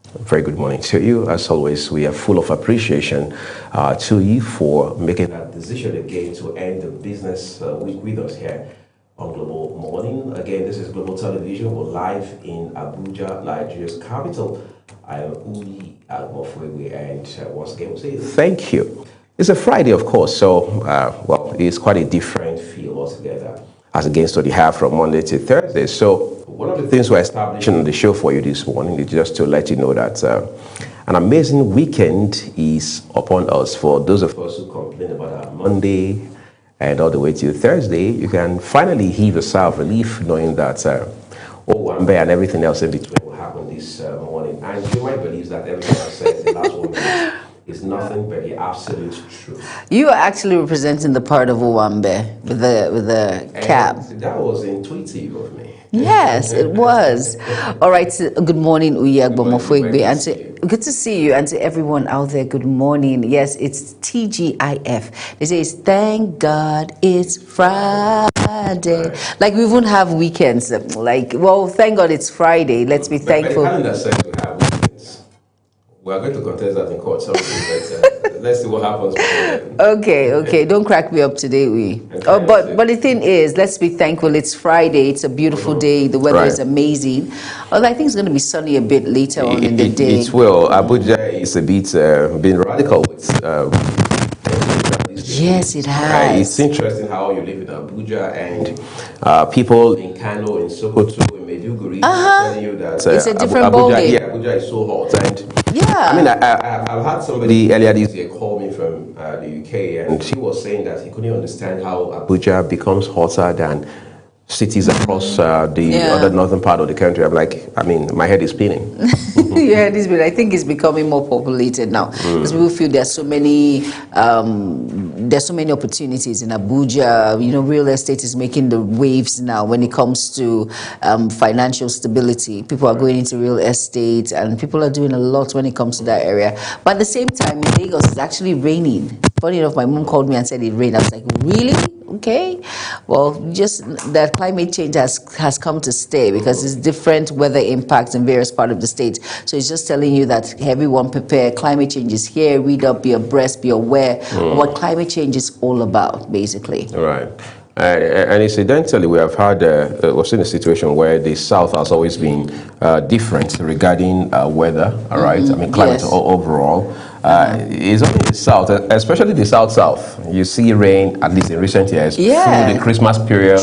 Very good morning to you. As always, we are full of appreciation to you for making that decision again to end the business week with us here on Global Morning. Again, this is Global Television. We're live in Abuja, Nigeria's capital. I am Uli Agmofwewe, and once again, we'll say thank you. It's a Friday, of course, so, it's quite a different feel altogether as against what you have from Monday to Thursday. So, one of the things we're establishing on the show for you this morning is just to let you know that an amazing weekend is upon us. For those of us who complain about our Monday and all the way to Thursday, you can finally heave a sigh of relief knowing that Owambe and everything else in between will happen this morning. And you might believe that everything I said in the last 1 minute is nothing but the absolute truth. You are actually representing the part of Owambe with the cap. That was intuitive of me. Yes, it was. All right. So good morning, Uyi Agmofwewe, and good to see you, and to everyone out there. Good morning. Yes, it's TGIF. They say it's thank God it's Friday. Right. Like we won't have weekends. Like, well, thank God it's Friday. Let's be thankful. But the calendar says we have weekends. We are going to contest that in court someday, but let's see what happens. Okay. Don't crack me up today, but the thing is, let's be thankful. It's Friday. It's a beautiful day. The weather is amazing. Although I think it's going to be sunny a bit later on in the day. It will. Abuja is a bit being radical with. Yes, it has. It's interesting how you live in Abuja and people in Kano, in Sokoto, in Maiduguri telling you that it's a different ballgame. Yeah, Abuja is so hot. And yeah, I mean, I've had somebody earlier this year call me from the UK, and he was saying that he couldn't understand how Abuja becomes hotter than cities across the other northern part of the country. I'm like, I mean, my head is spinning. Yeah, I think it's becoming more populated now because people feel there's so many opportunities in Abuja. You know, real estate is making the waves now when it comes to financial stability. People are going into real estate, and people are doing a lot when it comes to that area. But at the same time, in Lagos, it's actually raining. Funny enough, my mom called me and said it rained. I was like, really? Okay. Well, just that climate change has come to stay because it's different weather impacts in various parts of the state. So it's just telling you that everyone prepare. Climate change is here. Read up, be abreast, be aware of what climate change is all about, basically. Right. And incidentally, we have had, we've seen a situation where the South has always been different regarding weather, all right? I mean, climate overall. It's only the South, especially the South. You see rain, at least in recent years, through the Christmas period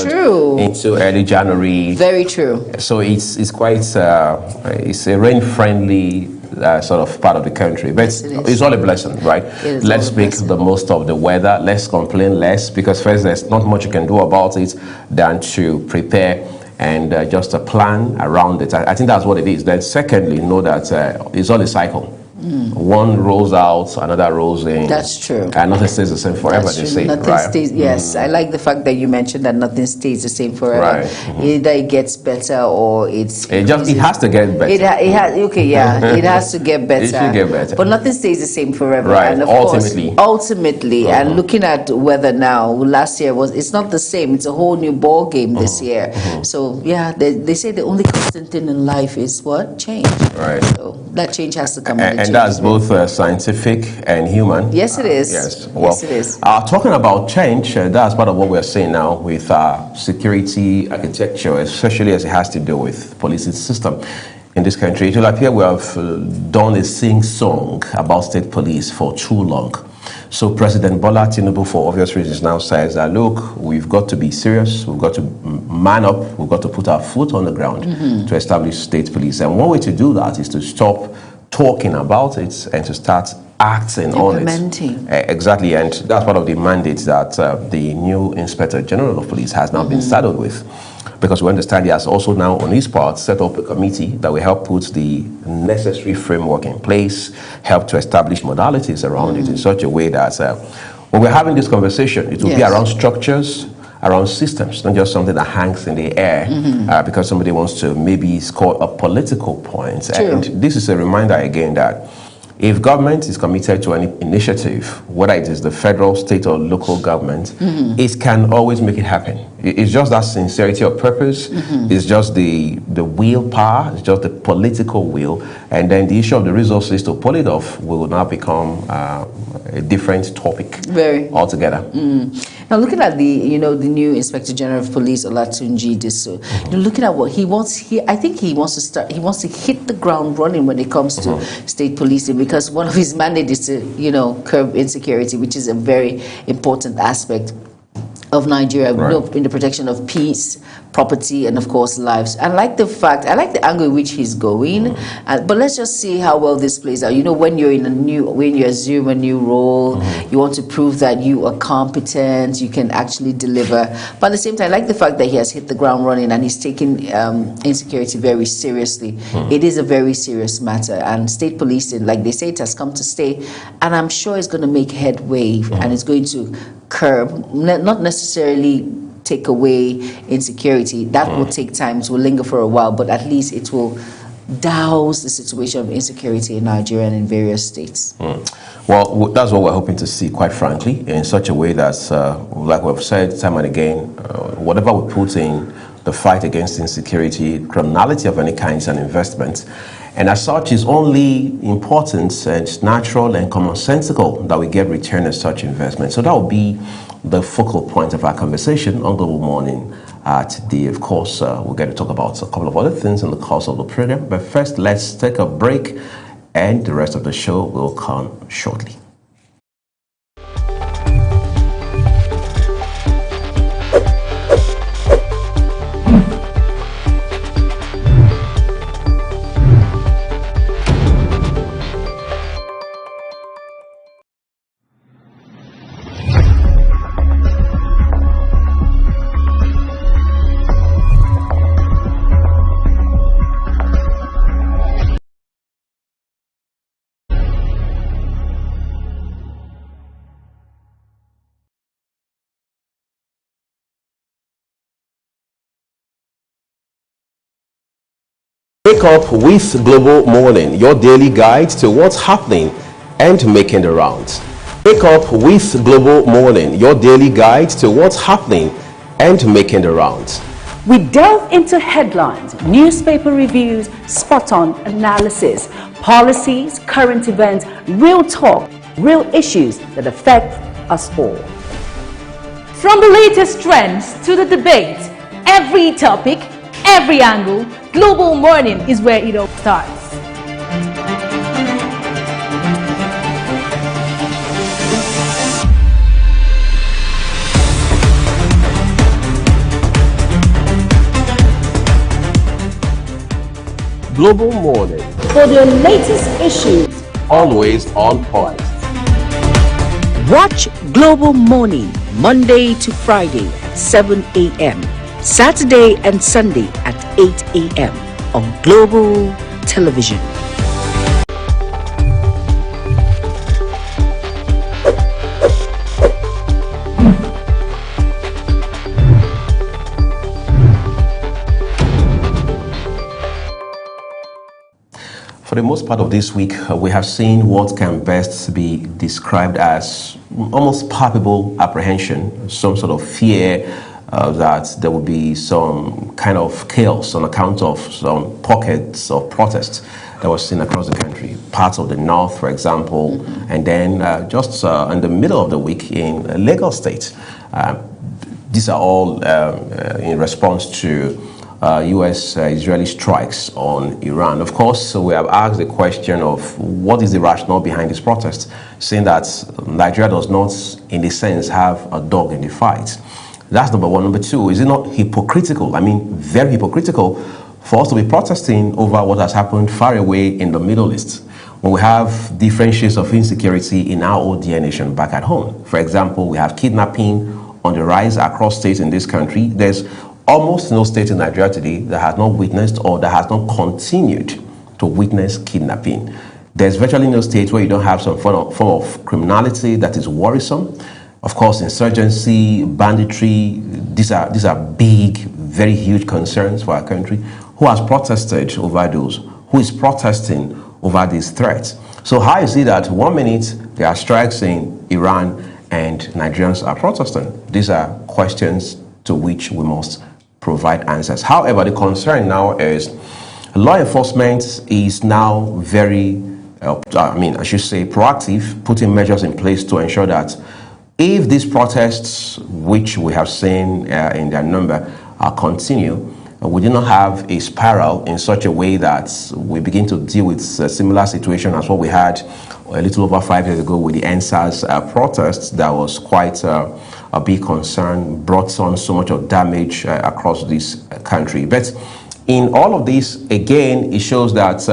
into early January. Very true. So it's quite, it's a rain-friendly sort of part of the country, but it's all a blessing, right? Let's make the most of the weather. Let's complain less, because first, there's not much you can do about it than to prepare and just a plan around it. I think that's what it is. Then secondly, know that it's all a cycle. One rolls out, another rolls in. That's true. And nothing stays the same forever, they say. Nothing stays, yes. I like the fact that you mentioned that nothing stays the same forever. Right. Either it gets better or it has to get better. It has to get better. It should get better. But nothing stays the same forever. Right. And of ultimately, and looking at weather now, last year it's not the same. It's a whole new ball game this year. So yeah, they say the only constant thing in life is what? Change. Right. So that change has to come. And that's both scientific and human. Yes, it is. Yes. Well, yes, it is. Talking about change, that's part of what we're seeing now with security architecture, especially as it has to do with policing system in this country. It will appear we have done a sing-song about state police for too long. So President Bola Tinubu, for obvious reasons, now says that, look, we've got to be serious, we've got to man up, we've got to put our foot on the ground to establish state police. And one way to do that is to stop talking about it and to start acting on it. Exactly, and that's part of the mandate that the new Inspector General of Police has now been saddled with. Because we understand he has also now, on his part, set up a committee that will help put the necessary framework in place, help to establish modalities around it in such a way that when we're having this conversation, it will be around structures, around systems, not just something that hangs in the air because somebody wants to maybe score a political point. True. And this is a reminder again that If government is committed to any initiative, whether it is the federal, state, or local government, it can always make it happen. It's just that sincerity of purpose. It's just the willpower. It's just the political will, and then the issue of the resources to pull it off will now become a different topic altogether. Now, looking at the new Inspector General of Police, Olatunji Diso, looking at what he wants, I think he wants to hit the ground running when it comes to state policing, because one of his mandates is to curb insecurity, which is a very important aspect of Nigeria, in the protection of peace, property, and of course lives. I like the angle in which he's going, but let's just see how well this plays out. When you assume a new role, you want to prove that you are competent, you can actually deliver. But at the same time, I like the fact that he has hit the ground running and he's taking insecurity very seriously. It is a very serious matter, and state policing, like they say, it has come to stay, and I'm sure it's going to make headway, and it's going to curb, not necessarily take away insecurity. That will take time, it will linger for a while, but at least it will douse the situation of insecurity in Nigeria and in various states. Well, that's what we're hoping to see, quite frankly, in such a way that, like we've said time and again, whatever we put in the fight against insecurity, criminality of any kind is an investment. And as such, it's only important and natural and commonsensical that we get return on such investment. So that will be the focal point of our conversation on Global Morning today. Of course, we'll get to talk about a couple of other things in the course of the program. But first, let's take a break, and the rest of the show will come shortly. Wake up with Global Morning, your daily guide to what's happening and making the rounds. Wake up with Global Morning, your daily guide to what's happening and making the rounds. We delve into headlines, newspaper reviews, spot-on analysis, policies, current events, real talk, real issues that affect us all. From the latest trends to the debate, every topic, every angle, Global Morning is where it all starts. Global Morning, For the latest issues, always on point. Watch Global Morning Monday to Friday at 7 a.m. Saturday and Sunday at 8 a.m. on Global Television. For the most part of this week, we have seen what can best be described as almost palpable apprehension, some sort of fear that there will be some kind of chaos on account of some pockets of protests that were seen across the country, parts of the north, for example, and then just in the middle of the week in Lagos State. These are all in response to U.S.-Israeli strikes on Iran. Of course, so we have asked the question of what is the rationale behind this protest, saying that Nigeria does not, in a sense, have a dog in the fight. That's number one. Number two, is it not hypocritical? I mean, very hypocritical for us to be protesting over what has happened far away in the Middle East, when we have different shades of insecurity in our own dear nation back at home. For example, we have kidnapping on the rise across states in this country. There's almost no state in Nigeria today that has not witnessed or that has not continued to witness kidnapping. There's virtually no state where you don't have some form of criminality that is worrisome. Of course, insurgency, banditry, these are big, very huge concerns for our country. Who has protested over those? Who is protesting over these threats? So how is it that 1 minute there are strikes in Iran and Nigerians are protesting? These are questions to which we must provide answers. However, the concern now is law enforcement is now very, I should say proactive, putting measures in place to ensure that if these protests, which we have seen in their number, continue, we do not have a spiral in such a way that we begin to deal with a similar situation as what we had a little over 5 years ago with the NSAS protests. That was quite a big concern, brought on so much of damage across this country. But in all of this, again, it shows that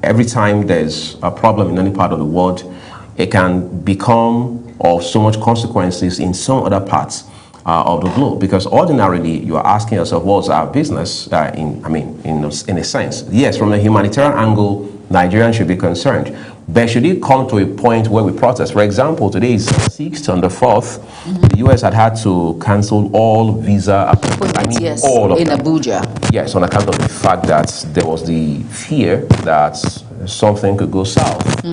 every time there's a problem in any part of the world, it can become of so much consequences in some other parts of the globe, because ordinarily you are asking yourself, what's our business in a sense? Yes, from a humanitarian angle, Nigerians should be concerned, but should it come to a point where we protest? For example, today is 6th, on the 4th, the US had to cancel all visa appointments. Yes, all of in them. Abuja. Yes, on account of the fact that there was the fear that something could go south.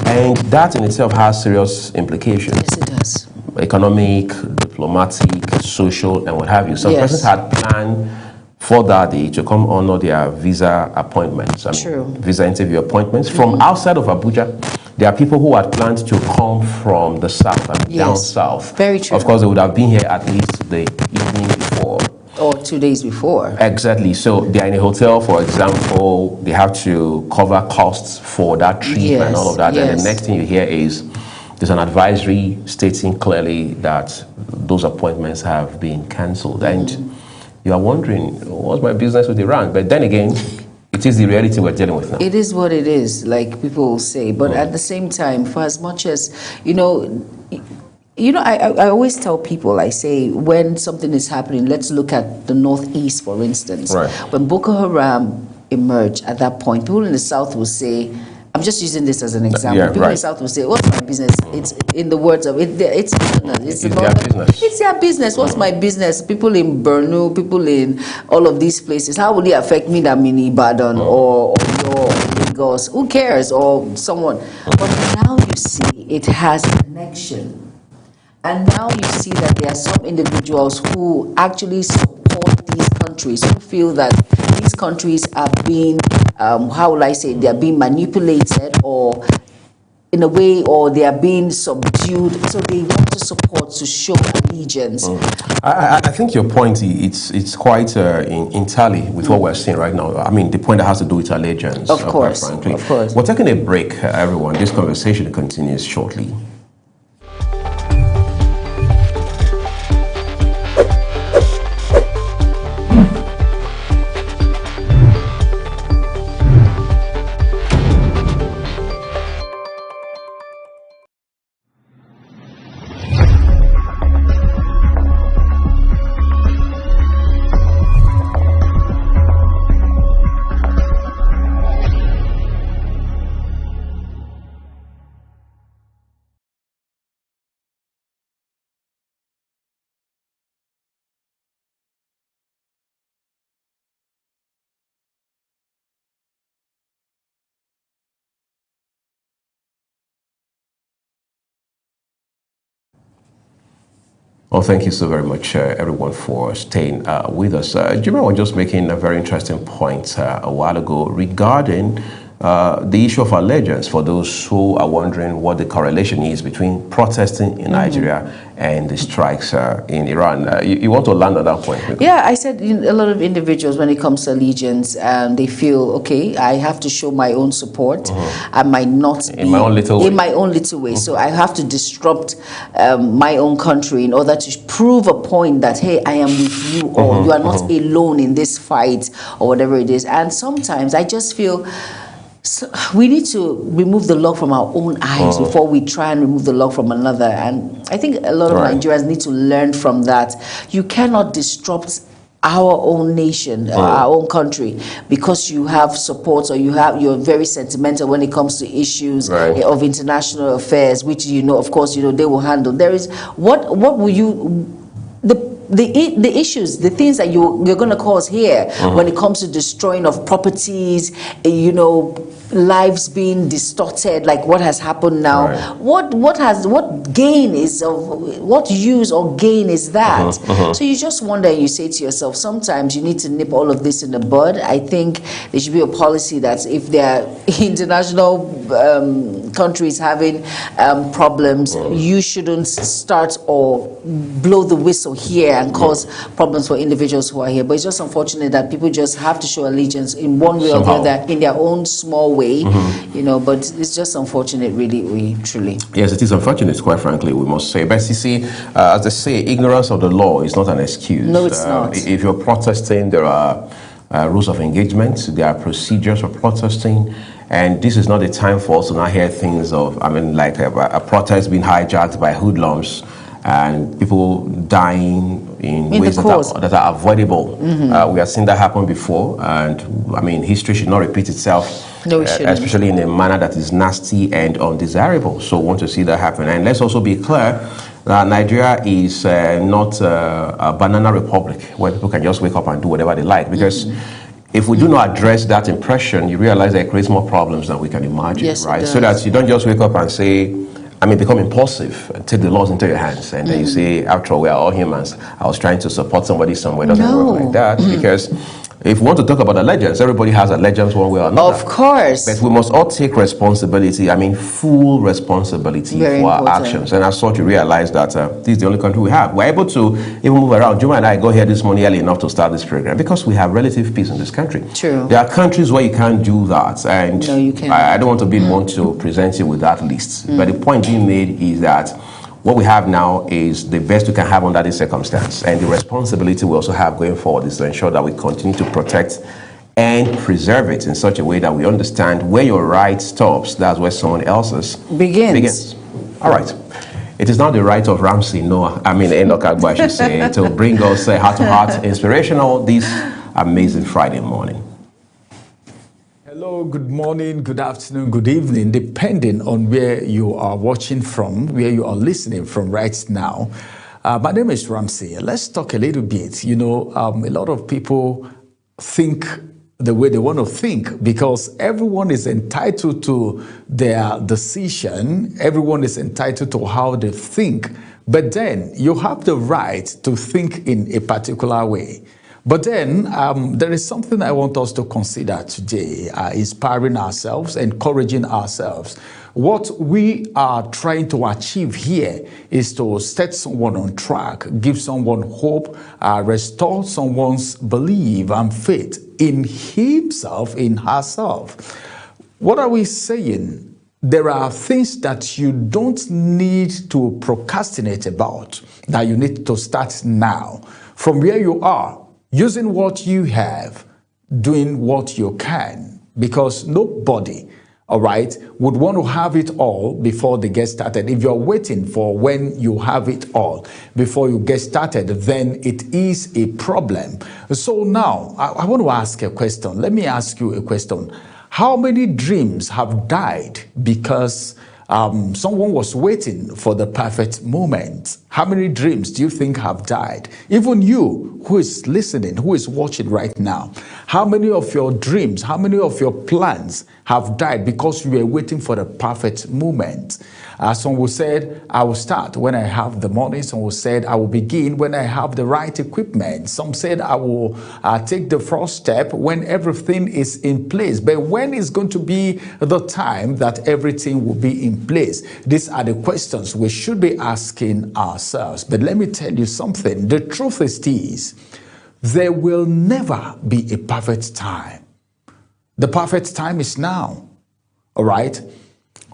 And that in itself has serious implications. Yes, it does. Economic, diplomatic, social, and what have you. Some Yes. persons had planned for that day to come honor their visa appointments. True. Visa interview appointments. From outside of Abuja, there are people who had planned to come from the south, down Yes. south. Very true. Of course, they would have been here at least the evening before. Or 2 days before. Exactly. So they are in a hotel, for example, they have to cover costs for that trip Yes, and all of that. And yes. the next thing you hear is there's an advisory stating clearly that those appointments have been cancelled. And you are wondering, what's my business with Iran? But then again, it is the reality we're dealing with now. It is what it is, like people will say. But at the same time, for as much as, I always tell people, I say, when something is happening, let's look at the Northeast, for instance. Right. When Boko Haram emerged at that point, people in the South will say, I'm just using this as an example. Yeah, People in right. the South will say, what's my business? It's in the words of it. It's their business. It's their business. What's my business? People in Borno, people in all of these places. How will it affect me that I'm in Ibadan or Lagos? Who cares? Or someone. But now you see it has connection. And now you see that there are some individuals who actually support these countries, who feel that these countries are being, how will I say, they are being manipulated or in a way, or they are being subdued. So they want to support, to show allegiance. I think your point, it's quite in tally with what we're seeing right now. I mean, the point that has to do with allegiance. Of course, quite frankly. of course. We're taking a break, everyone. This conversation continues shortly. Well, thank you so very much, everyone, for staying with us. Jimmy was just making a very interesting point a while ago regarding the issue of allegiance for those who are wondering what the correlation is between protesting in Nigeria and the strikes in Iran. You want to land on that point? Yeah, I said a lot of individuals, when it comes to allegiance, they feel, okay, I have to show my own support. I might not In my own little way. In my own little way. So I have to disrupt my own country in order to prove a point that, hey, I am with you, or you are not alone in this fight, or whatever it is. And sometimes I just feel, so we need to remove the log from our own eyes before we try and remove the log from another. And I think a lot of Nigerians need to learn from that. You cannot disrupt our own nation, our own country, because you have support or you're very sentimental when it comes to issues of international affairs, which of course they will handle. There is what will you the issues, the things that you're going to cause here when it comes to destroying of properties, lives being distorted, like what has happened now. Right. What gain is of what use or gain is that? So you just wonder, and you say to yourself, sometimes you need to nip all of this in the bud. I think there should be a policy that if there are international countries having problems, you shouldn't start or blow the whistle here and cause problems for individuals who are here. But it's just unfortunate that people just have to show allegiance in one way Somehow. or the other in their own small way, you know, but it's just unfortunate, really, truly. Yes, it is unfortunate, quite frankly, we must say. But you see, as they say, ignorance of the law is not an excuse. No, it's not. If you're protesting, there are rules of engagement, there are procedures for protesting, and this is not a time for us to now hear things of, like a protest being hijacked by hoodlums and people dying in ways that are avoidable. We have seen that happen before, and history should not repeat itself. No, it shouldn't. Especially in a manner that is nasty and undesirable. So we want to see that happen. And let's also be clear that Nigeria is not a banana republic where people can just wake up and do whatever they like. Because if we do not address that impression, you realize that it creates more problems than we can imagine, Yes, right? it So that you don't just wake up and say, become impulsive and take the laws into your hands. And then you say, after all, we are all humans. I was trying to support somebody somewhere. It doesn't work like that. Because if we want to talk about allegiance, everybody has allegiance one way or another. Of course. But we must all take responsibility, full responsibility Very for our important. actions. And as such, you realize that this is the only country we have. We're able to even move around. Juma and I got here this morning early enough to start this program because we have relative peace in this country. True. There are countries where you can't do that. And No, you can't. I don't want to be the one to present you with that list. But the point being made is that what we have now is the best we can have under this circumstance. And the responsibility we also have going forward is to ensure that we continue to protect and preserve it in such a way that we understand where your right stops, that's where someone else's begins. All right. It is now the right of Ramsey Enoch Agbo, I should say, to bring us heart-to-heart inspirational this amazing Friday morning. Hello, good morning, good afternoon, good evening, depending on where you are watching from, where you are listening from right now. My name is Ramsey. Let's talk a little bit. A lot of people think the way they want to think because everyone is entitled to their decision. Everyone is entitled to how they think. But then you have the right to think in a particular way. But then there is something I want us to consider today, inspiring ourselves, encouraging ourselves. What we are trying to achieve here is to set someone on track, give someone hope, restore someone's belief and faith in himself, in herself. What are we saying? There are things that you don't need to procrastinate about, that you need to start now. From where you are, using what you have, doing what you can, because nobody, all right, would want to have it all before they get started. If you're waiting for when you have it all before you get started, then it is a problem. So now, I want to ask a question. Let me ask you a question. How many dreams have died because someone was waiting for the perfect moment? How many dreams do you think have died? Even you who is listening, who is watching right now, how many of your dreams, how many of your plans have died because you were waiting for the perfect moment? Some will said, I will start when I have the money. Some will said, I will begin when I have the right equipment. Some said, I will take the first step when everything is in place. But when is going to be the time that everything will be in place? These are the questions we should be asking ourselves. But let me tell you something. The truth is this: there will never be a perfect time. The perfect time is now. All right?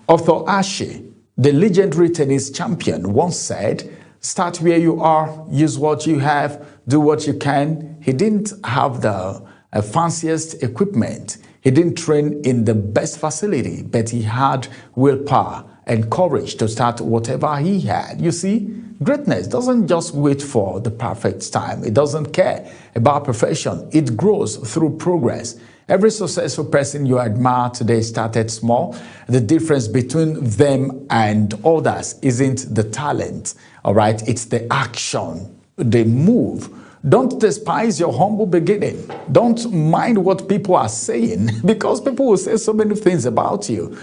Arthur Ashe, the legendary tennis champion, once said, start where you are, use what you have, do what you can. He didn't have the fanciest equipment. He didn't train in the best facility, but he had willpower and courage to start whatever he had. You see, greatness doesn't just wait for the perfect time. It doesn't care about perfection. It grows through progress. Every successful person you admire today started small. The difference between them and others isn't the talent, all right? It's the action, the move, Don't despise your humble beginning. Don't mind what people are saying, because people will say so many things about you.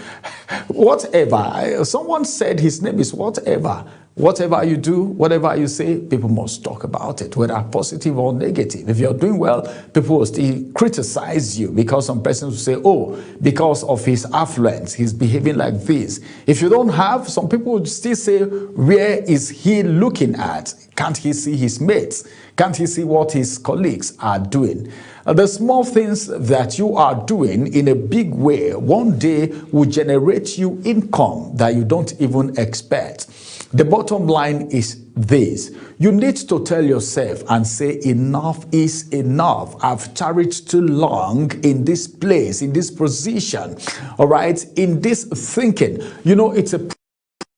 Whatever. Someone said his name is whatever. Whatever you do, whatever you say, people must talk about it, whether positive or negative. If you're doing well, people will still criticize you, because some persons will say, oh, because of his affluence, he's behaving like this. If you don't have, some people would still say, where is he looking at? Can't he see his mates? Can't he see what his colleagues are doing? The small things that you are doing in a big way one day will generate you income that you don't even expect. The bottom line is this. You need to tell yourself and say, enough is enough. I've tarried too long in this place, in this position, all right, in this thinking. You know, it's a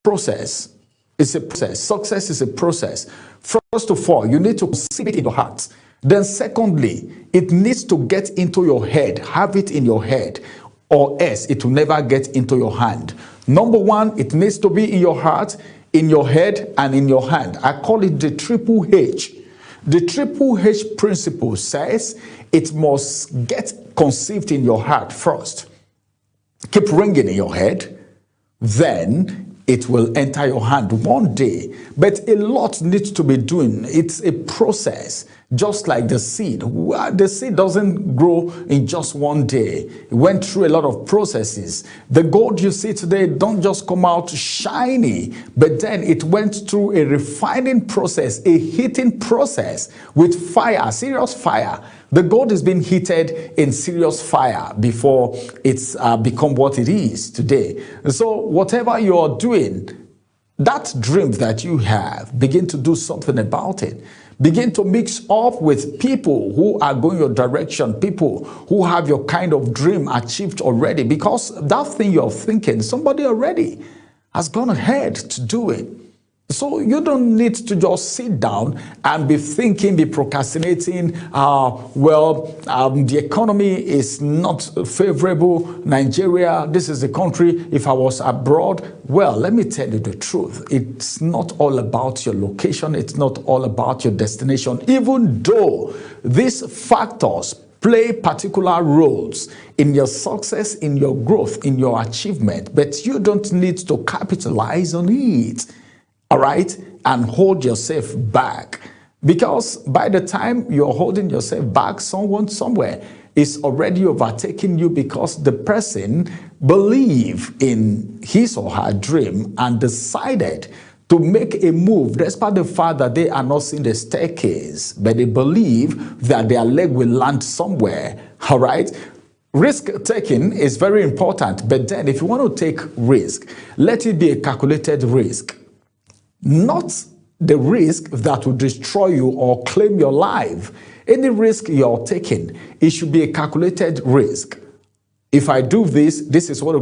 process. It's a process. Success is a process. First of all, you need to conceive it in your heart. Then secondly, it needs to get into your head. Have it in your head, or else it will never get into your hand. Number one, it needs to be in your heart, in your head, and in your hand. I call it the triple H. The triple H principle says it must get conceived in your heart first. Keep ringing in your head, then it will enter your hand one day. But a lot needs to be doing. It's a process, just like the seed. The seed doesn't grow in just one day. It went through a lot of processes. The gold you see today don't just come out shiny, but then it went through a refining process, a heating process with fire, serious fire. The gold is being heated in serious fire before it's become what it is today. So whatever you're doing, that dream that you have, begin to do something about it. Begin to mix up with people who are going your direction, people who have your kind of dream achieved already, because that thing you're thinking, somebody already has gone ahead to do it. So you don't need to just sit down and be thinking, be procrastinating. The economy is not favorable. Nigeria, this is the country. If I was abroad, well, let me tell you the truth. It's not all about your location. It's not all about your destination, even though these factors play particular roles in your success, in your growth, in your achievement. But you don't need to capitalize on it. All right, and hold yourself back, because by the time you're holding yourself back, someone somewhere is already overtaking you, because the person believed in his or her dream and decided to make a move, despite the fact that they are not seeing the staircase, but they believe that their leg will land somewhere. All right. Risk taking is very important, but then if you want to take risk, let it be a calculated risk. Not the risk that will destroy you or claim your life. Any risk you're taking, it should be a calculated risk. If I do this, this is what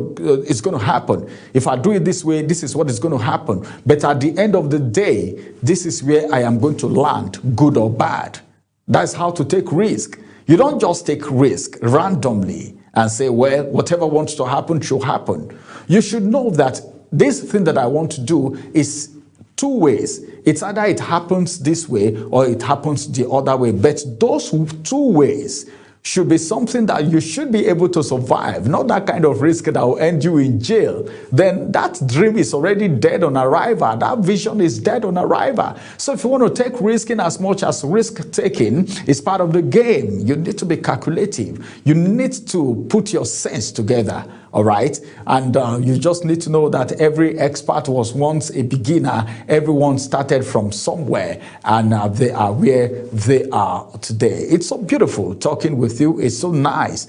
is going to happen. If I do it this way, this is what is going to happen. But at the end of the day, this is where I am going to land, good or bad. That's how to take risk. You don't just take risk randomly and say, well, whatever wants to happen should happen. You should know that this thing that I want to do is two ways. It's either it happens this way or it happens the other way. But those two ways should be something that you should be able to survive, not that kind of risk that will end you in jail. Then that dream is already dead on arrival. That vision is dead on arrival. So if you want to take risk in as much as risk taking is part of the game, you need to be calculative. You need to put your sense together. All right. And you just need to know that every expert was once a beginner. Everyone started from somewhere, and they are where they are today. It's so beautiful talking with you. It's so nice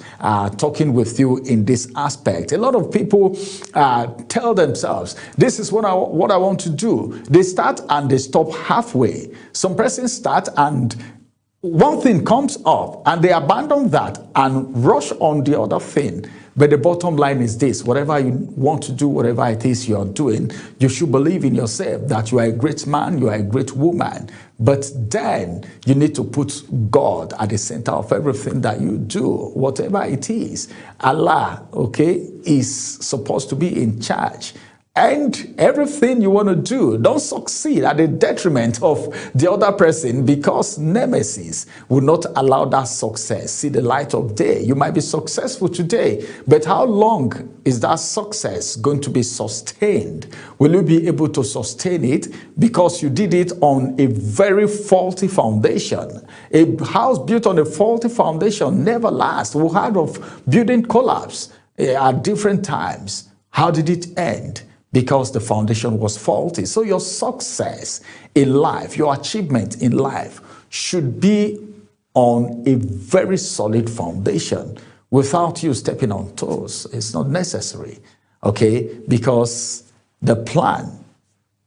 talking with you in this aspect. A lot of people tell themselves, this is what I want to do. They start and they stop halfway. Some persons start and one thing comes up and they abandon that and rush on the other thing. But the bottom line is this: whatever you want to do, whatever it is you're doing, you should believe in yourself that you are a great man, you are a great woman. But then you need to put God at the center of everything that you do, whatever it is. Allah, okay, is supposed to be in charge. and everything you want to do, don't succeed at the detriment of the other person, because nemesis will not allow that success see the light of day. You might be successful today, but how long is that success going to be sustained? Will you be able to sustain it because you did it on a very faulty foundation? A house built on a faulty foundation never lasts. We heard of building collapse at different times. How did it end? Because the foundation was faulty. So your success in life, your achievement in life should be on a very solid foundation without you stepping on toes. It's not necessary, okay? Because the plan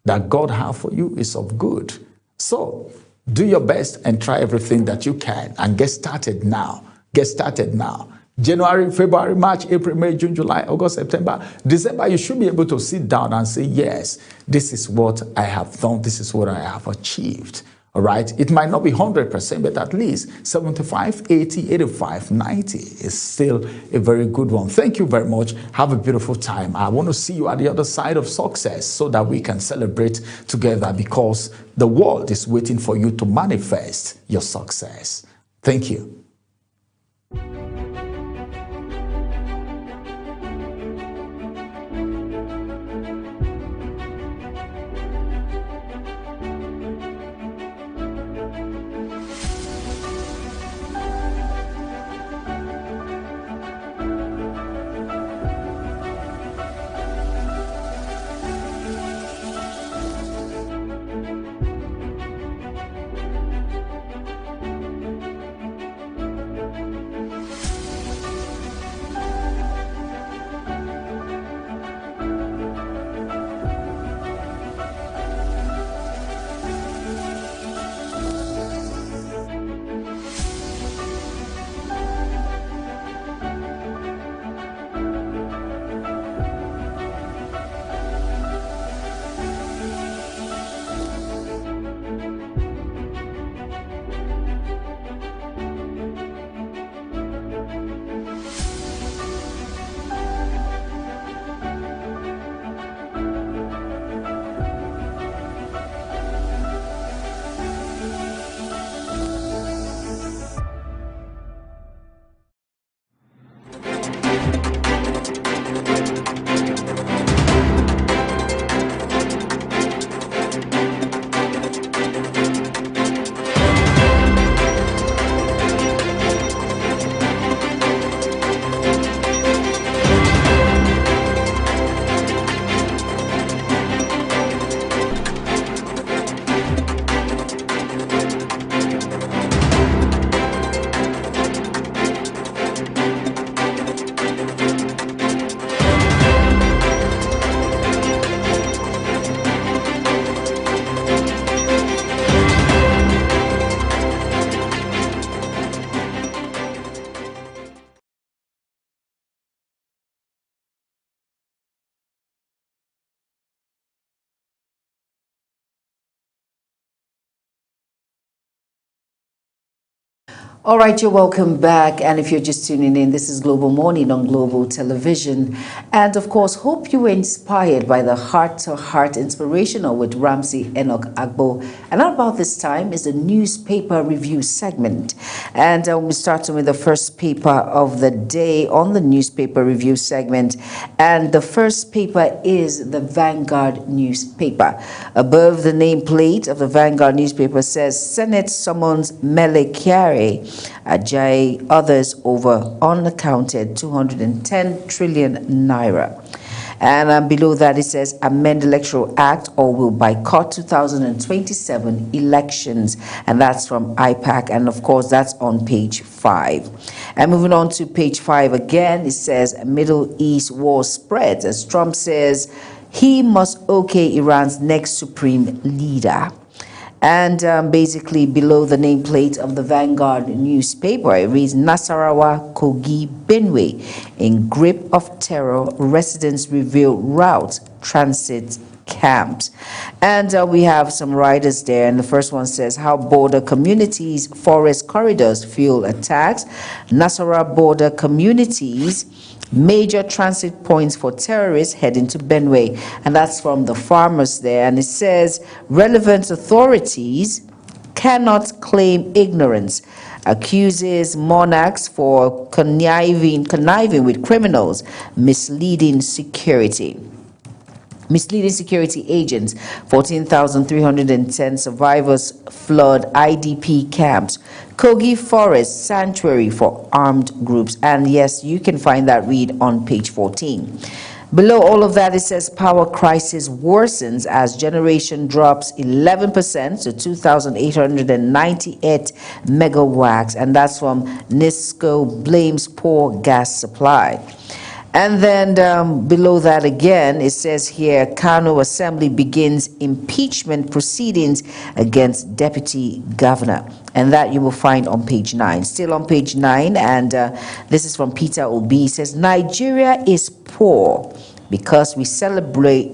that God has for you is of good. So do your best and try everything that you can and get started now. Get started now. January, February, March, April, May, June, July, August, September, December, you should be able to sit down and say, yes, this is what I have done. This is what I have achieved. All right. It might not be 100%, but at least 75, 80, 85, 90 is still a very good one. Thank you very much. Have a beautiful time. I want to see you at the other side of success so that we can celebrate together, because the world is waiting for you to manifest your success. Thank you. All right, you're welcome back. And if you're just tuning in, this is Global Morning on Global Television. And of course, hope you were inspired by the heart-to-heart inspirational with Ramsey Enoch Agbo. And at about this time is the newspaper review segment. And we'll be starting with the first paper of the day on the newspaper review segment. And the first paper is the Vanguard newspaper. Above the nameplate of the Vanguard newspaper says, Senate summons Mele Kyari, Ajayi, others over unaccounted 210 trillion naira. And below that it says, amend Electoral Act or will boycott 2027 elections. And that's from IPAC. And of course, that's on page 5. And moving on to page 5 again, it says, Middle East war spreads as Trump says he must okay Iran's next supreme leader. And basically below the nameplate of the Vanguard newspaper, it reads, Nasarawa, Kogi, Benue, in grip of terror, residents reveal route transit camps. And we have some riders there, and the first one says how border communities, forest corridors fuel attacks. Nasarawa border communities, major transit points for terrorists heading to Benue. And that's from the farmers there. And it says relevant authorities cannot claim ignorance, accuses monarchs for conniving with criminals, misleading security agents. 14,310 survivors flood IDP camps. Kogi Forest Sanctuary for armed groups. And yes, you can find that read on page 14. Below all of that, it says power crisis worsens as generation drops 11% to 2,898 megawatts. And that's from NISCO blames poor gas supply. And then below that again, it says here, Kano Assembly begins impeachment proceedings against Deputy Governor. And that you will find on page 9. Still on page 9, and this is from Peter Obi. He says, Nigeria is poor because we celebrate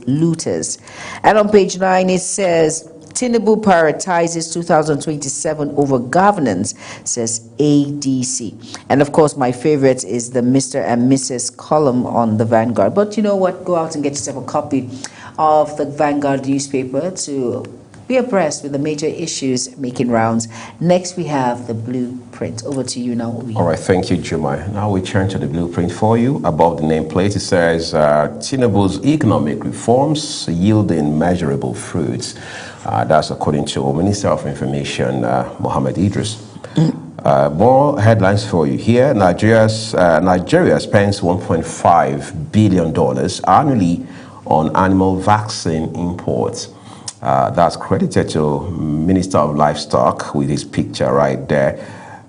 looters. And on page 9, it says, Tinubu prioritizes 2027 over governance, says ADC. And of course, my favorite is the Mr. and Mrs. column on the Vanguard. But you know what? Go out and get yourself a copy of the Vanguard newspaper to be abreast with the major issues making rounds. Next, we have the blueprint. Over to you now, Obi. All right, thank you, Juma. Now we turn to the blueprint for you. Above the nameplate, it says Tinubu's economic reforms yielding measurable fruits. That's according to Minister of Information, Mohammed Idris. More headlines for you here. Nigeria spends $1.5 billion annually on animal vaccine imports. That's credited to Minister of Livestock with his picture right there.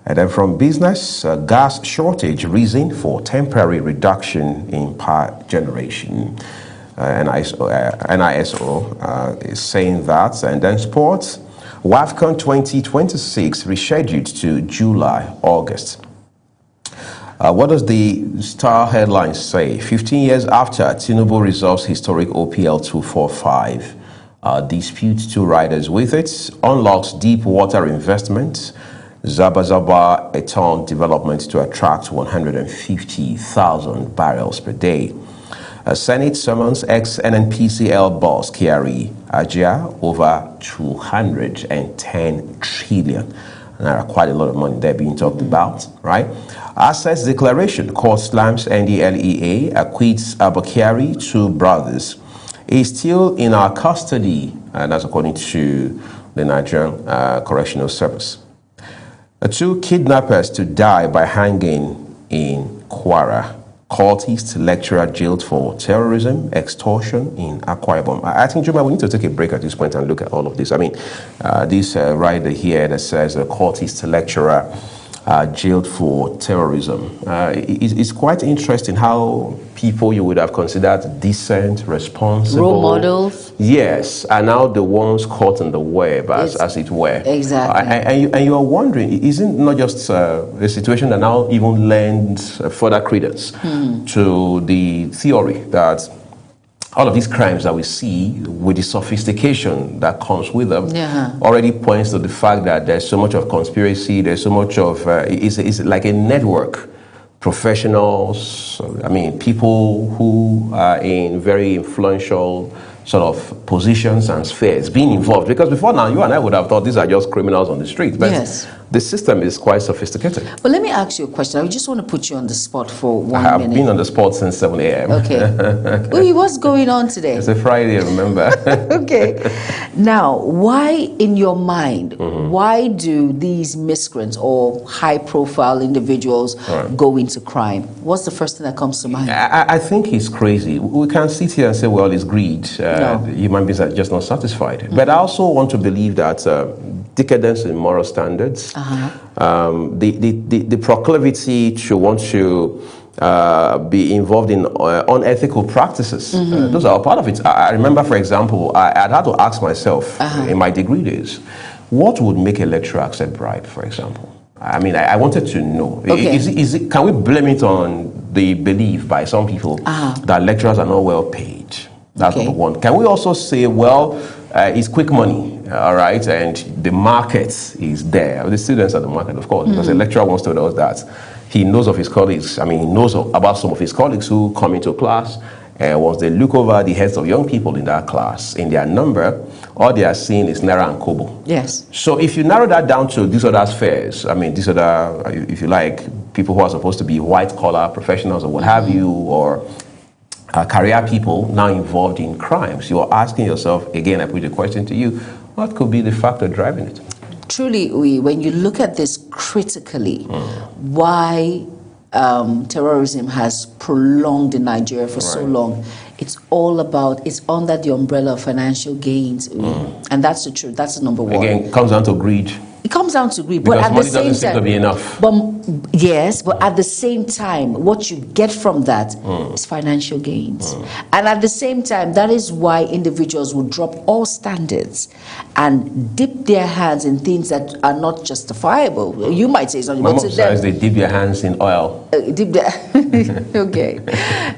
And then from business, gas shortage reason for temporary reduction in power generation. NISO is saying that. And then sports, WAFCON 2026 rescheduled to July, August. What does the Star headline say? 15 years after Tinubu resolves historic OPL 245, disputes two riders with it, unlocks deep water investment, Zaba Eton development to attract 150,000 barrels per day. Senate summons ex-NNPCL boss Kyari Ajia over 210 trillion. Now, quite a lot of money there being talked about, right? Assets declaration, court slams NDLEA, acquits Abakari, two brothers. Is still in our custody, and that's according to the Nigerian Correctional Service. Two kidnappers to die by hanging in Kwara. Cultist lecturer jailed for terrorism, extortion in Akwa Ibom. I think, Juma, we need to take a break at this point and look at all of this. I mean, this rider here that says a cultist lecturer jailed for terrorism. It's quite interesting how people you would have considered decent, responsible. Role models. Yes, are now the ones caught in the web, as it were. Exactly. And you are wondering, isn't not just a situation that now even lends further credence to the theory that all of these crimes that we see with the sophistication that comes with them already points to the fact that there's so much of conspiracy, there's so much of, it's like a network. Professionals, I mean, people who are in very influential sort of positions and spheres being involved. Because before now, you and I would have thought these are just criminals on the street. But the system is quite sophisticated. But let me ask you a question. I just want to put you on the spot for 1 minute. I have been on the spot since 7 a.m. Okay. What's going on today? It's a Friday, remember? Okay. Now, why, in your mind, why do these miscreants or high-profile individuals go into crime? What's the first thing that comes to mind? I think he's crazy. We can't sit here and say, well, it's greed. Human beings are just not satisfied. But I also want to believe that decadence in moral standards, the proclivity to want to be involved in unethical practices, those are part of it. I remember, for example, I'd had to ask myself in my degree days, what would make a lecturer accept bribe, for example? I mean, I wanted to know. Okay. Can we blame it on the belief by some people that lecturers are not well paid? That's Okay. number one. Can we also say, well, it's quick money, all right, and the market is there. The students are the market, of course, because a lecturer once told us that he knows of his colleagues. I mean, he knows about some of his colleagues who come into class, and once they look over the heads of young people in that class, in their number, all they are seeing is Naira and Kobo. Yes. So if you narrow that down to these other spheres, I mean, these other, if you like, people who are supposed to be white-collar professionals or what have you, or career people now involved in crimes, you're asking yourself, again, I put the question to you, what could be the factor driving it? Truly, when you look at this critically, why terrorism has prolonged in Nigeria for so long, it's all about, it's under the umbrella of financial gains. And that's the truth. That's the number one. Again, it comes down to greed. It comes down to greed, Because but at the money same doesn't seem time, to be enough. But yes, but at the same time, what you get from that is financial gains, and at the same time, that is why individuals will drop all standards and dip their hands in things that are not justifiable. You might say something, My but mom to says them, they dip their hands in oil. dip their okay.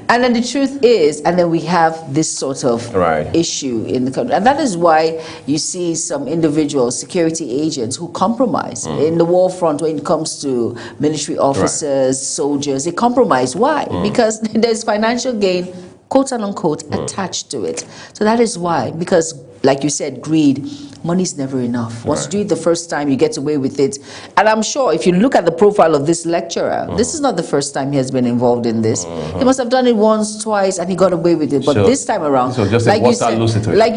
And then the truth is, and then we have this sort of issue in the country, and that is why you see some individuals, security agents, who compromise in the war front when it comes to military officers, soldiers. They compromise. Why? Because there's financial gain, quote unquote, attached to it. So that is why. Because, like you said, greed. Money's never enough. Once you do it the first time, you get away with it. And I'm sure if you look at the profile of this lecturer, this is not the first time he has been involved in this. He must have done it once, twice, and he got away with it. But this time around, so just like you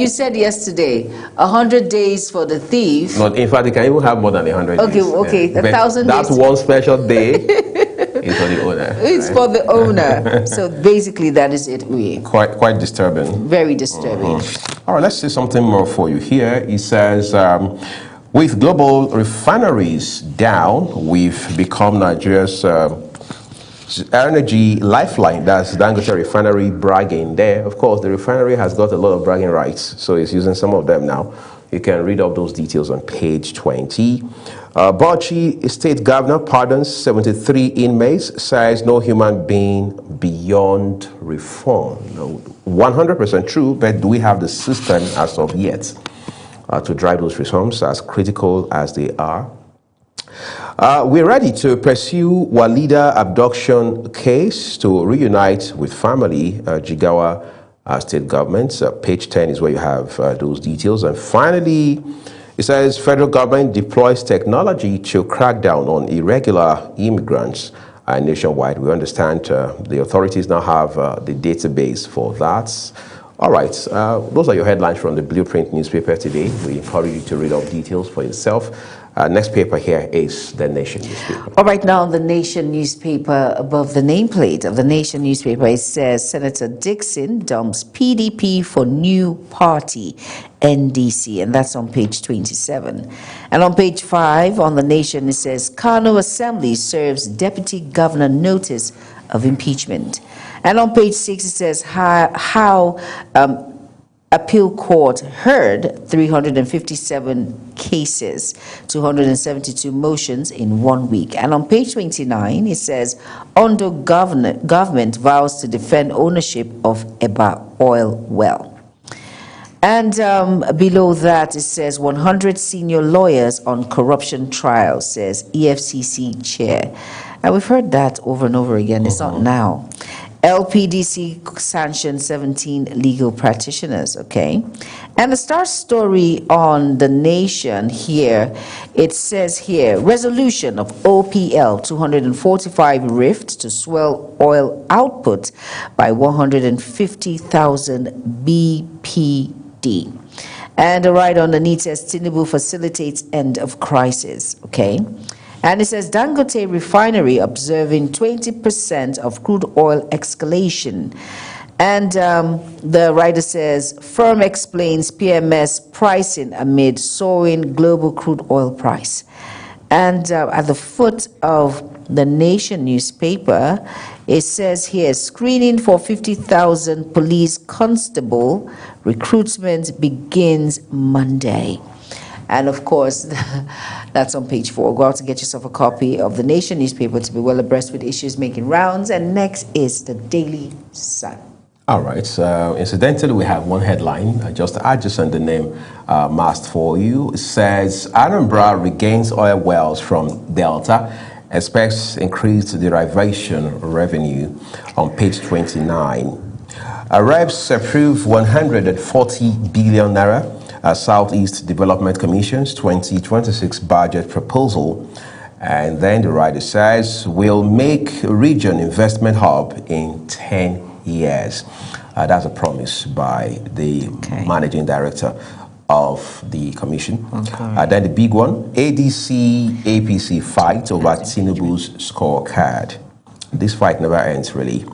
said yesterday, 100 days for the thief. Not, in fact, it can even have more than 100 days. Okay, 1,000 days. That's one special day. It's for the owner. It's for the owner. So basically, that is it. Quite disturbing. Very disturbing. All right, let's see something more for you here. It says, with global refineries down, we've become Nigeria's energy lifeline. That's Dangote Refinery bragging there. Of course, the refinery has got a lot of bragging rights, so it's using some of them now. You can read up those details on page 20. Bauchi State Governor pardons 73 inmates, says no human being beyond reform. No, 100% true, but do we have the system as of yet to drive those reforms, as critical as they are? We're ready to pursue Walida abduction case to reunite with family, Jigawa state government. Page 10 is where you have those details. And finally, it says federal government deploys technology to crack down on irregular immigrants nationwide. We understand the authorities now have the database for that. All right, those are your headlines from the Blueprint newspaper today. We encourage you to read all details for yourself. Next paper here is The Nation newspaper. All right, now the Nation newspaper, above the nameplate of the Nation newspaper, it says Senator Dixon dumps PDP for new party, NDC, and that's on page 27. And on page 5 on the Nation, it says Kano Assembly serves Deputy Governor notice of impeachment. And on page 6, it says how Appeal Court heard 357 cases, 272 motions in 1 week. And on page 29, it says, Ondo government vows to defend ownership of Eba oil well. And below that, it says 100 senior lawyers on corruption trial, says EFCC chair. And we've heard that over and over again. It's not now. LPDC sanctioned 17 legal practitioners, okay? And the star story on The Nation here, it says here, resolution of OPL 245 rift to swell oil output by 150,000 BPD. And right underneath says Tinubu facilitates end of crisis, okay? And it says Dangote Refinery observing 20% of crude oil escalation. And the writer says, firm explains PMS pricing amid soaring global crude oil price. And at the foot of the Nation newspaper, it says here, screening for 50,000 police constable recruitment begins Monday. And of course, that's on page 4. Go out and get yourself a copy of the Nation newspaper to be well abreast with issues making rounds. And next is the Daily Sun. All right. Incidentally, we have one headline just adjacent the name masked for you. It says, Anambra regains oil wells from Delta, expects increased derivation revenue on page 29. Reps approve 140 billion naira Southeast Development Commission's 2026 budget proposal. And then the writer says, will make region investment hub in 10 years. That's a promise by the managing director of the commission. Then the big one, ADC APC fight over Tinubu's scorecard. This fight never ends, really.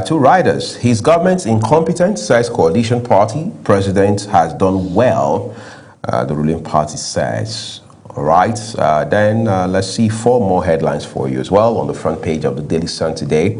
Two writers. His government's incompetent, says coalition party. President has done well, the ruling party says. All right. Then let's see 4 more headlines for you as well on the front page of the Daily Sun today.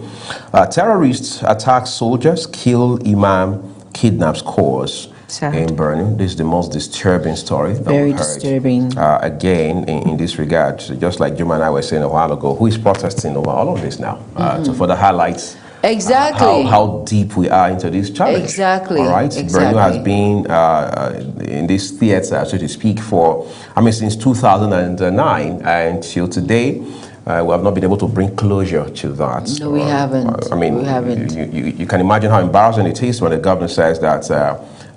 Terrorists attack soldiers, kill imam, kidnaps cause in Borno. This is the most disturbing story that Very we heard. disturbing. Again, in this regard, just like Juma and I were saying a while ago, who is protesting over all of this now? To further highlight Exactly. how deep we are into this challenge. Exactly. All right. Exactly. Borno has been in this theater, so to speak, since 2009 until today. We have not been able to bring closure to that. No, we haven't. We haven't. You can imagine how embarrassing it is when the government says that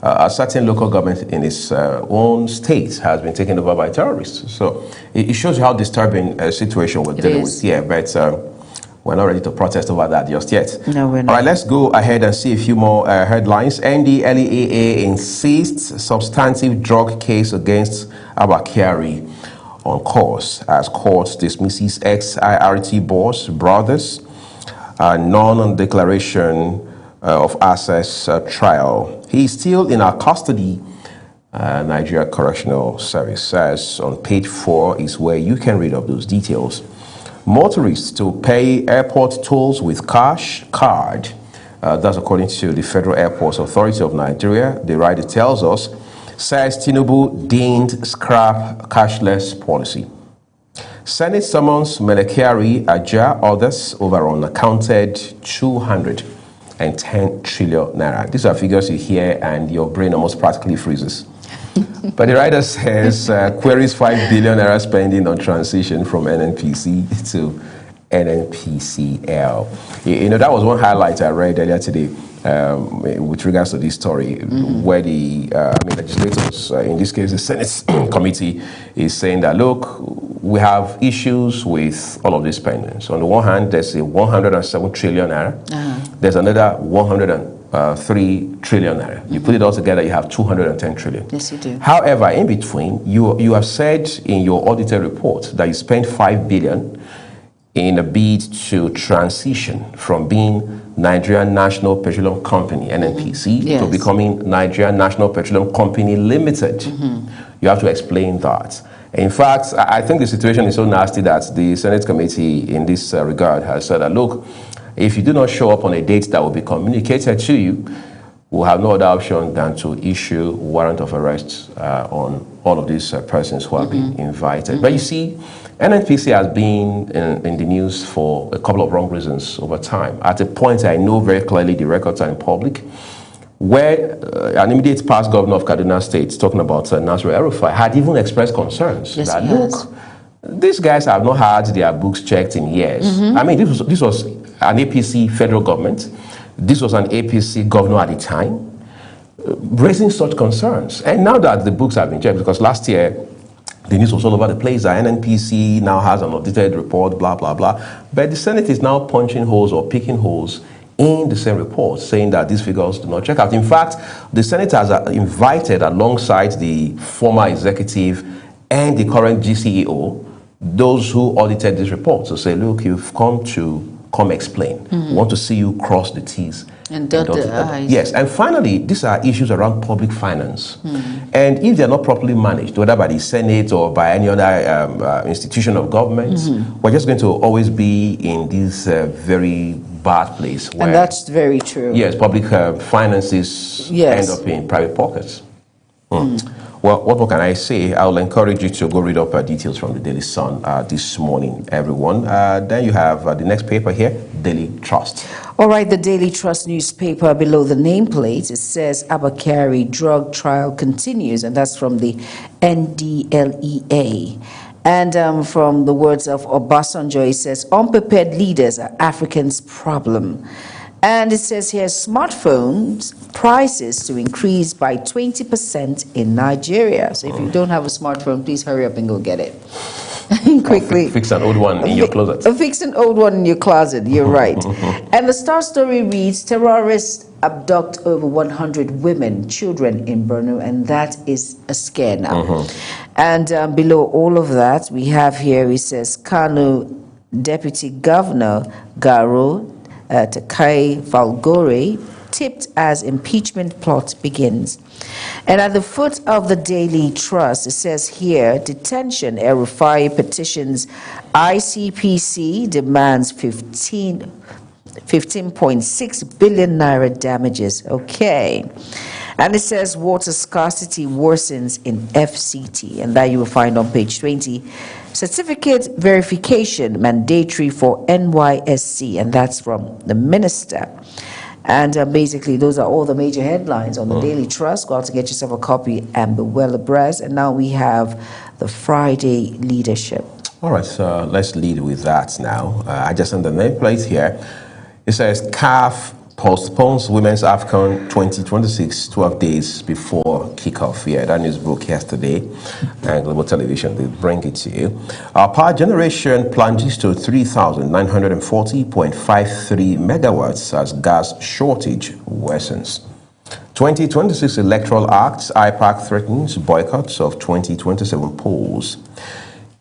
a certain local government in its own state has been taken over by terrorists. So it shows you how disturbing a situation we're dealing with here. But we're not ready to protest over that just yet. No, we're not. All right, let's go ahead and see a few more headlines. NDLEA insists substantive drug case against Abba Kyari on course as court dismisses ex-IRT boss brothers non-declaration of access trial. He is still in our custody. Nigeria Correctional Service says on page 4 is where you can read of those details. Motorists to pay airport tolls with cash card. That's according to the Federal Airports Authority of Nigeria. The writer tells us, says Tinubu deemed scrap cashless policy. Senate summons Mele Kyari, Aja, others over unaccounted 210 trillion naira. These are figures you hear and your brain almost practically freezes. But the writer says queries 5 billion naira spending on transition from NNPC to NNPCL. You know, that was one highlight I read earlier today with regards to this story, where the legislators, in this case the Senate committee, is saying that, look, we have issues with all of these spendings. On the one hand, there's a 107 trillion naira. There's another 103 trillion naira. You put it all together, you have 210 trillion. Yes, you do. However, in between, you have said in your audited report that you spent 5 billion in a bid to transition from being Nigerian National Petroleum Company, NNPC, to becoming Nigerian National Petroleum Company Limited. You have to explain that. In fact, I think the situation is so nasty that the Senate committee in this regard has said that, look, if you do not show up on a date that will be communicated to you, we'll have no other option than to issue warrant of arrest on all of these persons who have been invited. But you see, NNPC has been in the news for a couple of wrong reasons over time. At a point, I know very clearly the records are in public, where an immediate past governor of Kaduna State, talking about Nasir El-Rufai, had even expressed concerns that, look, these guys have not had their books checked in years. I mean, this was an APC federal government. This was an APC governor at the time, raising such concerns. And now that the books have been checked, because last year, the news was all over the place that NNPC now has an audited report, blah, blah, blah. But the Senate is now punching holes or picking holes in the same report, saying that these figures do not check out. In fact, the Senate has invited, alongside the former executive and the current GCEO, those who audited this report to say, look, you've come explain. We want to see you cross the T's and dot the I's. Yes, and finally, these are issues around public finance. And if they're not properly managed, whether by the Senate or by any other institution of government, we're just going to always be in this very bad place. Where, and that's very true. Yes, public finances end up in private pockets. Well, what more can I say? I'll encourage you to go read up details from the Daily Sun this morning, everyone. Then you have the next paper here, Daily Trust. Trust. All right, the Daily Trust newspaper, below the nameplate, it says Abakari drug trial continues, and that's from the NDLEA. And from the words of Obasanjo, it says, unprepared leaders are Africans' problem. And it says here, smartphones prices to increase by 20% in Nigeria. So if you don't have a smartphone, please hurry up and go get it. Quickly. Fix an old one in your closet. Fix an old one in your closet, you're right. And the Star story reads, terrorists abduct over 100 women, children in Borno, and that is a scare now. And below all of that, we have here, it says, Kano Deputy Governor Garo Takai Falgore tipped as impeachment plot begins. And at the foot of the Daily Trust, it says here, detention, El-Rufai petitions, ICPC demands 15.6 billion naira damages. Okay. And it says water scarcity worsens in FCT, and that you will find on page 20. Certificate verification mandatory for NYSC, and that's from the minister. And basically, those are all the major headlines on the Daily Trust. Go out to get yourself a copy and be well abreast. And now we have the Friday leadership. All right, so let's lead with that now. I just on the nameplate here. It says CAF postpones Women's AFCON 2026 12 days before kickoff. Yeah, that news broke yesterday, and Global Television did bring it to you. Our power generation plunges to 3,940.53 megawatts as gas shortage worsens. 2026 Electoral Act, IPAC threatens boycotts of 2027 polls.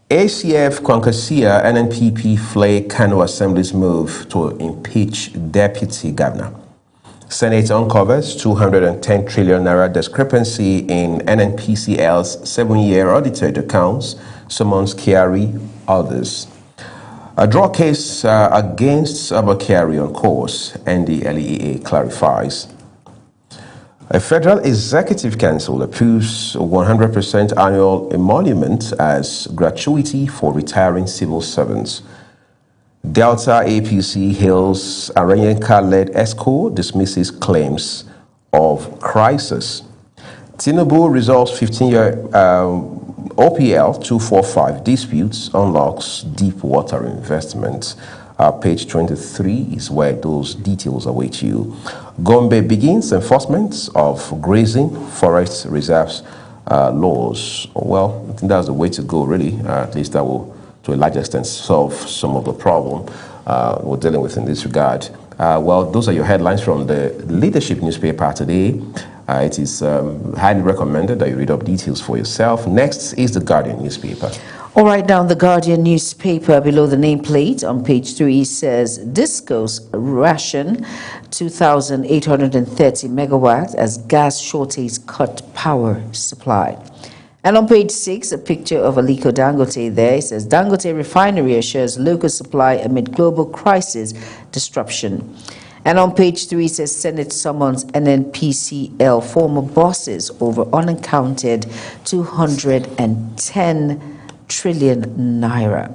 ACF Concasia NNPP flay Kano Assembly's move to impeach Deputy Governor. Senate uncovers 210 trillion naira discrepancy in NNPCL's 7-year audited accounts, summons Kyari, others. A draw case against Abakari on course, NDLEA clarifies. A Federal Executive Council approves 100% annual emolument as gratuity for retiring civil servants. Delta APC hails Aranyenka-led ESCO dismisses claims of crisis. Tinubu resolves 15-year OPL 245 disputes, unlocks deep water investments. Page 23 is where those details await you. Gombe begins enforcement of grazing forest reserves laws. Well, I think that's the way to go, really. At least that will, to a large extent, solve some of the problem we're dealing with in this regard. Well, those are your headlines from the Leadership newspaper today. It is highly recommended that you read up details for yourself. Next is the Guardian newspaper. All right, now the Guardian newspaper, below the nameplate on page 3 says, Disco's ration 2,830 megawatts as gas shortage cut power supply. And on page 6, a picture of Aliko Dangote there. It says, Dangote refinery assures local supply amid global crisis disruption. And on page 3, it says, Senate summons NNPCL former bosses over unaccounted 210 trillion naira.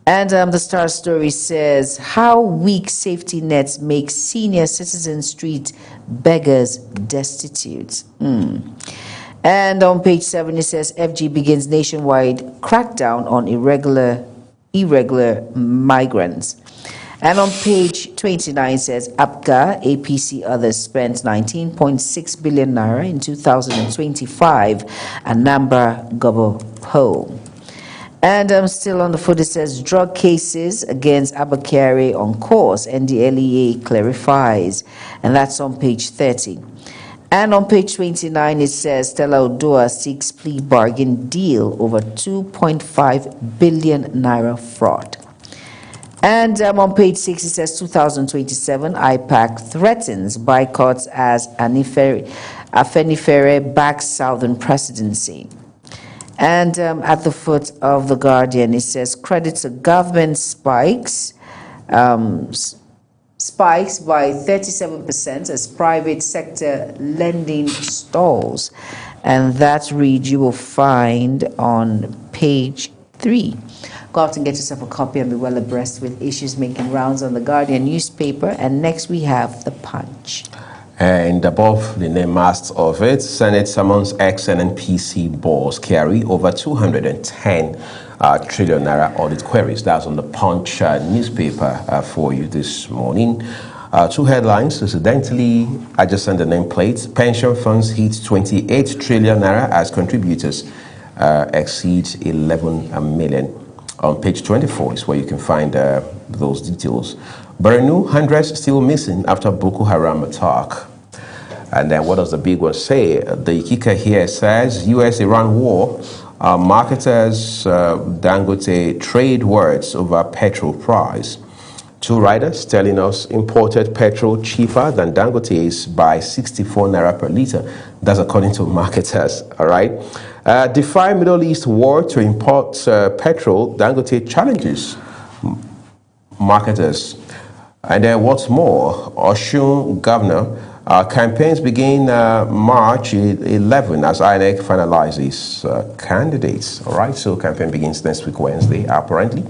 And the Star story says, how weak safety nets make senior citizens treat beggars destitute. And on page 7, it says, FG begins nationwide crackdown on irregular migrants. And on page 29, it says, APGA, APC, others spent 19.6 billion naira in 2025, Anambra Gobo poll. And still on the foot, it says, drug cases against Abakari on course, NDLEA clarifies. And that's on page 30. And on page 29, it says, Stella Odoa seeks plea bargain deal over 2.5 billion naira fraud. And on page 6, it says, 2027, IPAC threatens boycotts as Afenifere backs Southern presidency. And at the foot of the Guardian, it says, credit to government spikes by 37% as private sector lending stalls. And that read you will find on page 3. Go out and get yourself a copy and be well abreast with issues making rounds on the Guardian newspaper. And next we have The Punch. And above the name masts of it, Senate summons ex-NNPC boss carry over 210 trillion naira audit queries. That's on the Punch newspaper for you this morning. Two headlines. Incidentally, I just sent the nameplate. Pension funds hit 28 trillion naira as contributors exceed 11 million. On page 24 is where you can find those details. Borno, hundreds still missing after Boko Haram attack. And then what does the big one say? The kicker here says US-Iran war, marketers Dangote trade words over petrol price. Two writers telling us imported petrol cheaper than Dangote's by 64 naira per liter. That's according to marketers, all right? Defy Middle East war to import petrol, Dangote challenges marketers. And then what's more, Osun governor, campaigns begin March 11 as INEC finalizes candidates. All right, so campaign begins next week, Wednesday, apparently.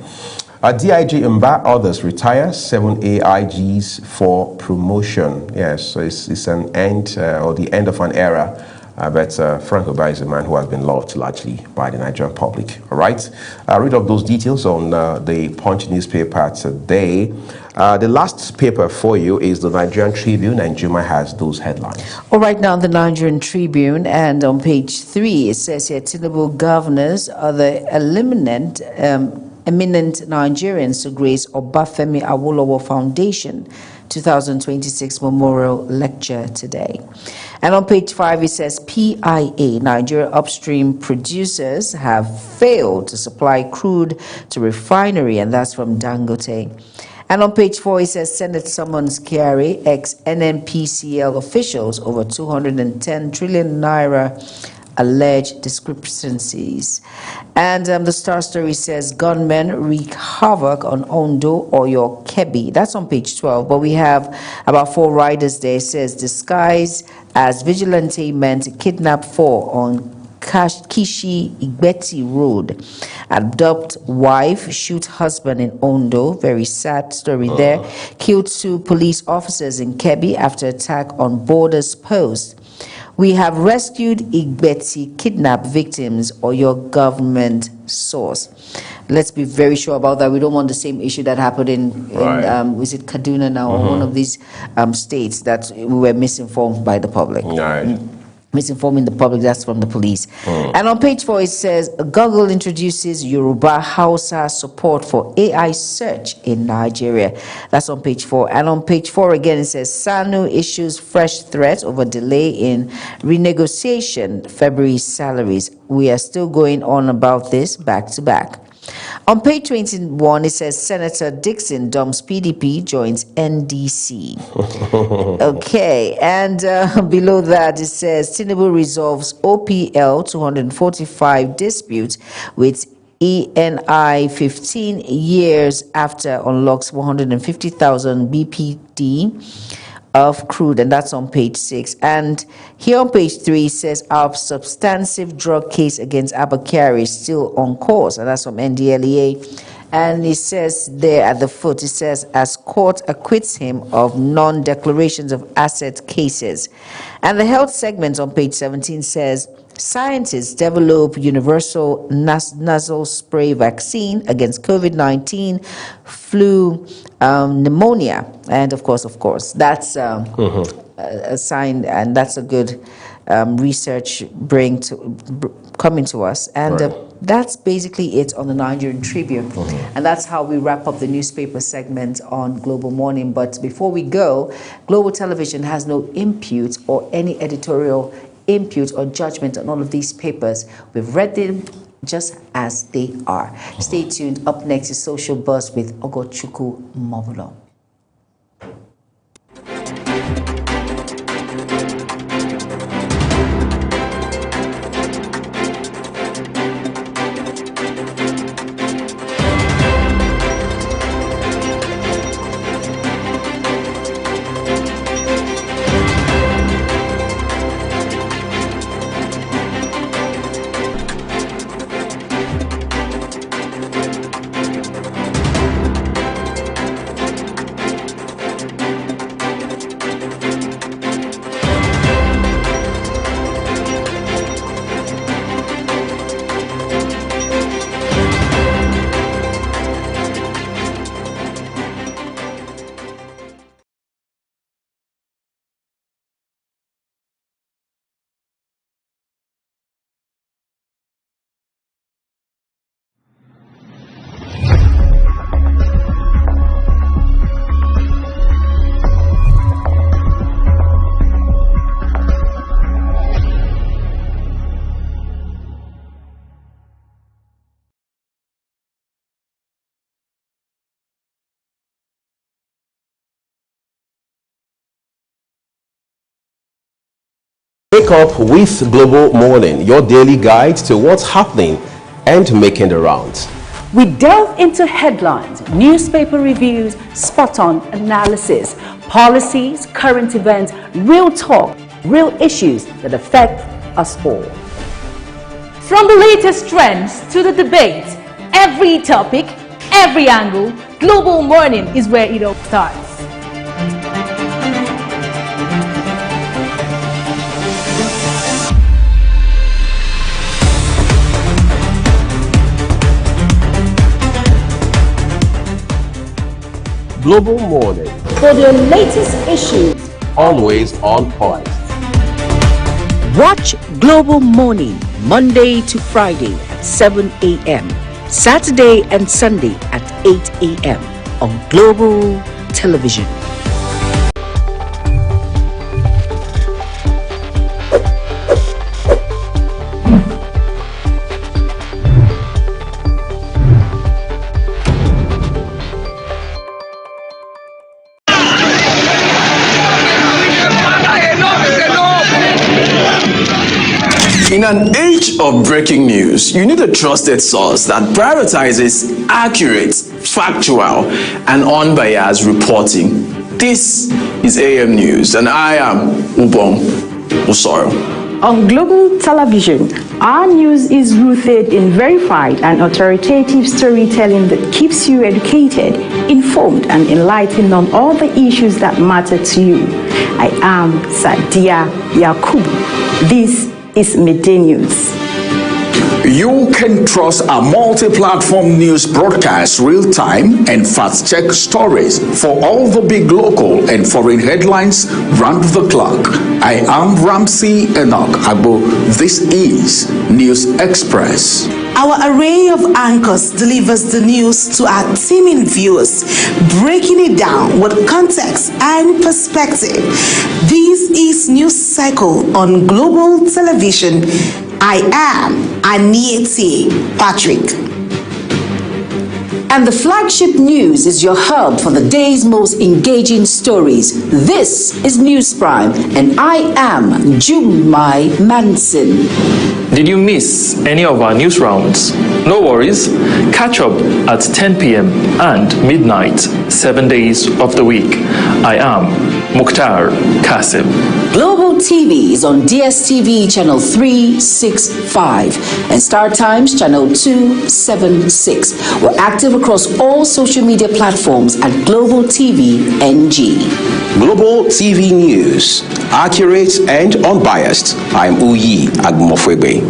DIG Mba, others retire, 7 AIGs for promotion. Yes, so it's an end or the end of an era. But Frank Oba is a man who has been loved largely by the Nigerian public. All right, read up those details on the Punch newspaper today. The last paper for you is the Nigerian Tribune, and Juma has those headlines. All right, now the Nigerian Tribune, and on page 3, it says here, Tinubu governors are the eminent Nigerians to grace Obafemi Awolowo Foundation 2026 Memorial Lecture today. And on page 5, it says PIA, Nigeria upstream producers have failed to supply crude to refinery, and that's from Dangote. And on page 4, it says Senate summons Kyari, ex-NNPCL officials over 210 trillion naira alleged discrepancies. And the Star Story says gunmen wreak havoc on Ondo, Oyo, Kebbi. That's on page 12. But we have about 4 riders there. It says disguise as vigilante men to kidnap 4 on Kishi Igbeti Road. Abduct wife, shoot husband in Ondo. Very sad story there. Killed 2 police officers in Kebbi after attack on borders post. We have rescued Igbeti kidnapped victims, or your government source. Let's be very sure about that. We don't want the same issue that happened in was it Kaduna now, or one of these states that we were misinformed by the public. Misinforming the public, that's from the police. And on page 4, it says Google introduces Yoruba Hausa support for AI search in Nigeria. That's on page 4. And on page 4 again, it says SANU issues fresh threat over delay in renegotiation February salaries. We are still going on about this back to back. On page 21, it says Senator Dixon dumps PDP, joins NDC. Okay, and below that it says Tinubu resolves OPL 245 dispute with ENI 15 years after unlocks 150,000 BPD of crude, and that's on page 6. And here on page 3 it says our substantive drug case against Abakari is still on course, and that's from NDLEA. And it says there at the foot, it says as court acquits him of non-declarations of asset cases. And the health segment on page 17 says scientists develop universal nasal spray vaccine against COVID-19, flu, pneumonia, and of course, that's a sign, and that's a good research coming to us. And that's basically it on the Nigerian Tribune. And that's how we wrap up the newspaper segment on Global Morning. But before we go, Global Television has no impute or any editorial impute or judgment on all of these papers. We've read them just as they are. Stay tuned. Up next is Social Buzz with Ogochukwu Mobulo. Wake up with Global Morning, your daily guide to what's happening and making the rounds. We delve into headlines, newspaper reviews, spot-on analysis, policies, current events, real talk, real issues that affect us all. From the latest trends to the debate, every topic, every angle, Global Morning is where it all starts. Global Morning, For the latest issues, always on point. Watch Global Morning Monday to Friday at 7 a.m. Saturday and Sunday at 8 a.m. on Global Television. In an age of breaking news, you need a trusted source that prioritizes accurate, factual, and unbiased reporting. This is AM News, and I am Ubong Usoro. On Global Television, our news is rooted in verified and authoritative storytelling that keeps you educated, informed, and enlightened on all the issues that matter to you. I am Sadia Yakubu. This is Midday News. You can trust our multi-platform news broadcast real-time and fast-check stories for all the big local and foreign headlines round the clock. I am Ramsey Enoch Agbo. This is News Express. Our array of anchors delivers the news to our teeming viewers, breaking it down with context and perspective. This is News Cycle on Global Television. I am Anieti Patrick. And the flagship news is your hub for the day's most engaging stories. This is News Prime, and I am Jumai Manson. Did you miss any of our news rounds? No worries. Catch up at 10 p.m. and midnight, 7 days of the week. I am Mukhtar Kasim. Global TV is on DSTV channel 365 and Star Times channel 276. We're active across all social media platforms at Global TV NG. Global TV News, accurate and unbiased. I'm Uyi Agmofwebe.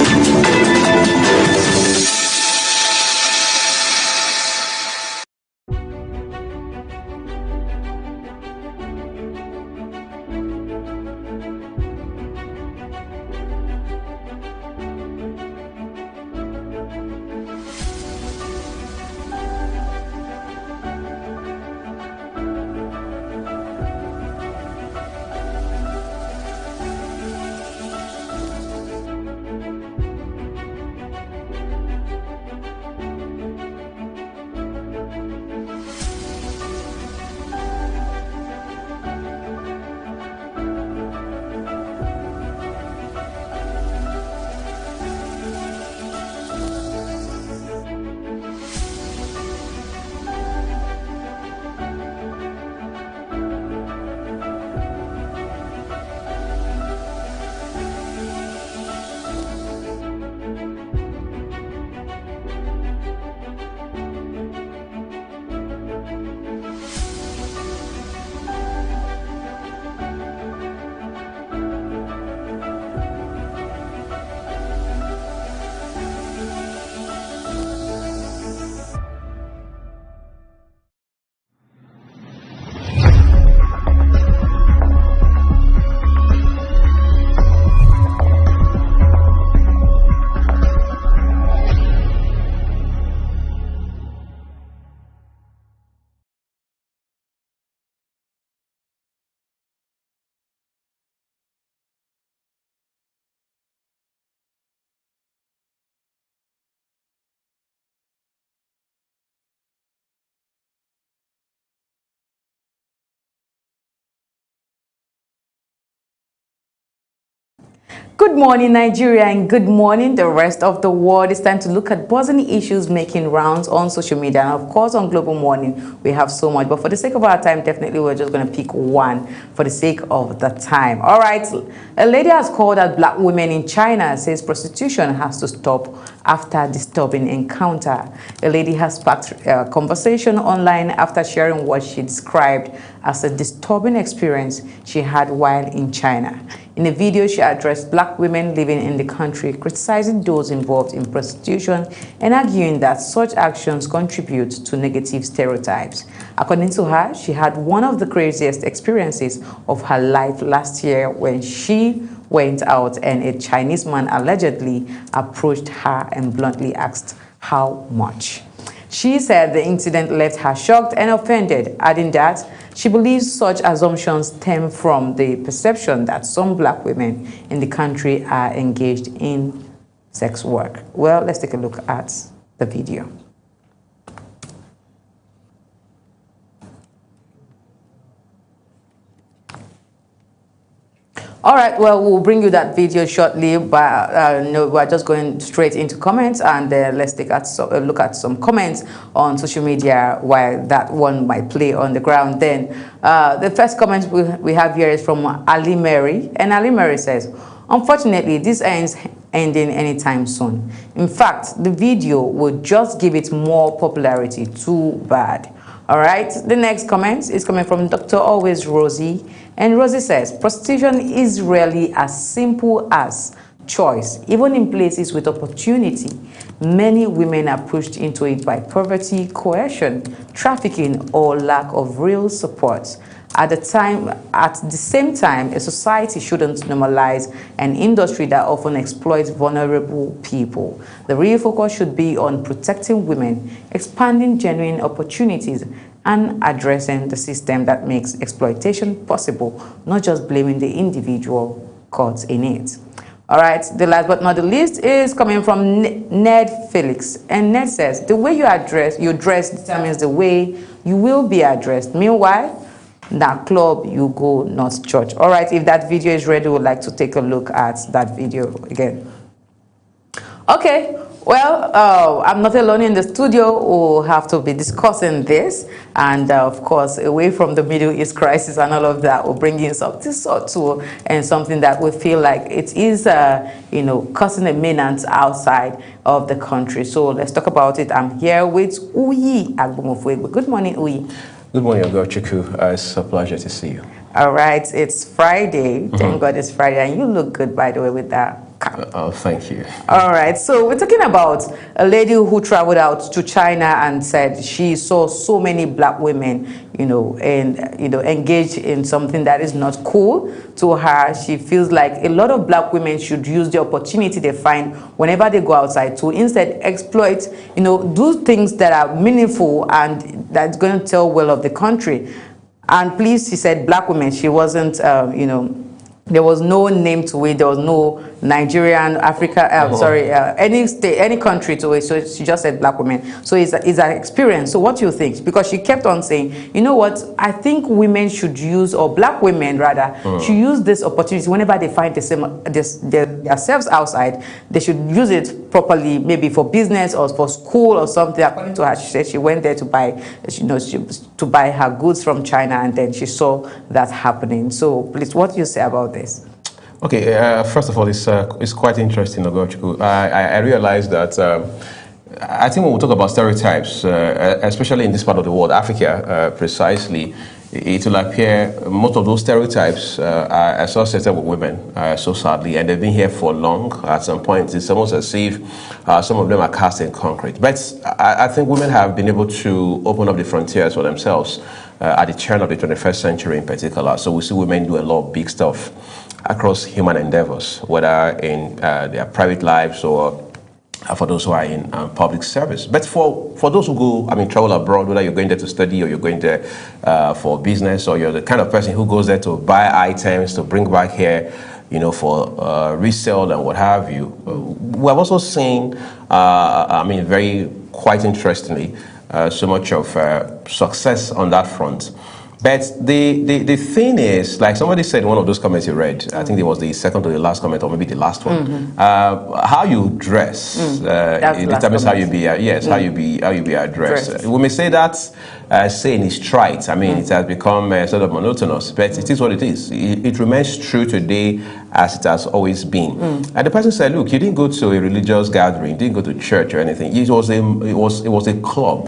Good morning, Nigeria, and good morning, the rest of the world. It's time to look at buzzing issues making rounds on social media. And of course, on Global Morning, we have so much. But for the sake of our time, definitely we're just going to pick one for the sake of the time. All right. A lady has called out black women in China, says prostitution has to stop after disturbing encounter. A lady has sparked a conversation online after sharing what she described as a disturbing experience she had while in China. In a video, she addressed black women living in the country, criticizing those involved in prostitution and arguing that such actions contribute to negative stereotypes. According to her, she had one of the craziest experiences of her life last year when she went out and a Chinese man allegedly approached her and bluntly asked how much. She said the incident left her shocked and offended, adding that she believes such assumptions stem from the perception that some black women in the country are engaged in sex work. Well, let's take a look at the video. All right, well, we'll bring you that video shortly, but no, we're just going straight into comments, and let's take a look at some comments on social media while that one might play on the ground. Then the first comment we have here is from Ali Mary, and Ali Mary says, unfortunately, this ends ending anytime soon. In fact, the video will just give it more popularity. Too bad. All right, the next comment is coming from Dr. Always Rosie, and Rosie says, prostitution is rarely as simple as choice. Even in places with opportunity, many women are pushed into it by poverty, coercion, trafficking, or lack of real support. At the same time, a society shouldn't normalize an industry that often exploits vulnerable people. The real focus should be on protecting women, expanding genuine opportunities, and addressing the system that makes exploitation possible, not just blaming the individual caught in it. All right, the last but not the least is coming from Ned Felix. And Ned says, the way you dress determines the way you will be addressed. Meanwhile, that club you go, not church. All right, if that video is ready, we would like to take a look at that video again. Okay, well, I'm not alone in the studio. We'll have to be discussing this, and of course, away from the Middle East crisis and all of that, we'll bring in something to and something that we feel like it is, causing a menace outside of the country. So let's talk about it. I'm here with Uyi Agbomofwe. Good morning, Uyi. Good morning, Ogochukwu. It's a pleasure to see you. All right, it's Friday. Thank God it's Friday, and you look good, by the way, with that. Thank you. All right, so we're talking about a lady who traveled out to China and said she saw so many black women, engaged in something that is not cool to her. She feels like a lot of black women should use the opportunity they find whenever they go outside to instead exploit, do things that are meaningful and that's going to tell well of the country. And please, she said black women. She wasn't, there was no name to it. There was no Nigerian, Africa, any state, any country to it. So she just said black women. So it's an experience. So what do you think? Because she kept on saying, you know what? I think women should use, or black women rather, should use this opportunity whenever they find themselves outside. They should use it properly, maybe for business or for school or something. According to her, she said she went there to buy, to buy her goods from China, and then she saw that happening. So please, what do you say about this? Okay, first of all, it's quite interesting, Ogochukwu. I realized that I think when we talk about stereotypes, especially in this part of the world, Africa precisely, it will appear most of those stereotypes are associated with women, so sadly, and they've been here for long. At some point, it's almost as if some of them are cast in concrete. But I think women have been able to open up the frontiers for themselves at the turn of the 21st century in particular. So we see women do a lot of big stuff across human endeavors, whether in their private lives or for those who are in public service. But for those who go, travel abroad, whether you're going there to study or you're going there for business, or you're the kind of person who goes there to buy items to bring back here, for resale and what have you. We have also seen, very quite interestingly, so much of success on that front But the thing is, like somebody said in one of those comments you read, I think it was the second to the last comment, or maybe the last one. How you dress it determines how you be. How you be addressed. We may say that saying is trite. I mean, it has become sort of monotonous, but it is what it is. It remains true today as it has always been. And the person said, "Look, you didn't go to a religious gathering, you didn't go to church or anything. It was a club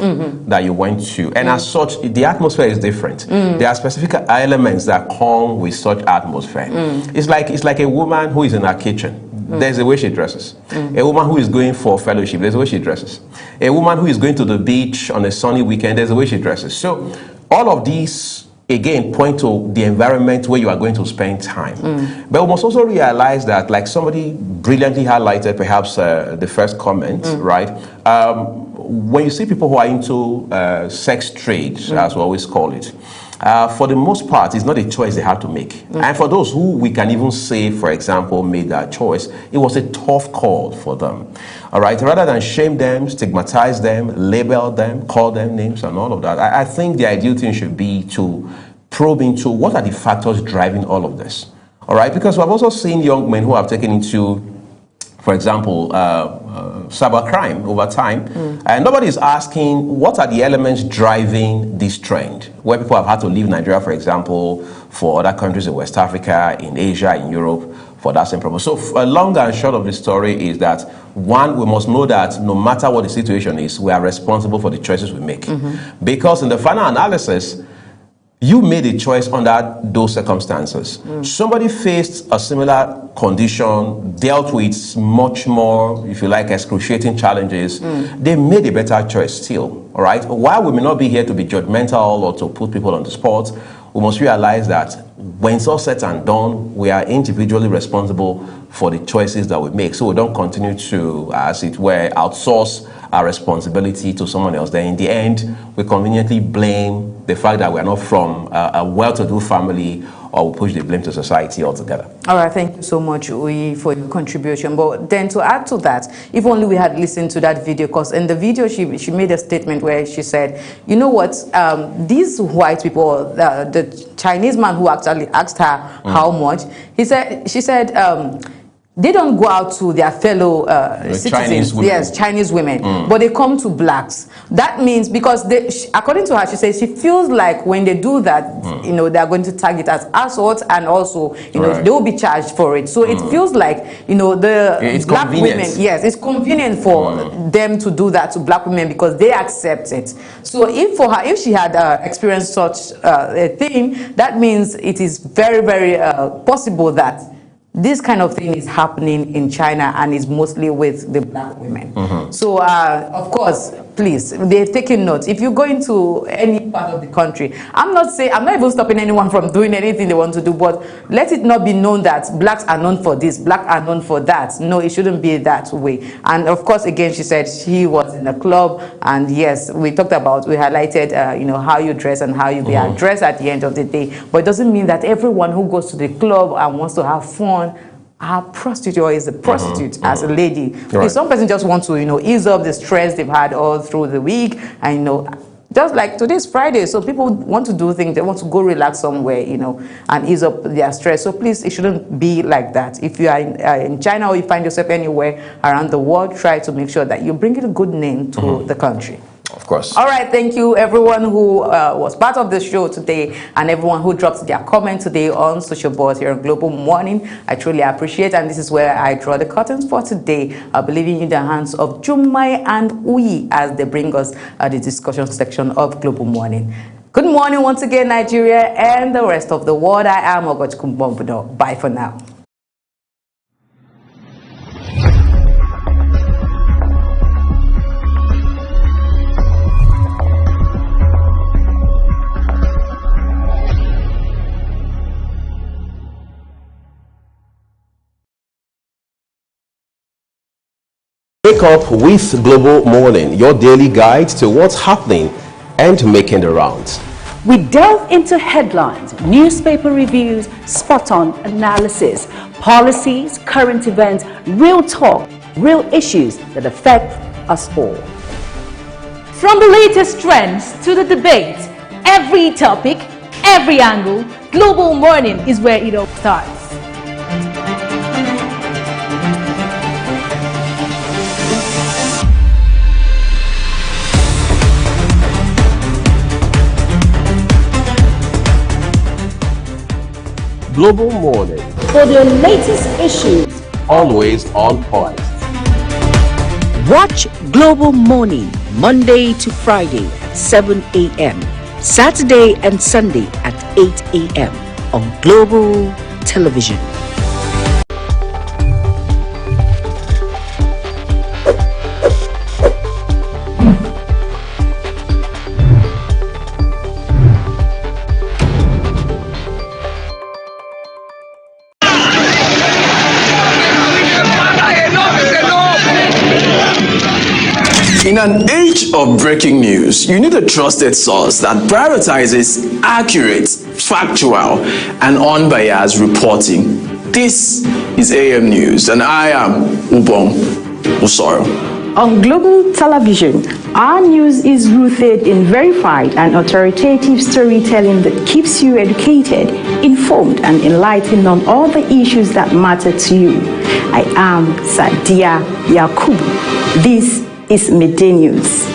that you went to, and as such, the atmosphere is different. There are specific elements that come with such atmosphere. It's like a woman who is in her kitchen. There's a way she dresses. A woman who is going for fellowship, there's a way she dresses. A woman who is going to the beach on a sunny weekend, there's a way she dresses. So all of these, again, point to the environment where you are going to spend time. But we must also realize that, like somebody brilliantly highlighted perhaps the first comment, right? When you see people who are into sex trade, as we always call it, for the most part, it's not a choice they have to make. And for those who we can even say, for example, made that choice, it was a tough call for them. All right, rather than shame them, stigmatize them, label them, call them names and all of that, I think the ideal thing should be to probe into what are the factors driving all of this. All right, because we've also seen young men who have taken into, for example, cybercrime over time. And nobody is asking what are the elements driving this trend, where people have had to leave Nigeria, for example, for other countries in West Africa, in Asia, in Europe, for that same purpose. So long and short of the story is that, one, we must know that no matter what the situation is, we are responsible for the choices we make. Because in the final analysis, you made a choice under those circumstances. Somebody faced a similar condition, dealt with much more, if you like, excruciating challenges. They made a better choice still, all right? While we may not be here to be judgmental or to put people on the spot, we must realize that when it's all said and done, we are individually responsible for the choices that we make. So we don't continue to, as it were, outsource our responsibility to someone else. Then in the end, we conveniently blame the fact that we're not from a well-to-do family, or we push the blame to society altogether. All right, thank you so much, Uyi, for your contribution. But then to add to that, if only we had listened to that video, because in the video she made a statement where she said, you know what, these white people, the Chinese man who actually asked her how much, she said, they don't go out to their fellow citizens, Chinese women, but they come to blacks. That means, because according to her, she says she feels like when they do that, you know, they are going to tag it as assault, and also, you know, they will be charged for it. So it feels like, you know, the black women, it's convenient for them to do that to black women because they accept it. So if she had experienced such a thing, that means it is very, very possible that this kind of thing is happening in China, and is mostly with the black women. So, of course, please, they've taken note. If you go into any part of the country, I'm not even stopping anyone from doing anything they want to do, but let it not be known that blacks are known for this, blacks are known for that. No, it shouldn't be that way. And of course, again, she said she was in a club, and yes, we highlighted, you know, how you dress and how you be addressed at the end of the day. But it doesn't mean that everyone who goes to the club and wants to have fun a prostitute or is a prostitute as a lady. Right. If some person just wants to, you know, ease up the stress they've had all through the week, and, you know, just like today's Friday, so people want to do things, they want to go relax somewhere, you know, and ease up their stress. So please, it shouldn't be like that. If you are in China, or you find yourself anywhere around the world, try to make sure that you bring a good name to the country. Of course. All right, thank you everyone who was part of the show today, and everyone who dropped their comment today on social boards here on Global Morning. I truly appreciate, and this is where I draw the curtains for today. I'll be leaving you in the hands of Jumai and Uyi as they bring us the discussion section of Global Morning. Good morning once again, Nigeria and the rest of the world. I am Ogoch Kumbombudo. Bye for now. Wake up with Global Morning, your daily guide to what's happening and making the rounds. We delve into headlines, newspaper reviews, spot-on analysis, policies, current events, real talk, real issues that affect us all. From the latest trends to the debate, every topic, every angle. Global Morning is where it all starts. Global Morning, For the latest issues, always on point. watch Global Morning Monday to Friday at 7 a.m. Saturday and Sunday at 8 a.m. on Global Television. In an age of breaking news, you need a trusted source that prioritizes accurate, factual, and unbiased reporting. This is AM News, and I am Ubong Usoro. On Global Television, our news is rooted in verified and authoritative storytelling that keeps you educated, informed, and enlightened on all the issues that matter to you. I am Sadia Yakubu. This is Midday News.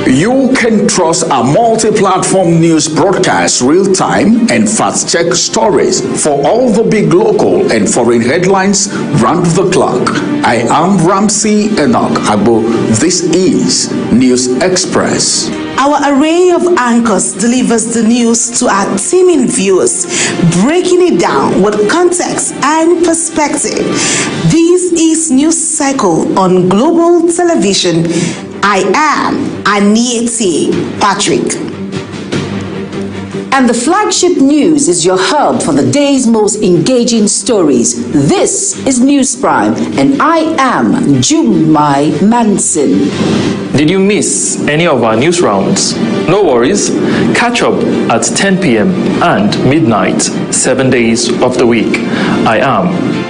You can trust a multi-platform news broadcast real-time and fast-check stories for all the big local and foreign headlines round the clock. I am Ramsey Enoch Agbo. This is News Express. Our array of anchors delivers the news to our teeming viewers, breaking it down with context and perspective. This is News Cycle on Global Television. I am Anieti Patrick. And the flagship news is your hub for the day's most engaging stories. This is News Prime, and I am Jumai Manson. Did you miss any of our news rounds? No worries. Catch up at 10 p.m. and midnight, 7 days of the week. I am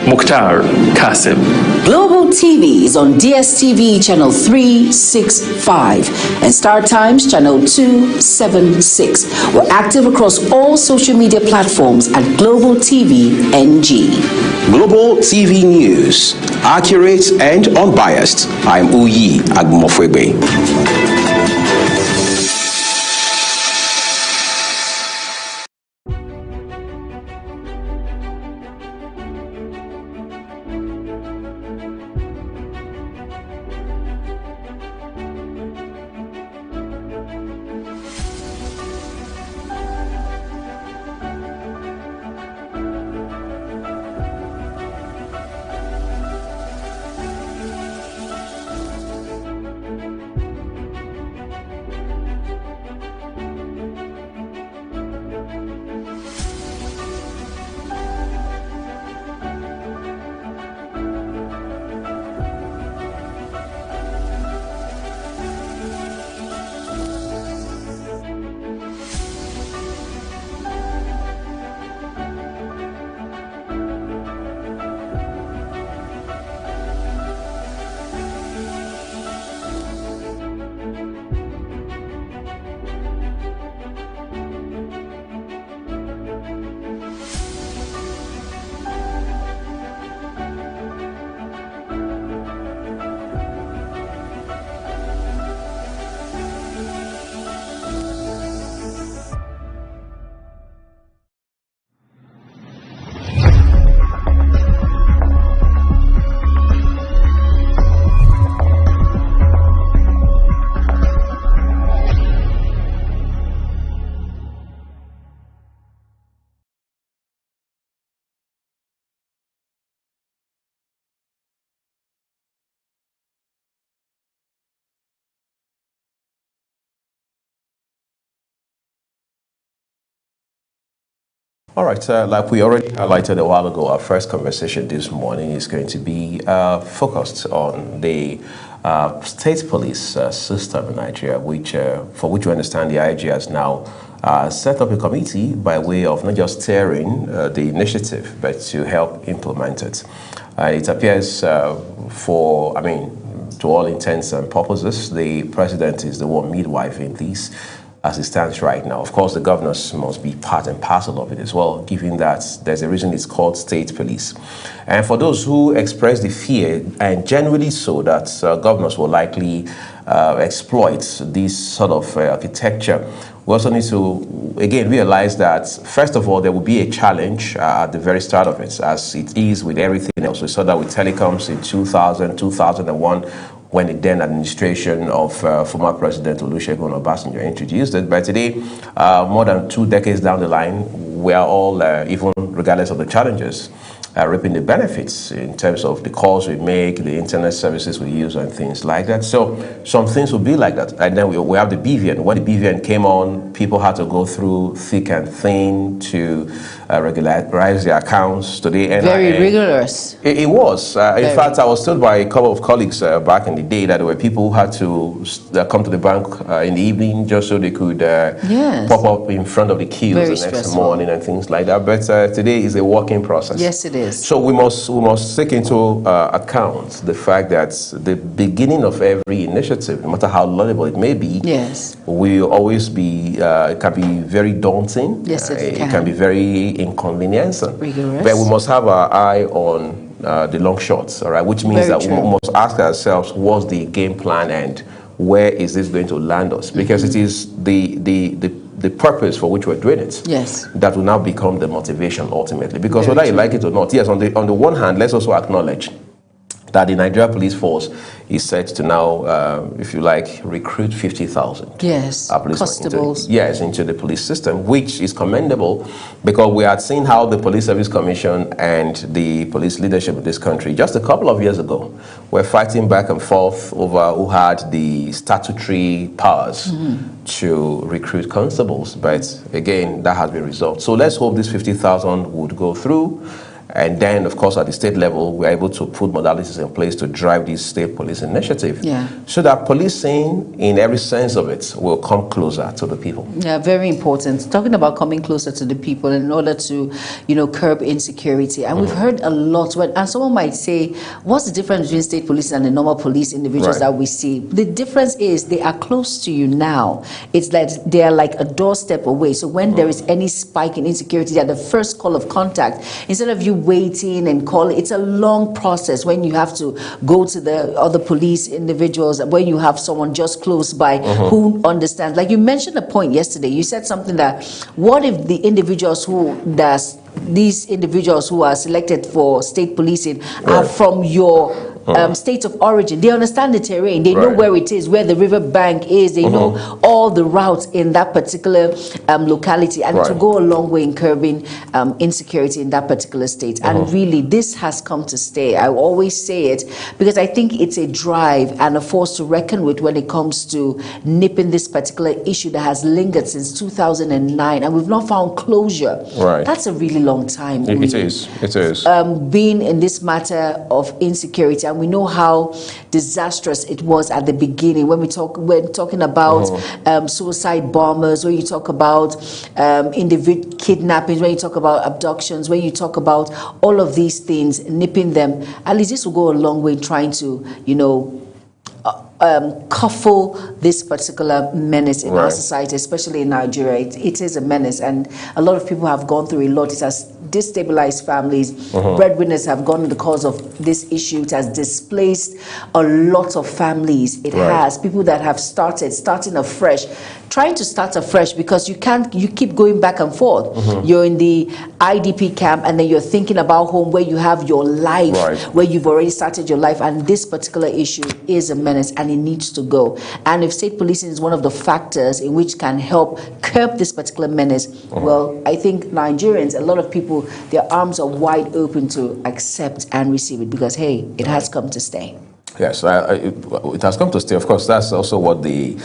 Mukhtar Kasim. Global TV is on DSTV channel 365 and Star Times channel 276. We're active across all social media platforms at Global TV NG. Global TV News, accurate and unbiased. I'm Uyi Agmofwebe. All right, like we already highlighted a while ago, our first conversation this morning is going to be focused on the state police system in Nigeria, for which we understand the IG has now set up a committee by way of not just steering the initiative, but to help implement it. It appears to all intents and purposes, the president is the one midwife in this. as it stands right now. Of course, the governors must be part and parcel of it as well, given that there's a reason it's called state police. And for those who express the fear, and generally so, that governors will likely exploit this sort of architecture, we also need to, again, realize that, first of all, there will be a challenge at the very start of it, as it is with everything else. We saw that with telecoms in 2000, 2001, when the then administration of former President Olusegun Obasanjo introduced it. But today, more than 2 decades down the line, we are all, even regardless of the challenges, reaping the benefits in terms of the calls we make, the internet services we use, and things like that. So some things will be like that. And then we have the BVN. When the BVN came on, people had to go through thick and thin to regularize their accounts. Today, very rigorous. It was. In fact, I was told by a couple of colleagues back in the day that there were people who had to come to the bank in the evening just so they could pop up in front of the queues the next morning and things like that. But today is a working process. Yes, it is. So we must take into account the fact that the beginning of every initiative, no matter how laudable it may be, will always be, it can be very daunting. Yes, it can. It can be very inconveniencing. Rigorous. But we must have our eye on the long shots, all right? Which means that we must ask ourselves, what's the game plan and where is this going to land us? Because it is the purpose for which we're doing it that will now become the motivation ultimately. Because whether you like it or not, yes, on the one hand, let's also acknowledge that the Nigeria Police Force is set to now, if you like, recruit 50,000 constables. Into the police system, which is commendable, because we had seen how the Police Service Commission and the police leadership of this country just a couple of years ago were fighting back and forth over who had the statutory powers to recruit constables. But again, that has been resolved. So let's hope this 50,000 would go through. And then, of course, at the state level, we're able to put modalities in place to drive this state police initiative. So that policing, in every sense of it, will come closer to the people. Yeah, very important. Talking about coming closer to the people in order to, curb insecurity. And we've heard a lot. And someone might say, what's the difference between state police and the normal police individuals that we see? The difference is they are close to you now. It's like they are like a doorstep away. So when there is any spike in insecurity, they are the first call of contact. Instead of you waiting and calling, it's a long process when you have to go to the other police individuals, when you have someone just close by who understands. Like you mentioned a point yesterday, you said something that, what if the individuals these individuals who are selected for state policing are from your state of origin? They understand the terrain, they know where it is, where the river bank is, they know all the routes in that particular locality, and to go a long way in curbing insecurity in that particular state. And really, this has come to stay. I always say it because I think it's a drive and a force to reckon with when it comes to nipping this particular issue that has lingered since 2009, and we've not found closure. That's a really long time. It is. Being in this matter of insecurity, and we know how disastrous it was at the beginning when we're talking about suicide bombers, when you talk about kidnappings, when you talk about abductions, when you talk about all of these things, nipping them. At least this will go a long way in trying to, cuffle this particular menace in our society, especially in Nigeria. It is a menace, and a lot of people have gone through a lot. It has destabilized families. Breadwinners have gone because of this issue. It has displaced a lot of families. It has people that have starting afresh, trying to start afresh, because you keep going back and forth. You're in the IDP camp, and then you're thinking about home, where you have your life, where you've already started your life, and this particular issue is a menace, and it needs to go. And if state policing is one of the factors in which can help curb this particular menace, well, I think Nigerians, a lot of people, their arms are wide open to accept and receive it, because hey, it has come to stay. Yes, it has come to stay. Of course, that's also what the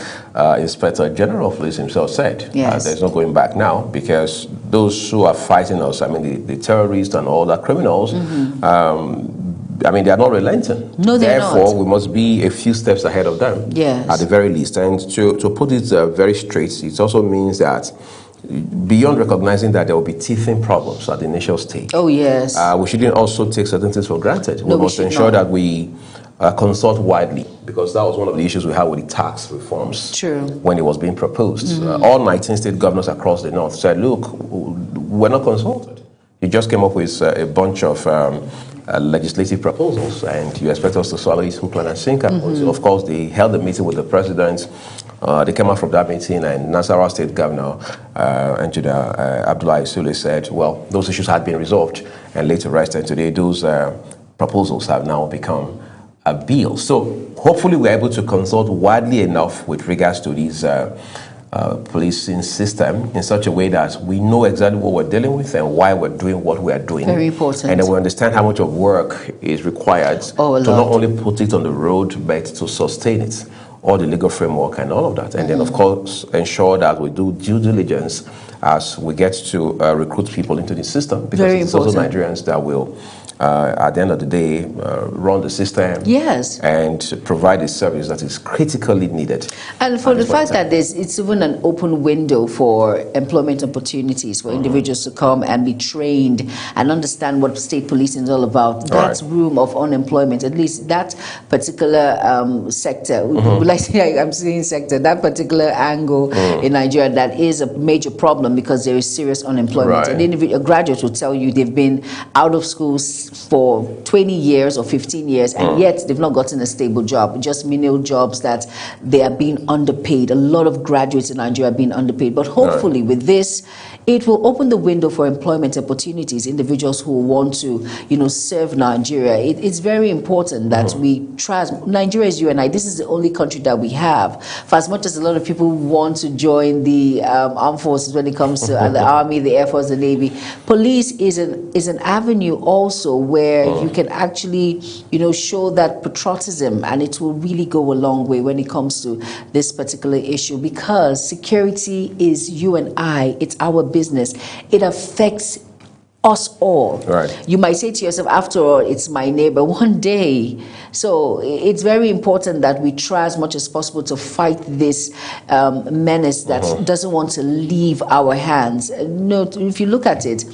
Inspector General of Police himself said. There's no going back now, because those who are fighting us, I mean, the terrorists and all the criminals, I mean, they are not relenting. No, they're not. Therefore, we must be a few steps ahead of them, at the very least. And to put it very straight, it also means that beyond recognizing that there will be teething problems at the initial stage, we shouldn't also take certain things for granted. We must ensure that we consult widely, because that was one of the issues we had with the tax reforms. True. When it was being proposed. All 19 state governors across the north said, look, we're not consulted. You just came up with a bunch of legislative proposals, and you expect us to swallow it hook, line, and sinker. So of course, they held a meeting with the president. They came out from that meeting, and Nasarawa State Governor, Engineer Abdullahi Sule, said, well, those issues had been resolved and laid to rest, and today those proposals have now become a bill. So hopefully we're able to consult widely enough with regards to these policing system in such a way that we know exactly what we're dealing with and why we're doing what we are doing. Very important. And then we understand how much of work is required to not only put it on the road, but to sustain it, all the legal framework and all of that. And then, of course, ensure that we do due diligence as we get to recruit people into the system. Because Very it's also important. Nigerians that will, at the end of the day, run the system. Yes. And provide a service that is critically needed. And for the fact that it's even an open window for employment opportunities for individuals to come and be trained and understand what state policing is all about. That's room of unemployment, at least that particular sector. I'm saying sector, that particular angle in Nigeria, that is a major problem because there is serious unemployment. A graduate will tell you they've been out of school for 20 years or 15 years, and yet they've not gotten a stable job, just menial jobs that they are being underpaid. A lot of graduates in Nigeria are being underpaid. But hopefully with this, it will open the window for employment opportunities, individuals who want to, serve Nigeria. It's very important that we try. Nigeria is you and I. This is the only country that we have. For as much as a lot of people want to join the armed forces when it comes to the Army, the Air Force, the Navy, police is an avenue also where you can actually, show that patriotism, and it will really go a long way when it comes to this particular issue, because security is you and I. It's our business. It affects us all. You might say to yourself, after all, it's my neighbor one day. So it's very important that we try as much as possible to fight this menace that doesn't want to leave our hands. No, if you look at it,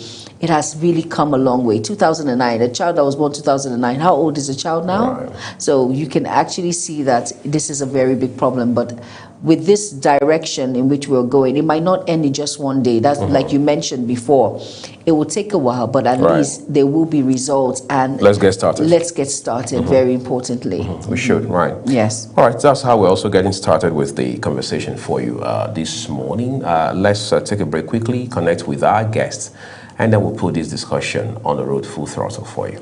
it has really come a long way. 2009, a child that was born 2009, how old is the child now? So you can actually see that this is a very big problem. But with this direction in which we're going, it might not end in just one day. That's like you mentioned before. It will take a while, but at least there will be results. And let's get started. Let's get started, very importantly. We should, right? Yes. All right, that's how we're also getting started with the conversation for you this morning. Let's take a break quickly, connect with our guests, and then we'll put this discussion on the road full throttle for you.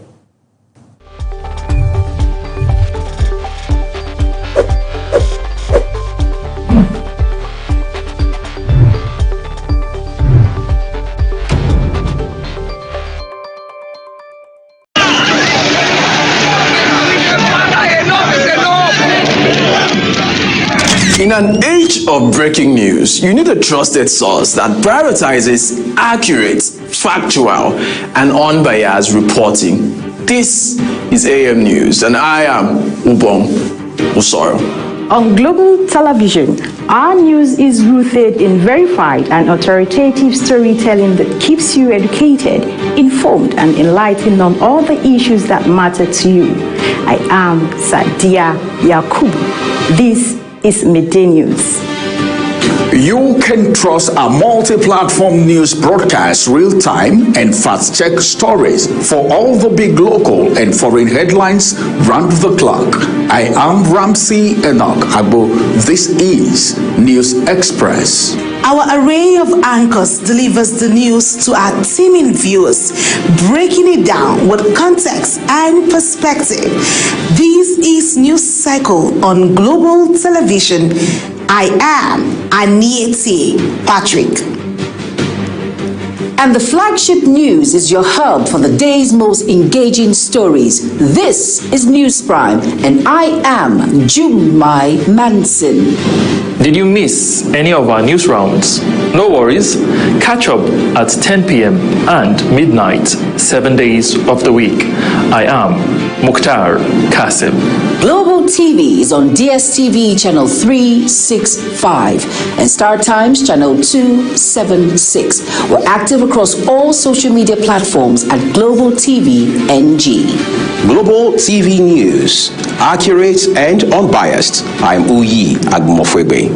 In an age of breaking news, you need a trusted source that prioritizes accurate, factual, and unbiased reporting. This is AM News, and I am Ubong Usoro. On global television, our news is rooted in verified and authoritative storytelling that keeps you educated, informed, and enlightened on all the issues that matter to you. I am Sadia Yakubu. This is Midday News. You can trust our multi-platform news broadcast real-time and fast-check stories for all the big local and foreign headlines round the clock. I am Ramsey Enoch Agbo. This is News Express. Our array of anchors delivers the news to our teeming viewers, breaking it down with context and perspective. This is News Cycle on Global Television. I am Anieti Patrick. And the flagship news is your hub for the day's most engaging stories. This is News Prime, and I am Jumai Manson. Did you miss any of our news rounds? No worries. Catch up at 10 p.m. and midnight, 7 days of the week. I am Mukhtar Kasim. Global TV is on DSTV channel 365 and Star Times channel 276. We're active across all social media platforms at Global TV NG. Global TV News, accurate and unbiased. I'm Uyi Agmofwebe.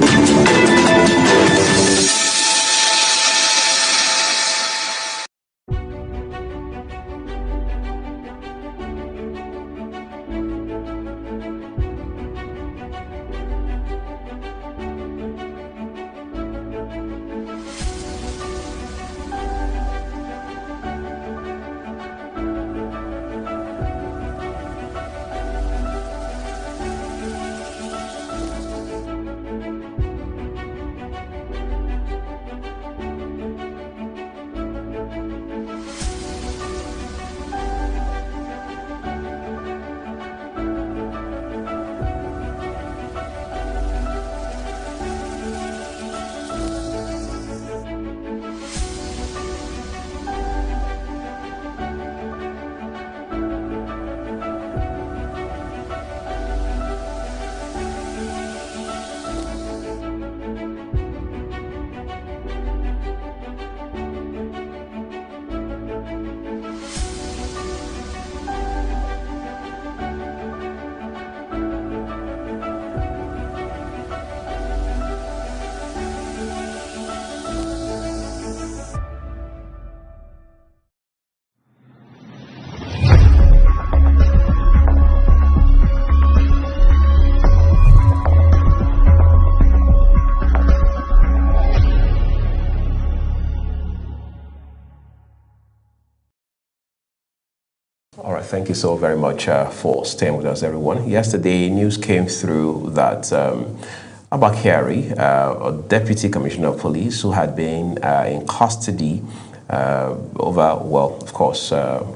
All right, thank you so very much for staying with us, everyone. Yesterday, news came through that Abba Kyari, a deputy commissioner of police who had been in custody over, well, of course, a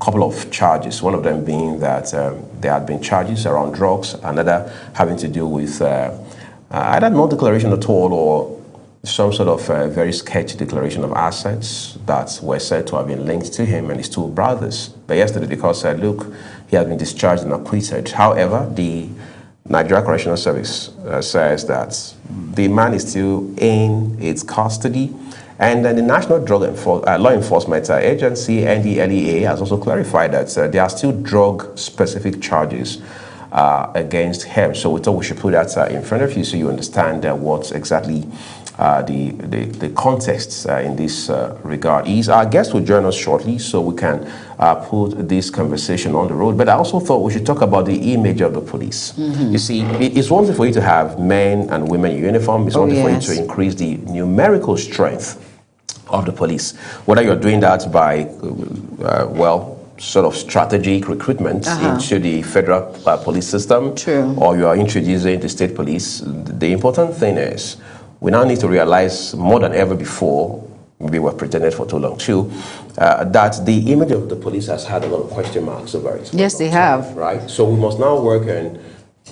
couple of charges, one of them being that there had been charges around drugs, another having to do with either no declaration at all or some sort of very sketchy declaration of assets that were said to have been linked to him and his two brothers. But yesterday, because said, look, he has been discharged and acquitted. However, the Nigeria Correctional Service says that the man is still in its custody. And then the National Law Enforcement Agency, NDLEA, has also clarified that there are still drug-specific charges against him. So we thought we should put that in front of you so you understand what exactly the context in this regard is. Our guest will join us shortly so we can put this conversation on the road. But I also thought we should talk about the image of the police. You see, it's one thing for you to have men and women in uniform. It's one thing for you to increase the numerical strength of the police. Whether you're doing that by, sort of strategic recruitment into the federal police system, or you are introducing the state police, the important thing is we now need to realize more than ever before, we were pretended for too long too, that the image of the police has had a lot of question marks over it. Yes, they have. Right? So we must now work on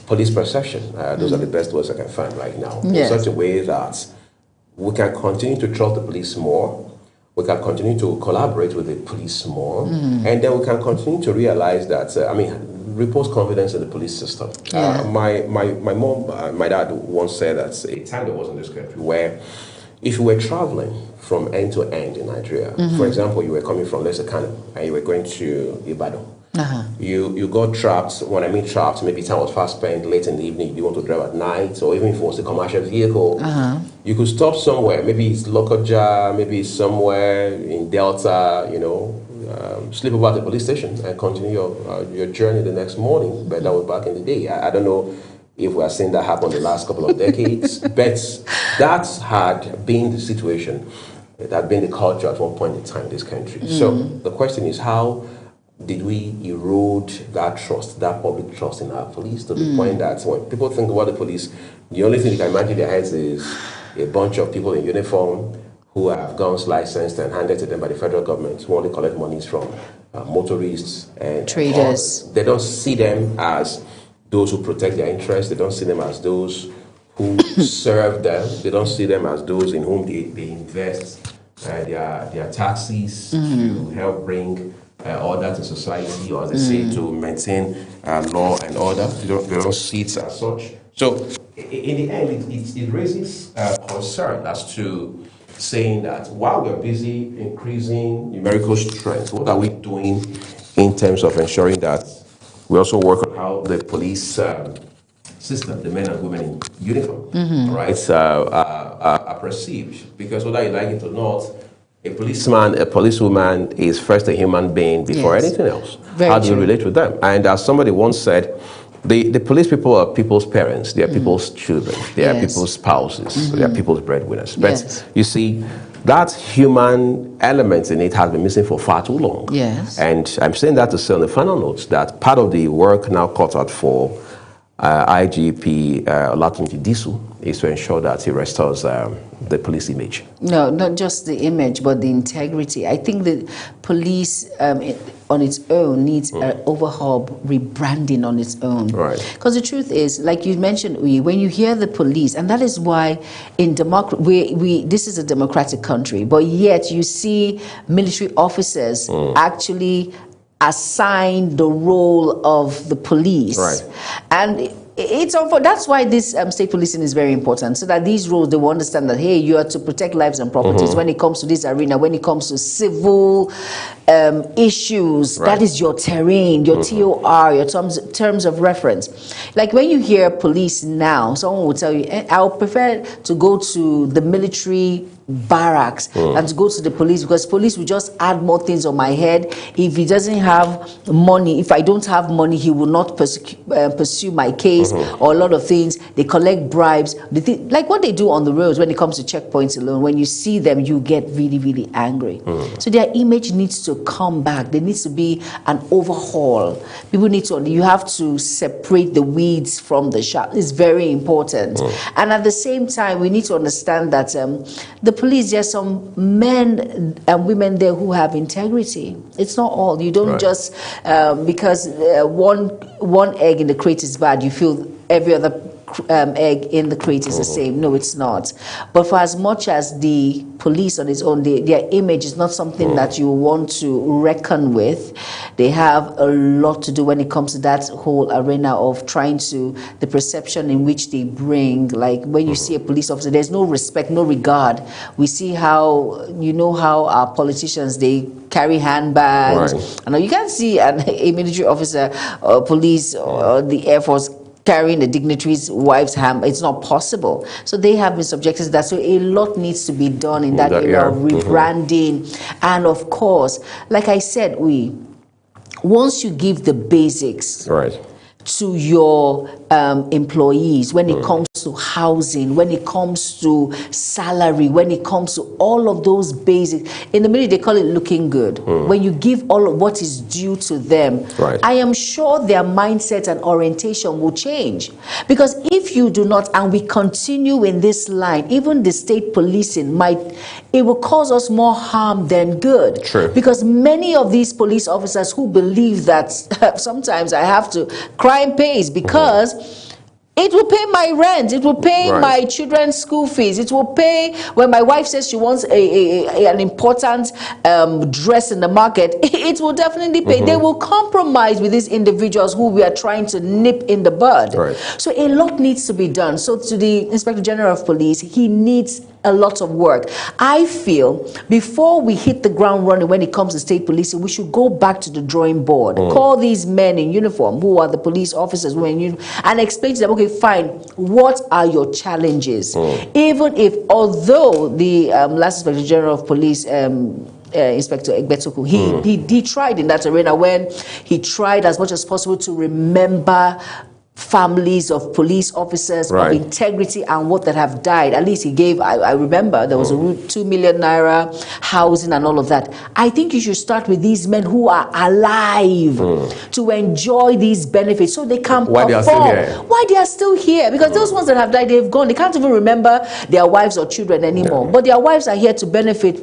police perception. Those are the best words I can find right now. Yes. In such a way that we can continue to trust the police more, we can continue to collaborate with the police more, and then we can continue to realize that, repose confidence in the police system. My mom, my dad once said that a time there was in this country where if you were traveling from end to end in Nigeria, for example, you were coming from, let's say, Kano, and you were going to Ibadan, you got trapped. When I mean trapped, maybe time was fast spent late in the evening, you want to drive at night, or even if it was a commercial vehicle, you could stop somewhere, maybe it's Lokoja, maybe it's somewhere in Delta, sleep over at the police station and continue your journey the next morning. But that was back in the day. I don't know if we are seeing that happen the last couple of decades, but that had been the situation. It had been the culture at one point in time in this country. So the question is, how did we erode that trust, that public trust in our police, to the point that when people think about the police, the only thing you can imagine in their heads is a bunch of people in uniform who have guns licensed and handed to them by the federal government, who only collect monies from motorists and traders. They don't see them as those who protect their interests. They don't see them as those who serve them. They don't see them as those in whom they invest their taxes to help bring order to society, or as they say, to maintain law and order. They don't see it as such. So in the end, it raises concern as to saying that while we're busy increasing numerical strength, what are we doing in terms of ensuring that we also work on how the police system, the men and women in uniform, right, are perceived? Because whether you like it or not, a policeman, a policewoman is first a human being before anything else. How do you relate with them? And as somebody once said, the police people are people's parents, they are people's children, they are people's spouses, they are people's breadwinners. But you see, that human element in it has been missing for far too long. Yes. And I'm saying that to say on the final notes that part of the work now cut out for IGP Olatunji Disu is to ensure that he restores the police image. No, not just the image, but the integrity. I think the police on its own needs an overhaul, rebranding on its own. Right. Because the truth is, like you mentioned, when you hear the police, and that is why in this is a democratic country, but yet you see military officers actually assign the role of the police. Right. And that's why this state policing is very important, so that these roles, they will understand that, hey, you are to protect lives and properties when it comes to this arena, when it comes to civil issues, that is your terrain, your TOR, your terms of reference. Like when you hear police now, someone will tell you, I'll prefer to go to the military barracks and to go to the police, because police will just add more things on my head. If he doesn't have money, if I don't have money, he will not pursue my case, or a lot of things. They collect bribes. Like what they do on the roads when it comes to checkpoints alone, when you see them, you get really, really angry. So their image needs to come back. There needs to be an overhaul. People need to, you have to separate the weeds from the chaff. It's very important. And at the same time, we need to understand that the police, there's some men and women there who have integrity. It's not all. You don't just, because one egg in the crate is bad, you feel every other egg in the crate is the same. No, it's not. But for as much as the police on its own, their image is not something that you want to reckon with. They have a lot to do when it comes to that whole arena of trying to, the perception in which they bring. Like when you see a police officer, there's no respect, no regard. We see how, you know how our politicians, they carry handbags. And you can't see a military officer or police or the Air Force carrying the dignitary's wife's hand. It's not possible. So they have been subjected to that. So a lot needs to be done in that area of rebranding. And of course, like I said, once you give the basics to your employees, when it comes to housing, when it comes to salary, when it comes to all of those basics, in the military they call it looking good. When you give all of what is due to them, I am sure their mindset and orientation will change. Because if you do not, and we continue in this line, even the state policing it will cause us more harm than good. Because many of these police officers who believe that sometimes I have to, crime pays, because it will pay my rent, it will pay my children's school fees, it will pay when my wife says she wants an important dress in the market, it will definitely pay. They will compromise with these individuals who we are trying to nip in the bud. So a lot needs to be done. So to the Inspector General of Police, he needs a lot of work. I feel before we hit the ground running when it comes to state policing, we should go back to the drawing board. Call these men in uniform who are the police officers and explain to them, okay, fine, what are your challenges? Even if, although the last Inspector General of Police, Inspector Egbetoku, he tried in that arena when he tried as much as possible to remember families of police officers of integrity and what that have died. At least he gave, I remember there was a 2 million naira housing and all of that. I think you should start with these men who are alive to enjoy these benefits so they can perform. Why they are still here? Because those ones that have died, they've gone. They can't even remember their wives or children anymore. But their wives are here to benefit.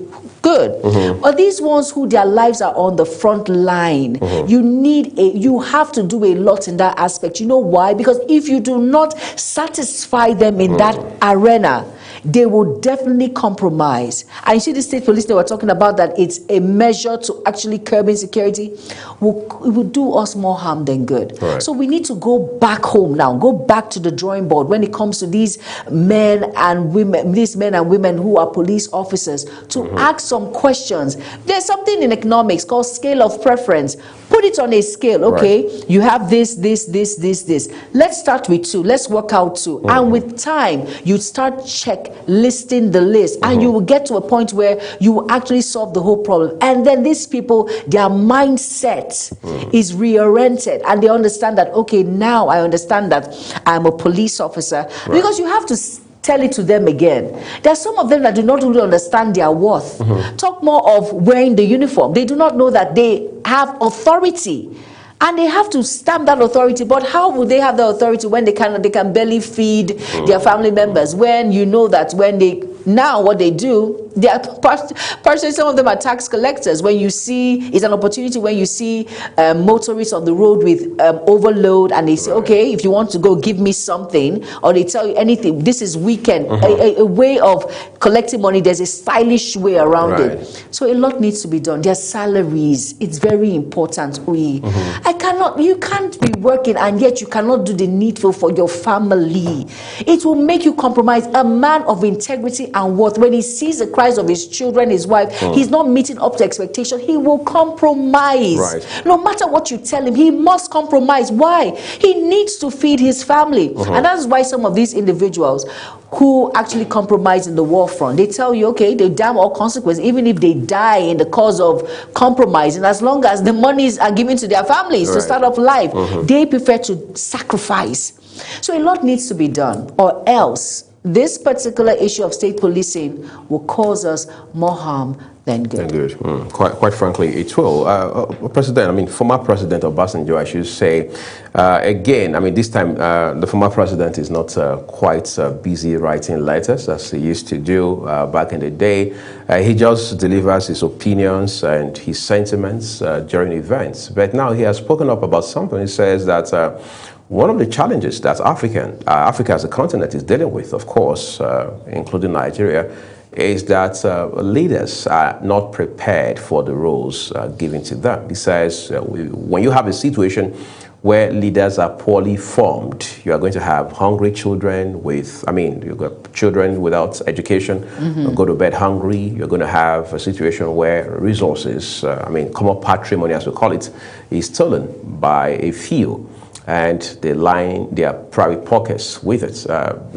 good. But these ones who their lives are on the front line, you have to do a lot in that aspect. You know why? Because if you do not satisfy them in that arena, they will definitely compromise. And you see the state police, they were talking about that it's a measure to actually curb insecurity. It will do us more harm than good. Right. So we need to go back home now, go back to the drawing board when it comes to these men and women who are police officers, to ask some questions. There's something in economics called scale of preference. Put it on a scale, okay? Right. You have this. Let's start with 2. Let's work out 2. And with time, you start listing the list, and you will get to a point where you will actually solve the whole problem. And then these people, their mindset is reoriented, and they understand that, okay, now I understand that I'm a police officer. Right. Because you have to tell it to them again. There are some of them that do not really understand their worth. Talk more of wearing the uniform. They do not know that they have authority, and they have to stamp that authority. But how would they have the authority when they can barely feed their family members? When you know that now what they do, they are partially, some of them are tax collectors. When you see, it's an opportunity when you see motorists on the road with overload, and they say, okay, if you want to go, give me something, or they tell you anything. This is weekend, a way of collecting money. There's a stylish way around it. So a lot needs to be done. Their salaries, it's very important. You can't be working and yet you cannot do the needful for your family. It will make you compromise. A man of integrity and worth, when he sees the cries of his children, his wife, he's not meeting up to expectation, he will compromise. Right. No matter what you tell him, he must compromise. Why? He needs to feed his family. And that's why some of these individuals who actually compromise in the war front, they tell you, okay, they damn all consequences, even if they die in the cause of compromising, as long as the monies are given to their families to start up life, they prefer to sacrifice. So a lot needs to be done, or else this particular issue of state policing will cause us more harm than good. Quite frankly, it will. Former President Obasanjo, I should say, again, this time the former president is not quite busy writing letters as he used to do back in the day. He just delivers his opinions and his sentiments during events. But now he has spoken up about something. He says that one of the challenges that Africa as a continent is dealing with, of course, including Nigeria, is that leaders are not prepared for the roles given to them. He says when you have a situation where leaders are poorly formed, you are going to have hungry children you've got children without education, go to bed hungry. You're going to have a situation where resources, common patrimony as we call it, is stolen by a few, and they line their private pockets with it.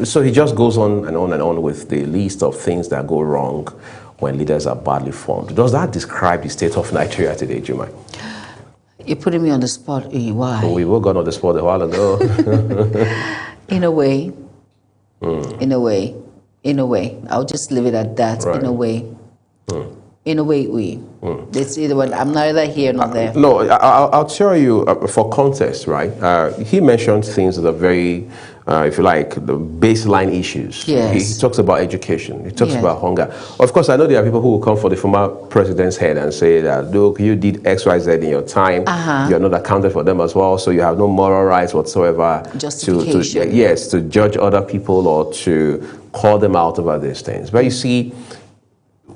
So he just goes on and on and on with the list of things that go wrong when leaders are badly formed. Does that describe the state of Nigeria today, Juma? You're putting me on the spot. Why? We were gone on the spot a while ago. In a way. I'll just leave it at that. Right. In a way, It's either one. I'm neither here nor there. No, I'll tell you for context, right? He mentioned things that are very, if you like, the baseline issues. Yes. He talks about education. He talks about hunger. Of course, I know there are people who will come for the former president's head and say that, look, you did X, Y, Z in your time. You're not accounted for them as well, so you have no moral rights whatsoever to judge other people or to call them out about these things. But you see,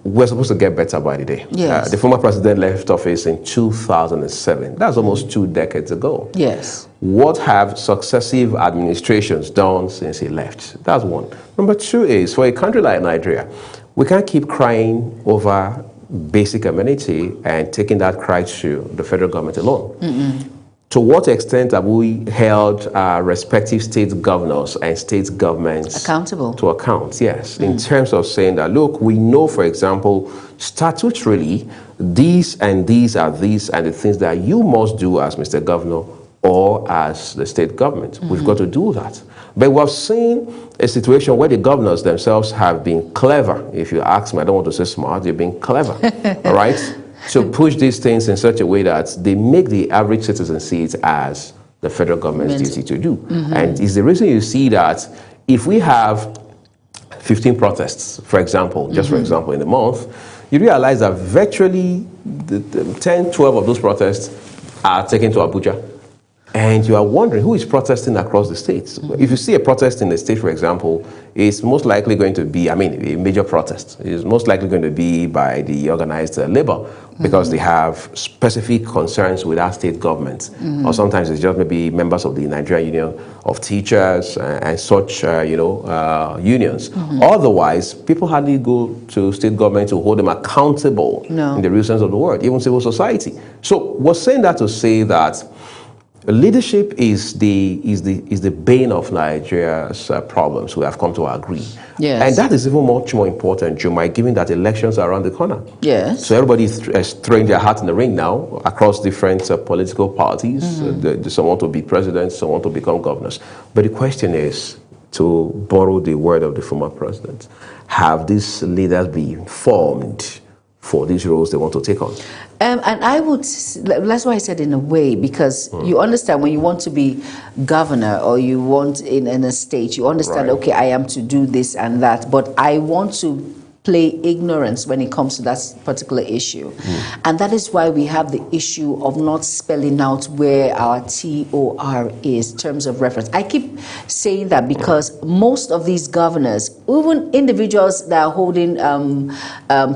we're supposed to get better by the day. Yes. The former president left office in 2007. That's almost 2 decades ago. Yes. What have successive administrations done since he left? That's one. Number 2 is, for a country like Nigeria, we can't keep crying over basic amenity and taking that cry to the federal government alone. To what extent have we held our respective state governors and state governments accountable to account? Yes, in terms of saying that, look, we know, for example, statutorily, these and the things that you must do as Mr. Governor or as the state government. We've got to do that. But we've seen a situation where the governors themselves have been clever. If you ask me, I don't want to say smart, they've been clever, all right? To push these things in such a way that they make the average citizen see it as the federal government's duty to do. And it's the reason you see that if we have 15 protests, for example, just for example, in a month, you realize that virtually the 10, 12 of those protests are taken to Abuja. And you are wondering who is protesting across the states. If you see a protest in the state, for example, it's most likely going to be, a major protest. It's most likely going to be by the organized labor because they have specific concerns with our state government. Or sometimes it's just maybe members of the Nigerian Union of Teachers and such, unions. Otherwise, people hardly go to state government to hold them accountable in the real sense of the word, even civil society. So we're saying that to say that leadership is the bane of Nigeria's problems. We have come to agree. Yes. And that is even much more important, Jumai, given that elections are around the corner. Yes. So everybody is throwing their hat in the ring now across different political parties. Some want to be presidents, some want to become governors. But the question is, to borrow the word of the former president, have these leaders been formed for these roles they want to take on? And I would, that's why I said in a way, because you understand when you want to be governor or you want in a state, you understand, okay, I am to do this and that, but I want to play ignorance when it comes to that particular issue. And that is why we have the issue of not spelling out where our TOR is, terms of reference. I keep saying that because most of these governors, even individuals that are holding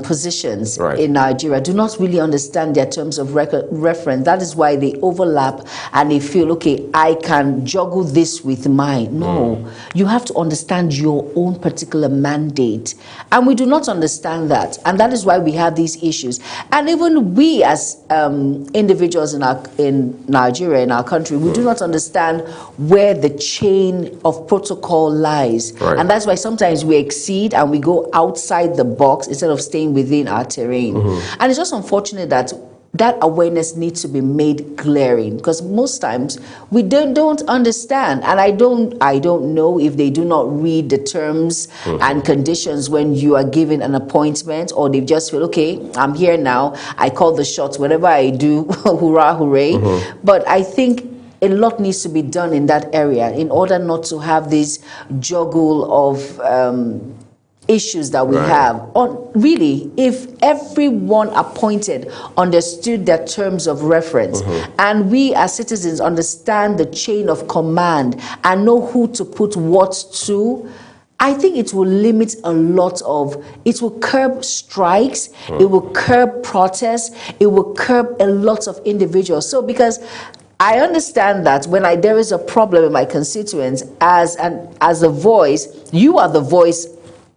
positions in Nigeria, do not really understand their terms of reference. That is why they overlap and they feel, okay, I can juggle this with mine. No, you have to understand your own particular mandate. And we do not understand that, and that is why we have these issues. And even we as individuals in Nigeria, in our country, we do not understand where the chain of protocol lies. And that's why sometimes we exceed and we go outside the box instead of staying within our terrain. And it's just unfortunate that that awareness needs to be made glaring, because most times we don't understand, and I don't know if they do not read the terms and conditions when you are given an appointment, or they just feel, okay, I'm here now, I call the shots, whatever I do, hurrah, hooray. But I think a lot needs to be done in that area in order not to have this juggle of issues that we have. Really, if everyone appointed understood their terms of reference, and we as citizens understand the chain of command and know who to put what to, I think it will limit a lot of, it will curb strikes, it will curb protests, it will curb a lot of individuals. So because I understand that when there is a problem in my constituents, as a voice, you are the voice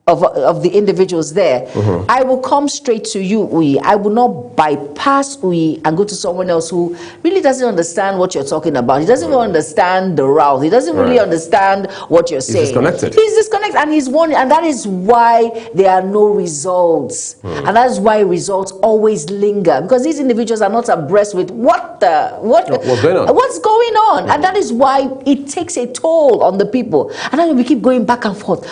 of the individuals there. I will come straight to you, Uyi. I will not bypass Uyi and go to someone else who really doesn't understand what you're talking about. He doesn't even understand the route. He doesn't really understand what you're saying. He's disconnected, and he's wondering, and that is why there are no results. And that's why results always linger, because these individuals are not abreast with what's going on. And that is why it takes a toll on the people. And then we keep going back and forth,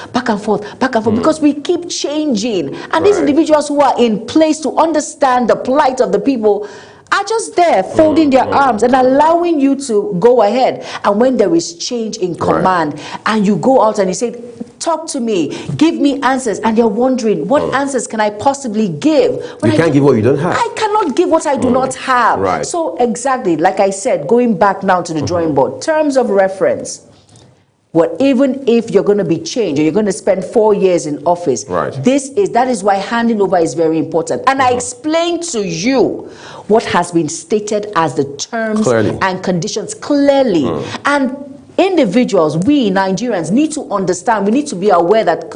because we keep changing. And these individuals who are in place to understand the plight of the people are just there folding their arms and allowing you to go ahead. And when there is change in command and you go out and you say, talk to me, give me answers, and you're wondering, what answers can I possibly give? You can't give what you don't have. I cannot give what I do not have. So exactly, like I said, going back now to the drawing board, terms of reference. Even if you're going to be changed or you're going to spend 4 years in office, that is why handing over is very important. And I explained to you what has been stated as the terms and conditions clearly. And individuals, we Nigerians need to understand, we need to be aware that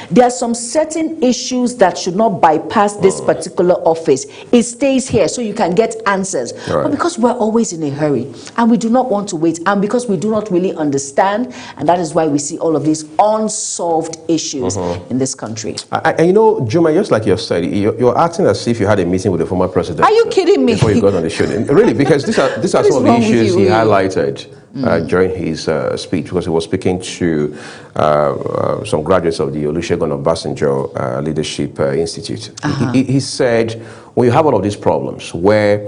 there are some certain issues that should not bypass this particular office. It stays here so you can get answers. But because we're always in a hurry and we do not want to wait, and because we do not really understand, and that is why we see all of these unsolved issues in this country. And you know, Juma, just like you said, you're acting as if you had a meeting with the former president. Are you kidding me? Before you got on the show. Really, because these are some of the issues he highlighted during his speech, because he was speaking to some graduates of the Olusegun Obasanjo Leadership Institute. He said, when you have all of these problems where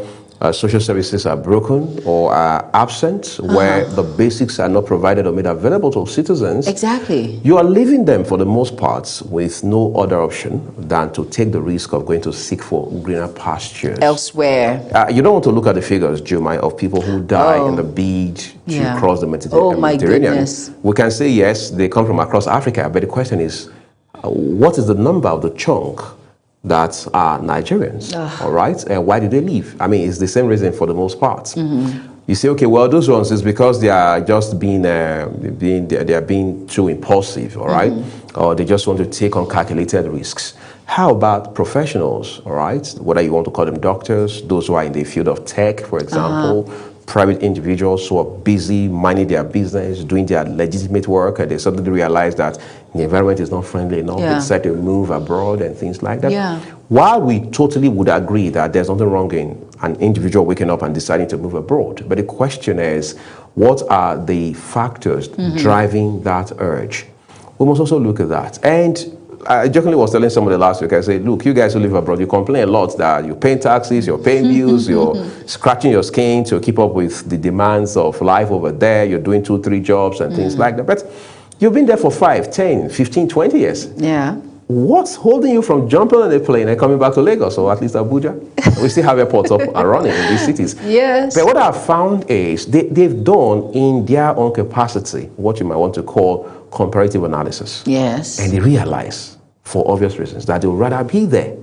social services are broken or are absent, where the basics are not provided or made available to citizens. Exactly. You are leaving them for the most part with no other option than to take the risk of going to seek for greener pastures elsewhere. You don't want to look at the figures, Jumai, of people who die in the bid to cross the Mediterranean. My goodness. We can say, yes, they come from across Africa, but the question is, what is the number of the chunk that are Nigerians, all right? And why did they leave? I mean, it's the same reason for the most part. You say, okay, well, those ones is because they are just being too impulsive, all right? Or they just want to take uncalculated risks. How about professionals, all right? Whether you want to call them doctors, those who are in the field of tech, for example, private individuals who are busy minding their business, doing their legitimate work, and they suddenly realize that the environment is not friendly enough. They decide to move abroad and things like that. While we totally would agree that there's nothing wrong in an individual waking up and deciding to move abroad, but the question is, what are the factors driving that urge? We must also look at that. And I jokingly was telling somebody last week, I said, look, you guys who live abroad, you complain a lot that you're paying taxes, you're paying bills, you're scratching your skin to keep up with the demands of life over there, you're doing 2-3 jobs and things like that. But you've been there for 5, 10, 15, 20 years. Yeah. What's holding you from jumping on a plane and coming back to Lagos or at least Abuja? We still have airports up and running in these cities. Yes. But what I've found is they've done in their own capacity what you might want to call comparative analysis. Yes. And they realize, for obvious reasons, that they would rather be there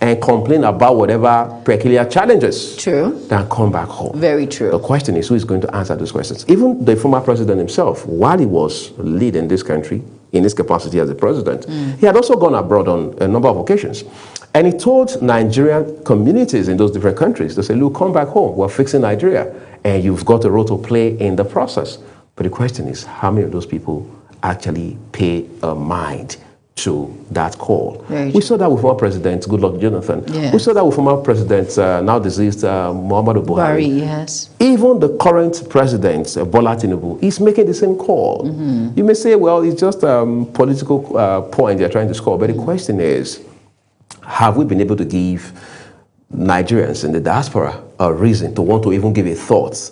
and complain about whatever peculiar challenges than come back home. Very true. The question is, who is going to answer those questions? Even the former president himself, while he was leading this country in his capacity as a president, he had also gone abroad on a number of occasions. And he told Nigerian communities in those different countries, they say, look, come back home, we're fixing Nigeria, and you've got a role to play in the process. But the question is, how many of those people actually pay a mind to that call? We saw that with former President Goodluck Jonathan. We saw that with former President, now deceased, Muhammadu Buhari. Yes. Even the current President, Bola Tinubu, is making the same call. You may say, well, it's just a political point they're trying to score. But the question is, have we been able to give Nigerians in the diaspora a reason to want to even give a thought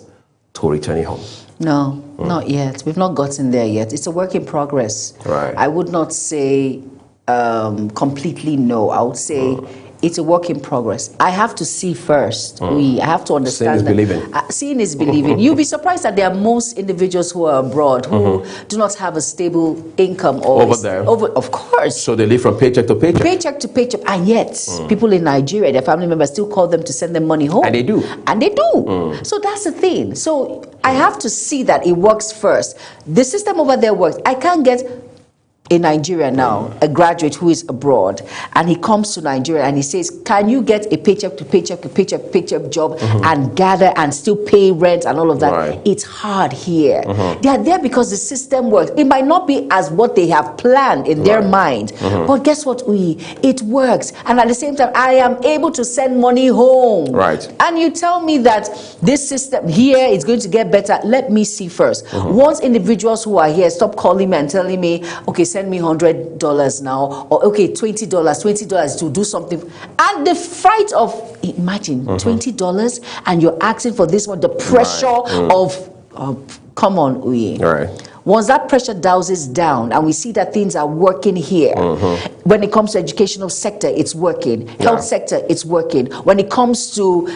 to returning home? No, not yet. We've not gotten there yet. It's a work in progress. Right. I would not say completely no. I would say it's a work in progress. I have to see first. I have to understand. Seeing is believing. Seeing is believing. You'll be surprised that there are most individuals who are abroad who do not have a stable income over there. Of course. So they live from paycheck to paycheck. Paycheck to paycheck. And yet, people in Nigeria, their family members still call them to send them money home. And they do. And they do. So that's the thing. So I have to see that it works first. The system over there works. I can't get in Nigeria now, a graduate who is abroad, and he comes to Nigeria and he says, can you get a paycheck to paycheck to paycheck to paycheck job and gather and still pay rent and all of that? Right. It's hard here. They are there because the system works. It might not be as what they have planned in their mind, but guess what? It works. And at the same time, I am able to send money home. Right. And you tell me that this system here is going to get better. Let me see first. Once individuals who are here stop calling me and telling me, okay, send me $100 now, or okay, $20 to do something. And the fright of, imagine, $20 and you're asking for this one, the pressure of come on, Uye. Right. Once that pressure douses down and we see that things are working here, when it comes to educational sector, it's working. Health sector, it's working. When it comes to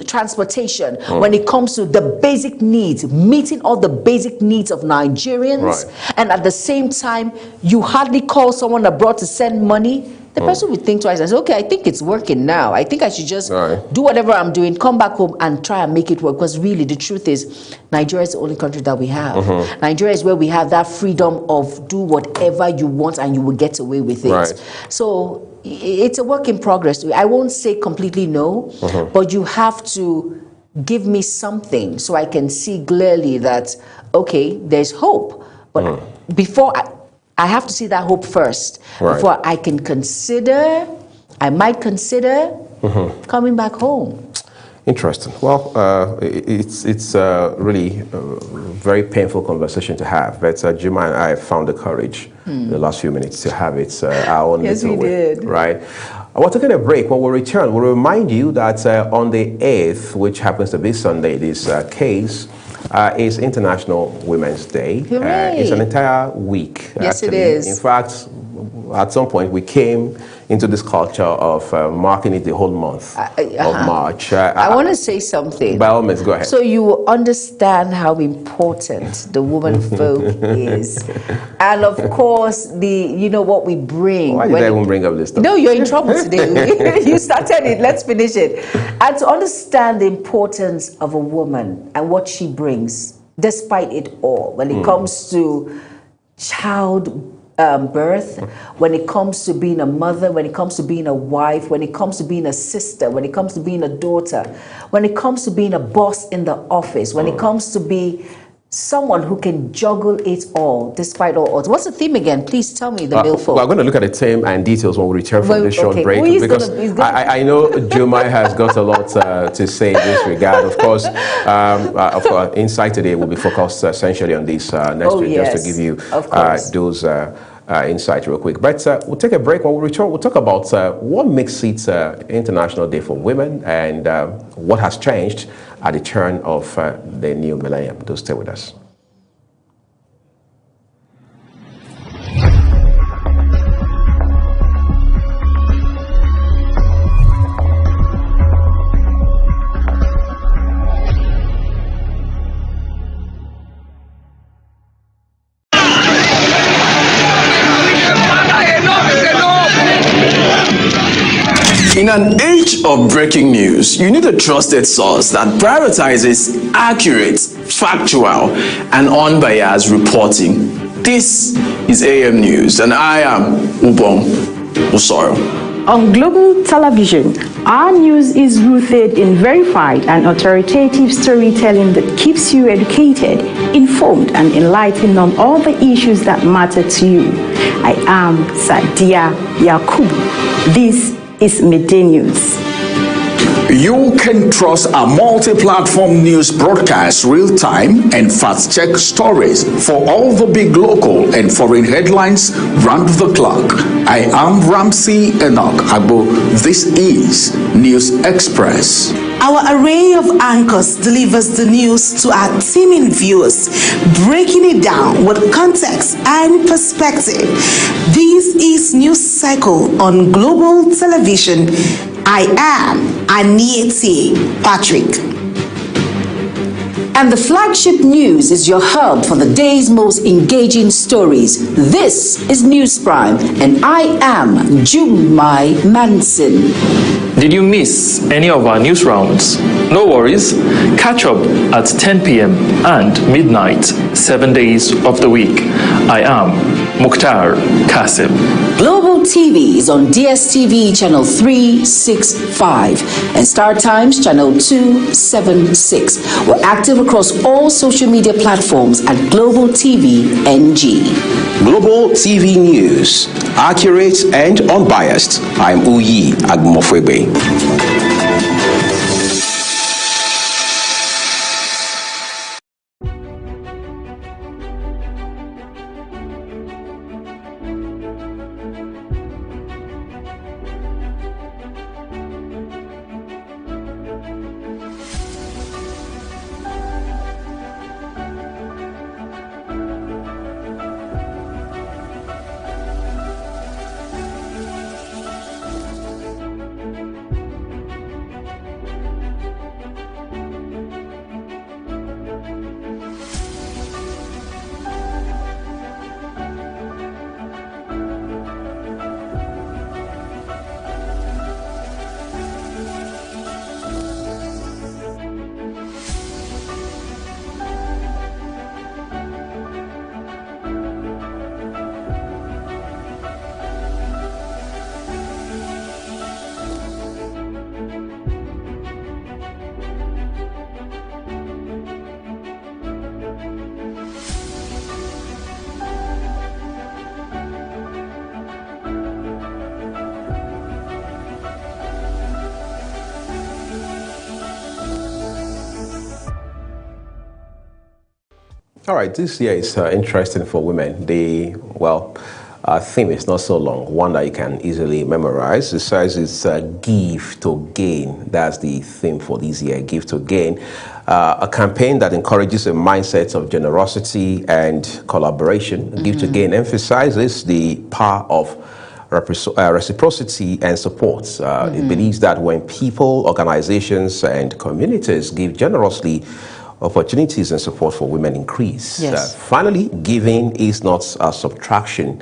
transportation, when it comes to the basic needs, meeting all the basic needs of Nigerians, and at the same time, you hardly call someone abroad to send money. The person would think twice and say, okay, I think it's working now. I think I should just do whatever I'm doing, come back home and try and make it work. Because really, the truth is, Nigeria is the only country that we have. Nigeria is where we have that freedom of do whatever you want and you will get away with it. So it's a work in progress. I won't say completely no, but you have to give me something so I can see clearly that, okay, there's hope. But before I have to see that hope first before I can consider, I might consider coming back home. Interesting. Well, it's really a very painful conversation to have. But Juma and I found the courage in the last few minutes to have it our own Yes, little we way. did. Right? We're taking a break. When we return, we'll remind you that on the 8th, which happens to be Sunday, this case is International Women's Day. It's an entire week. Yes, actually. it is. In fact, at some point, we came into this culture of marking it the whole month of March. I want to say something. By all means, go ahead. So you understand how important the woman folk is. And of course, what we bring. Why did I even bring up this stuff? No, you're in trouble today. You started it. Let's finish it. And to understand the importance of a woman and what she brings, despite it all, when it comes to child birth, when it comes to being a mother, when it comes to being a wife, when it comes to being a sister, when it comes to being a daughter, when it comes to being a boss in the office, when it comes to be someone who can juggle it all despite all odds. What's the theme again? Please tell me, the male folk. We're going to look at the theme and details when we return from this short break, because I know Juma has got a lot to say in this regard. Of course, Insight today will be focused essentially on this next week, just to give you those insights real quick. But we'll take a break. When we return, we'll talk about what makes it International Day for Women and what has changed at the turn of the new millennium. Do stay with us. In an age of breaking news, you need a trusted source that prioritizes accurate, factual, and unbiased reporting. This is AM News, and I am Ubong Osoro. On global television, our news is rooted in verified and authoritative storytelling that keeps you educated, informed, and enlightened on all the issues that matter to you. I am Sadia Yakubu. This is Midday News. You can trust a multi-platform news broadcast real-time and fast-check stories for all the big local and foreign headlines round the clock. I am Ramsey Enoch Agbo. This is News Express. Our array of anchors delivers the news to our teeming viewers, breaking it down with context and perspective. This is News Cycle on Global Television. I am Anieti Patrick. And the flagship news is your hub for the day's most engaging stories. This is News Prime, and I am Jumai Manson. Did you miss any of our news rounds? No worries. Catch up at 10 p.m. and midnight, 7 days of the week. I am Mukhtar Kasim. Global TV is on DSTV channel 365 and Star Times channel 276. We're active across all social media platforms at Global TV NG. Global TV News, accurate and unbiased. I'm Uyi Agmofwebe. All right, this year is interesting for women. theme is not so long, one that you can easily memorize. It says it's give to gain. That's the theme for this year, give to gain. A campaign that encourages a mindset of generosity and collaboration. Give to gain emphasizes the power of reciprocity and support. It believes that when people, organizations, and communities give generously, opportunities and support for women increase. Yes. Finally, giving is not a subtraction,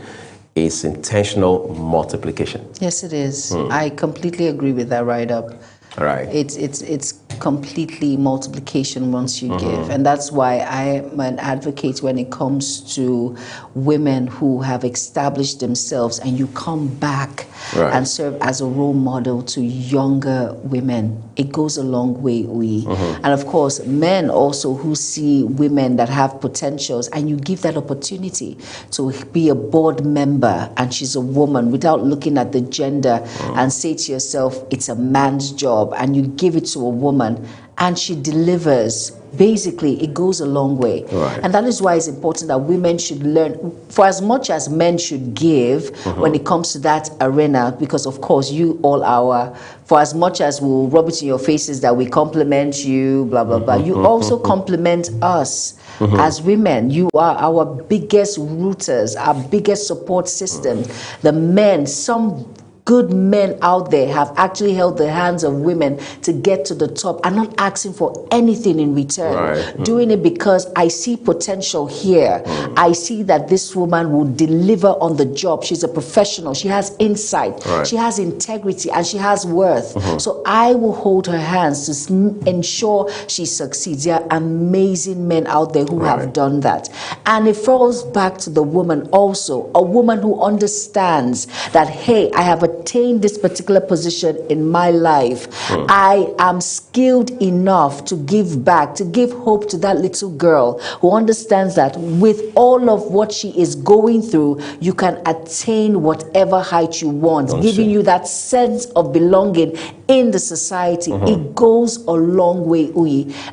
it's intentional multiplication. Yes, it is. I completely agree with that write-up. All right. It's completely multiplication once you give, and that's why I am an advocate when it comes to women who have established themselves, and you come back and serve as a role model to younger women. It goes a long way, and of course, men also who see women that have potentials, and you give that opportunity to be a board member, and she's a woman, without looking at the gender, and say to yourself, it's a man's job. And you give it to a woman and she delivers. Basically, it goes a long way. And that is why it's important that women should learn, for as much as men should give when it comes to that arena, because of course for as much as we'll rub it in your faces that we compliment you, blah, blah, blah, you also compliment us. As women, you are our biggest rooters, our biggest support system. The men, some good men out there have actually held the hands of women to get to the top and not asking for anything in return. Doing it because I see potential here. I see that this woman will deliver on the job. She's a professional. She has insight. She has integrity and she has worth. So I will hold her hands to ensure she succeeds. There are amazing men out there who have done that. And it falls back to the woman also. A woman who understands that, hey, I have attained this particular position in my life. I am skilled enough to give back, to give hope to that little girl who understands that with all of what she is going through, you can attain whatever height you want, giving you that sense of belonging in the society. It goes a long way,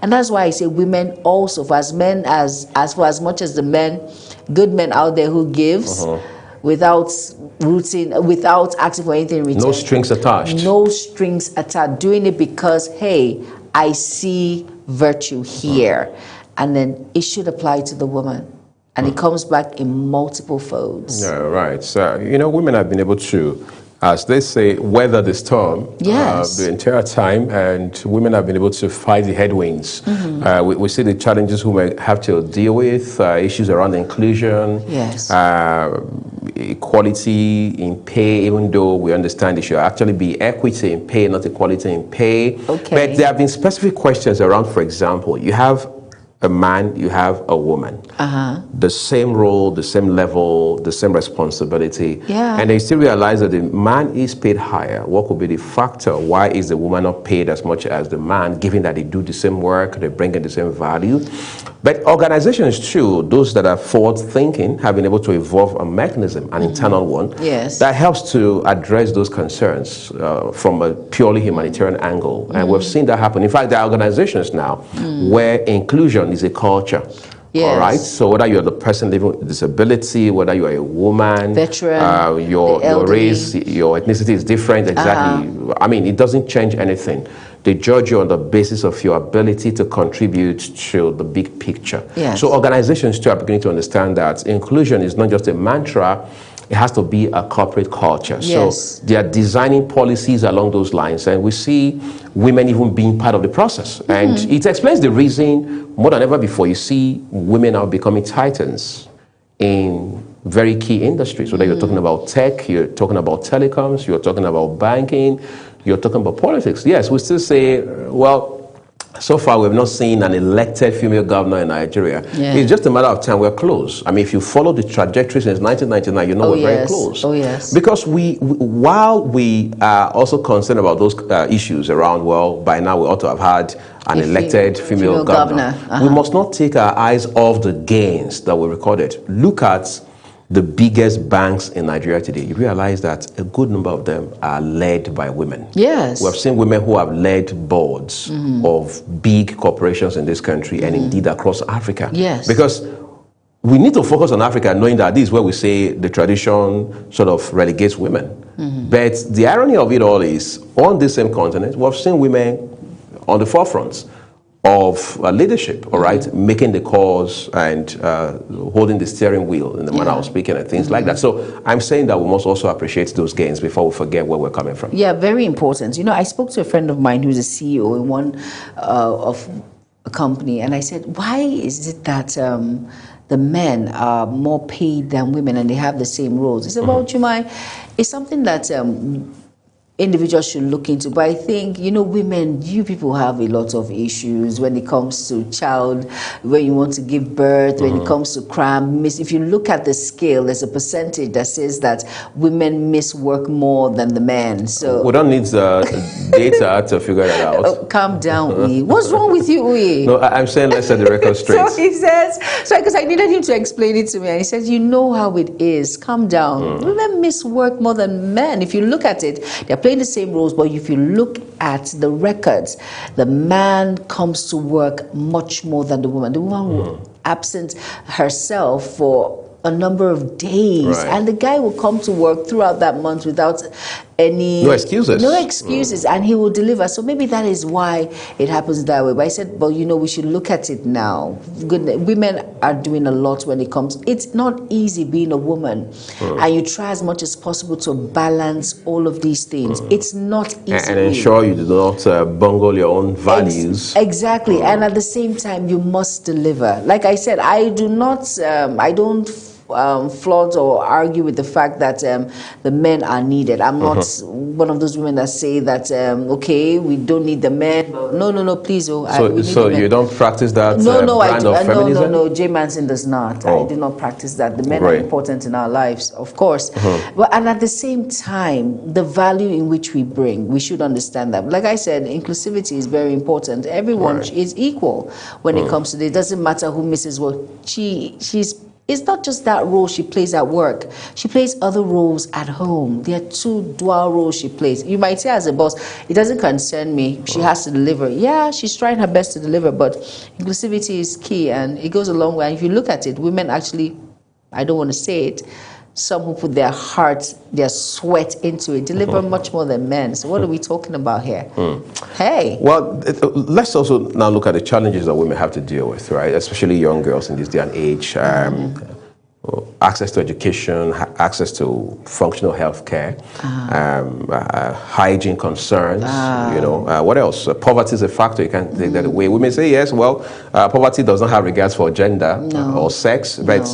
and that's why I say women also, for as much as the men, good men out there who gives without asking for anything in return. No strings attached. No strings attached. Doing it because, hey, I see virtue here. And then it should apply to the woman. And it comes back in multiple folds. Yeah, right. So, women have been able to, as they say, weather the storm the entire time, and women have been able to fight the headwinds. We see the challenges women have to deal with, issues around inclusion, equality in pay, even though we understand there should actually be equity in pay, not equality in pay. But there have been specific questions around, for example, you have a man, you have a woman. The same role, the same level, the same responsibility. And they still realize that the man is paid higher. What could be the factor? Why is the woman not paid as much as the man, given that they do the same work, they bring in the same value? But organizations too, those that are forward thinking, have been able to evolve a mechanism, an internal one, that helps to address those concerns from a purely humanitarian angle. And we've seen that happen. In fact, there are organizations now where inclusion is a culture. All right. So whether you're the person living with disability, whether you are a woman, veteran, your race, your ethnicity is different. Exactly. I mean, it doesn't change anything. They judge you on the basis of your ability to contribute to the big picture. So organizations too are beginning to understand that inclusion is not just a mantra. It has to be a corporate culture. So they are designing policies along those lines, and we see women even being part of the process. And it explains the reason more than ever before you see women now becoming titans in very key industries. Whether you're talking about tech, you're talking about telecoms, you're talking about banking, you're talking about politics. Yes, we still say, well, so far, we've not seen an elected female governor in Nigeria. It's just a matter of time. We're close. I mean, if you follow the trajectory since 1999, you know we're very close. Because while we are also concerned about those issues around, well, by now we ought to have had an elected female governor. We must not take our eyes off the gains that we recorded. Look at the biggest banks in Nigeria today. You realize that a good number of them are led by women. We have seen women who have led boards of big corporations in this country and indeed across Africa. Because we need to focus on Africa, knowing that this is where we say the tradition sort of relegates women. But the irony of it all is, on this same continent, we've seen women on the forefront of leadership, all right, making the calls and holding the steering wheel in the manner of speaking and things like that. So I'm saying that we must also appreciate those gains before we forget where we're coming from. Yeah, very important. You know, I spoke to a friend of mine who's a CEO in one of a company, and I said, why is it that the men are more paid than women and they have the same roles? He said, well, Chumai, it's something that individuals should look into. But I think, you know, women, you people have a lot of issues when it comes to child, when you want to give birth, when it comes to cramp, miss. If you look at the scale, there's a percentage that says that women miss work more than the men. So we don't need data to figure that out. Oh, calm down, Uyi. What's wrong with you, Uyi? No, I'm saying let's set the record straight. So he says, because I needed him to explain it to me, and he says, you know how it is. Calm down. Women miss work more than men. If you look at it, they're playing the same roles, but if you look at the records, the man comes to work much more than the woman. The woman will absent herself for a number of days, and the guy will come to work throughout that month without any excuses, and he will deliver. So maybe that is why it happens that way. But I said, well, you know, we should look at it now. Women are doing a lot when it comes. It's not easy being a woman, and you try as much as possible to balance all of these things. It's not easy. And ensure you do not bungle your own values. Exactly, and at the same time, you must deliver. Like I said, I don't flaunt or argue with the fact that the men are needed. I'm not one of those women that say that okay, we don't need the men. No, please. So you don't practice that brand of feminism? No, Jay Manson does not. I do not practice that. The men are important in our lives, of course. But and at the same time, the value in which we bring, we should understand that. Like I said, inclusivity is very important. Everyone is equal when it comes to it. It doesn't matter who misses what. It's not just that role she plays at work. She plays other roles at home. There are two dual roles she plays. You might say as a boss, it doesn't concern me. She has to deliver. Yeah, she's trying her best to deliver, but inclusivity is key, and it goes a long way. And if you look at it, women actually, I don't want to say it, some who put their heart, their sweat into it, deliver much more than men. So what are we talking about here? Hey. Well, let's also now look at the challenges that women have to deal with, right? Especially young girls in this day and age. Access to education, access to functional health care, hygiene concerns, you know, what else? Poverty is a factor, you can't take that away. We may say, yes, well, poverty does not have regards for gender or sex, but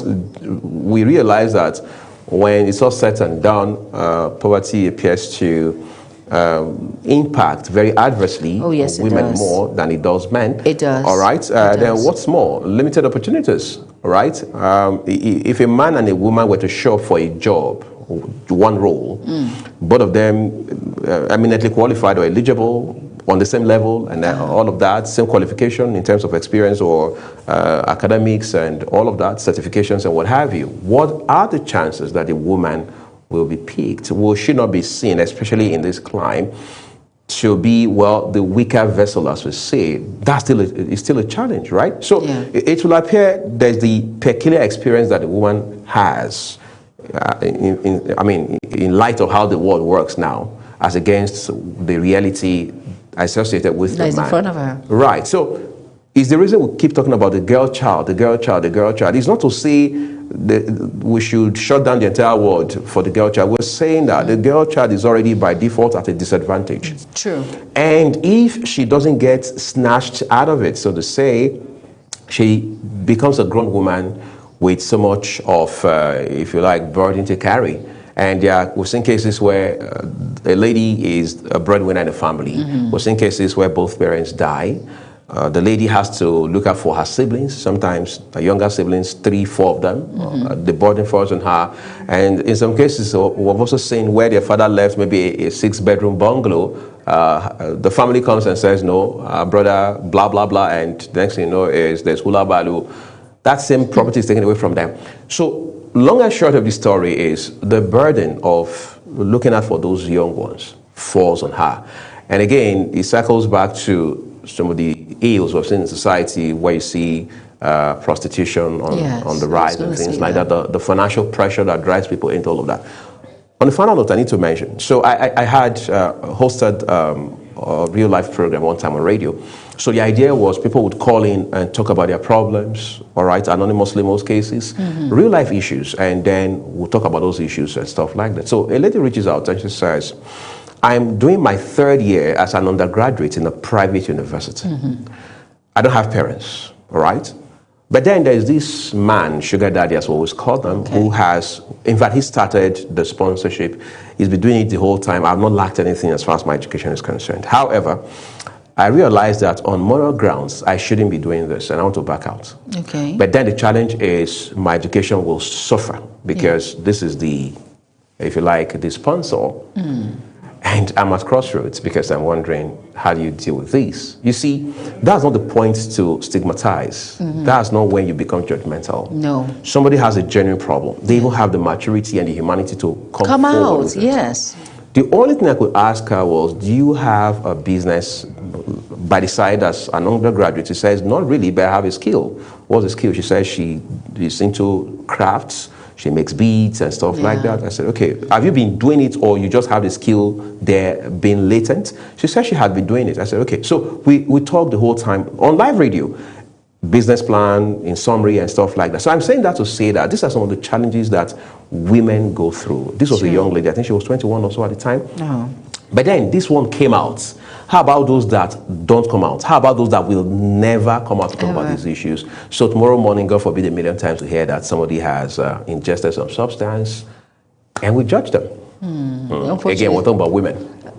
we realize that when it's all said and done, poverty appears to impact very adversely women more than it does men. It does. All right. Then what's more? Limited opportunities. All right. If a man and a woman were to show up for a job, one role, both of them eminently qualified or eligible on the same level, and all of that, same qualification in terms of experience or academics and all of that, certifications and what have you, what are the chances that a woman will be picked? Will she not be seen, especially in this climb, to be, well, the weaker vessel, as we say? That's still a challenge, right? So it will appear there's the peculiar experience that a woman has, in light of how the world works now, as against the reality associated with the man. In front of her. Right. So is the reason we keep talking about the girl child. It's not to say that we should shut down the entire world for the girl child. We're saying that the girl child is already by default at a disadvantage. True. And if she doesn't get snatched out of it, so to say, she becomes a grown woman with so much of, if you like, burden to carry. And we've seen cases where a lady is a breadwinner in a family. We've seen cases where both parents die. The lady has to look out for her siblings, sometimes her younger siblings, 3, 4 of them. The burden falls on her. And in some cases, we've also seen where their father left maybe a 6-bedroom bungalow. The family comes and says, no, brother, blah, blah, blah. And the next thing you know is there's hula balu. That same property is taken away from them. So long and short of the story is the burden of looking out for those young ones falls on her. And again, it circles back to some of the ills we've seen in society where you see prostitution on the I rise was and gonna things say like that, the financial pressure that drives people into all of that. On the final note, I need to mention, so I had hosted a real-life program one time on radio. So the idea was people would call in and talk about their problems, all right, anonymously in most cases, real-life issues, and then we'll talk about those issues and stuff like that. So a lady reaches out and she says, I'm doing my 3rd year as an undergraduate in a private university. I don't have parents, all right? But then there's this man, sugar daddy as we always call them, who has, in fact, he started the sponsorship. He's been doing it the whole time. I've not lacked anything as far as my education is concerned. However, I realized that on moral grounds, I shouldn't be doing this, and I want to back out. Okay. But then the challenge is my education will suffer because this is the, if you like, the sponsor. And I'm at crossroads because I'm wondering, how do you deal with this? You see, that's not the point to stigmatize. That's not when you become judgmental. No. Somebody has a genuine problem. They even have the maturity and the humanity to come forward out, with it. yes. The only thing I could ask her was, do you have a business by the side as an undergraduate? She says, not really, but I have a skill. What's the skill? She says she is into crafts. She makes beads and stuff like that. I said, okay, have you been doing it or you just have the skill there being latent? She said she had been doing it. I said, okay. So we talked the whole time on live radio, business plan, in summary and stuff like that. So I'm saying that to say that these are some of the challenges that women go through. This was a young lady. I think she was 21 or so at the time. But then this one came out. How about those that don't come out? How about those that will never come out to talk about these issues? So tomorrow morning, God forbid, a million times to hear that somebody has ingested some substance, and we judge them. Again, we're talking about women.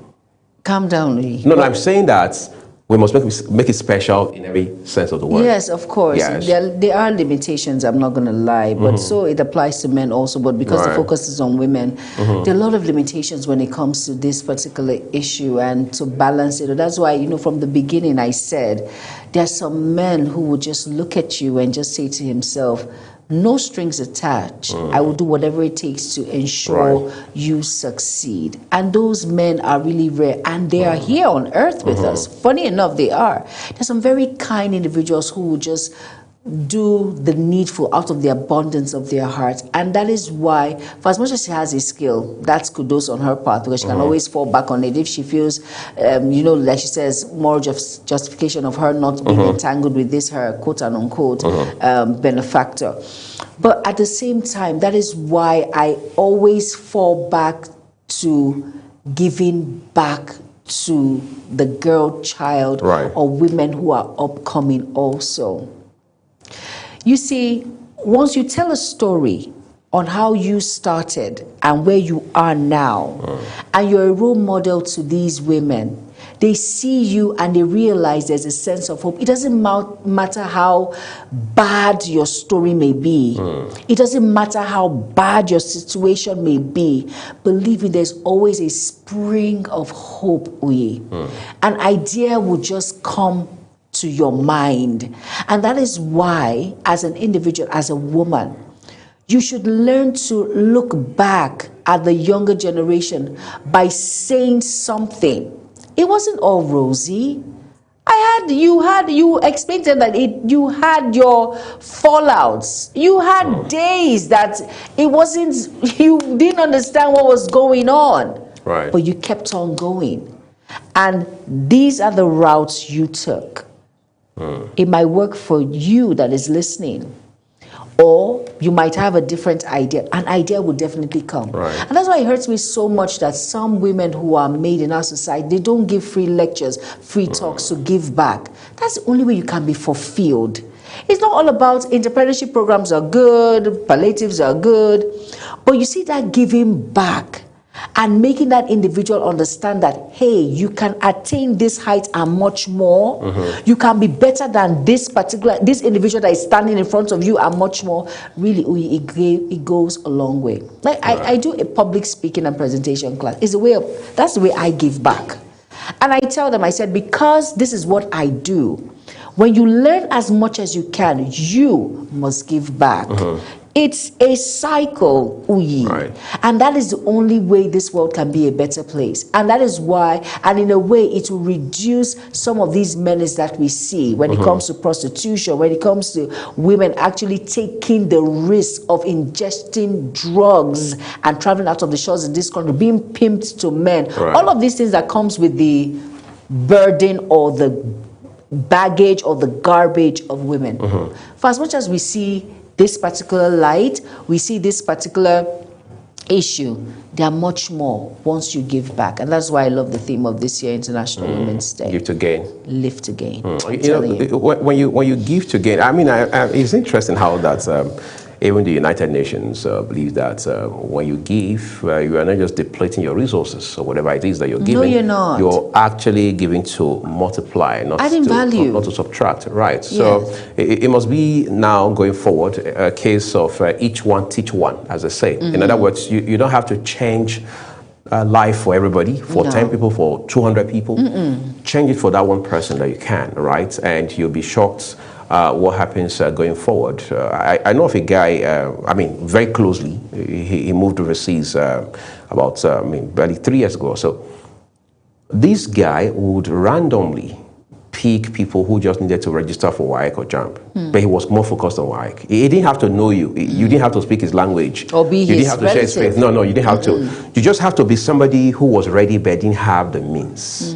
Calm down, Lee. No, I'm saying that we must make it special in every sense of the word. Yes, of course. Yes. There are limitations, I'm not going to lie, but so it applies to men also, but because the focus is on women, there are a lot of limitations when it comes to this particular issue and to balance it. That's why, you know, from the beginning I said, there are some men who would just look at you and just say to himself, no strings attached. I will do whatever it takes to ensure you succeed. And those men are really rare, and they are here on earth with us. Funny enough, they are. There's some very kind individuals who will just do the needful out of the abundance of their hearts. And that is why, for as much as she has a skill, that's kudos on her part, because she can always fall back on it if she feels, you know, like she says, more justification of her not being entangled with this, her quote and unquote benefactor. But at the same time, that is why I always fall back to giving back to the girl child or women who are upcoming also. You see, once you tell a story on how you started and where you are now, and you're a role model to these women, they see you and they realize there's a sense of hope. It doesn't matter how bad your story may be. It doesn't matter how bad your situation may be. Believe me, there's always a spring of hope. An idea will just come to your mind. And that is why, as an individual, as a woman, you should learn to look back at the younger generation by saying something. It wasn't all rosy. You explained to them that you had your fallouts. You had days that it wasn't, you didn't understand what was going on. But you kept on going. And these are the routes you took. It might work for you that is listening, or you might have a different idea. An idea will definitely come. And that's why it hurts me so much that some women who are made in our society, they don't give free lectures, free talks to give back. That's the only way you can be fulfilled. It's not all about entrepreneurship programs are good, palliatives are good, but you see that giving back and making that individual understand that, hey, you can attain this height and much more. You can be better than this individual that is standing in front of you and much more. Really, it goes a long way. Like I do a public speaking and presentation class. That's the way I give back. And I tell them, I said, because this is what I do, when you learn as much as you can, you must give back. It's a cycle, Uyi. Right. And that is the only way this world can be a better place. And that is why, and in a way, it will reduce some of these menace that we see when it comes to prostitution, when it comes to women actually taking the risk of ingesting drugs and traveling out of the shores in this country, being pimped to men. Right. All of these things that comes with the burden or the baggage or the garbage of women. For as much as we see this particular light, we see this particular issue, there are much more once you give back. And that's why I love the theme of this year, International Women's Day. Give to gain. Live to gain. You know, when you give to gain, I mean, it's interesting how that even the United Nations believes that when you give, you are not just depleting your resources or whatever it is that you're giving. No, you're not. You're actually giving to multiply, not Adding value. not to subtract. Right. So it must be now going forward a case of each one teach one, as I say. In other words, you don't have to change life for everybody, for 10 people, for 200 people. Change it for that one person that you can, right? And you'll be shocked what happens going forward. I know of a guy, very closely. He moved overseas about barely 3 years ago or so. This guy would randomly pick people who just needed to register for WAEC or JAMB. But he was more focused on WAEC. He didn't have to know you. You didn't have to speak his language. Or be you his didn't have to share his faith. No, you didn't have to. You just have to be somebody who was ready but didn't have the means.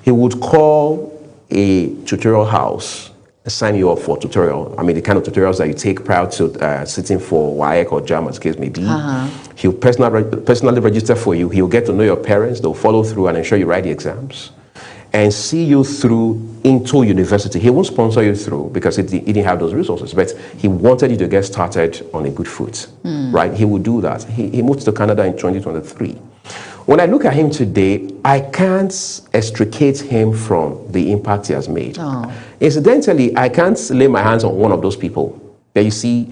He would call a tutorial house, sign you up for tutorial. I mean, the kind of tutorials that you take prior to sitting for WAEC or JAMB, as the case may be. He'll personally register for you. He'll get to know your parents. They'll follow through and ensure you write the exams and see you through into university. He won't sponsor you through because he didn't have those resources, but he wanted you to get started on a good foot, right? He would do that. He moved to Canada in 2023. When I look at him today, I can't extricate him from the impact he has made. Incidentally, I can't lay my hands on one of those people. That you see,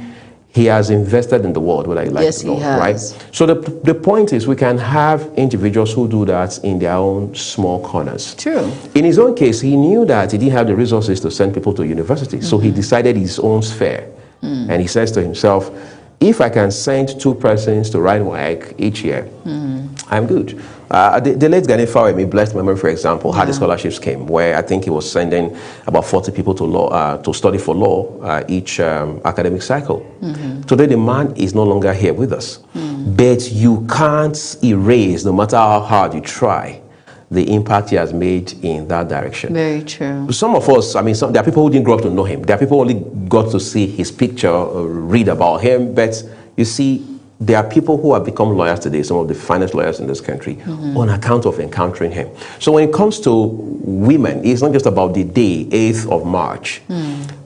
he has invested in the world, whether you like it or not, right? So the point is, we can have individuals who do that in their own small corners. True. In his own case, he knew that he didn't have the resources to send people to university, so he decided his own sphere. And he says to himself, if I can send 2 persons to write WAEC each year, I'm good. The late Gani Fawemi, blessed memory, for example, had the scholarship scheme where I think he was sending about 40 people to law to study for law each academic cycle. Today, the man is no longer here with us. But you can't erase, no matter how hard you try, the impact he has made in that direction. Very true. Some of us, there are people who didn't grow up to know him. There are people who only got to see his picture, read about him. But you see, there are people who have become lawyers today, some of the finest lawyers in this country, on account of encountering him. So when it comes to women, it's not just about the day, 8th of March.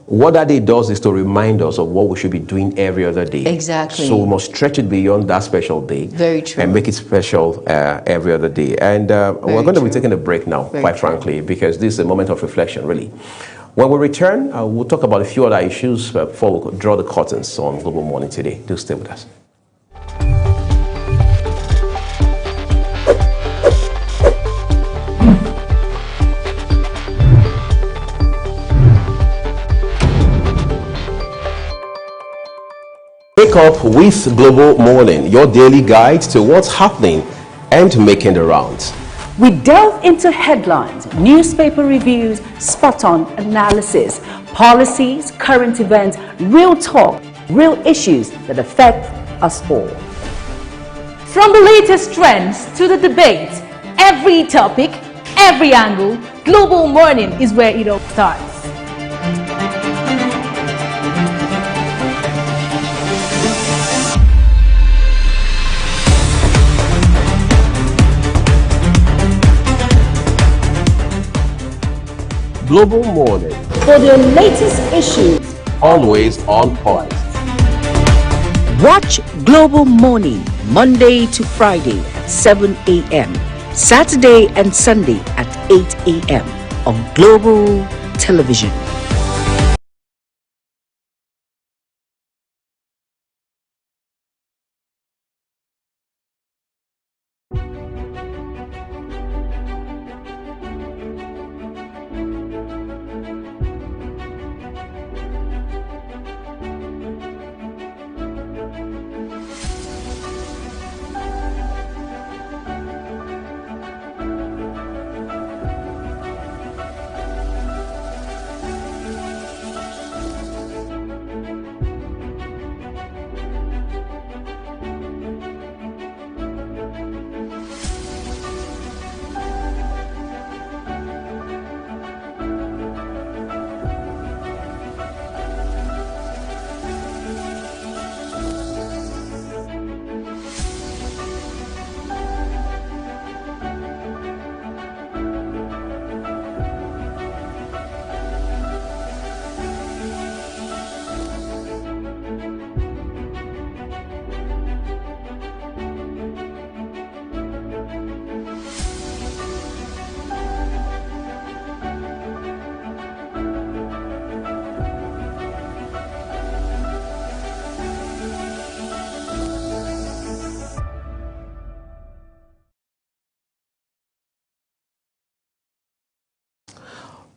What that day does is to remind us of what we should be doing every other day. Exactly. So we must stretch it beyond that special day. Very true. And make it special every other day. And we're going to be taking a break now, quite frankly, because this is a moment of reflection, really. When we return, we'll talk about a few other issues before we draw the curtains on Global Morning today. Do stay with us. Wake up with Global Morning, your daily guide to what's happening and making the rounds. We delve into headlines, newspaper reviews, spot-on analysis, policies, current events, real talk, real issues that affect us all. From the latest trends to the debate, every topic, every angle, Global Morning is where it all starts. Global Morning, For the latest issues, always on point. watch Global Morning Monday to Friday at 7 a.m. Saturday and Sunday at 8 a.m. on Global Television.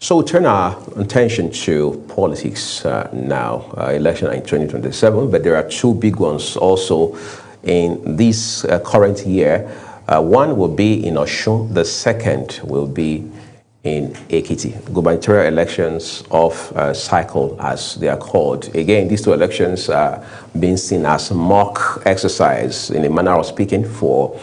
So we turn our attention to politics now, election in 2027, but there are two big ones also in this current year. One will be in Osun, the second will be in Ekiti. Gubernatorial elections of cycle, as they are called. Again, these two elections are being seen as mock exercise, in a manner of speaking, for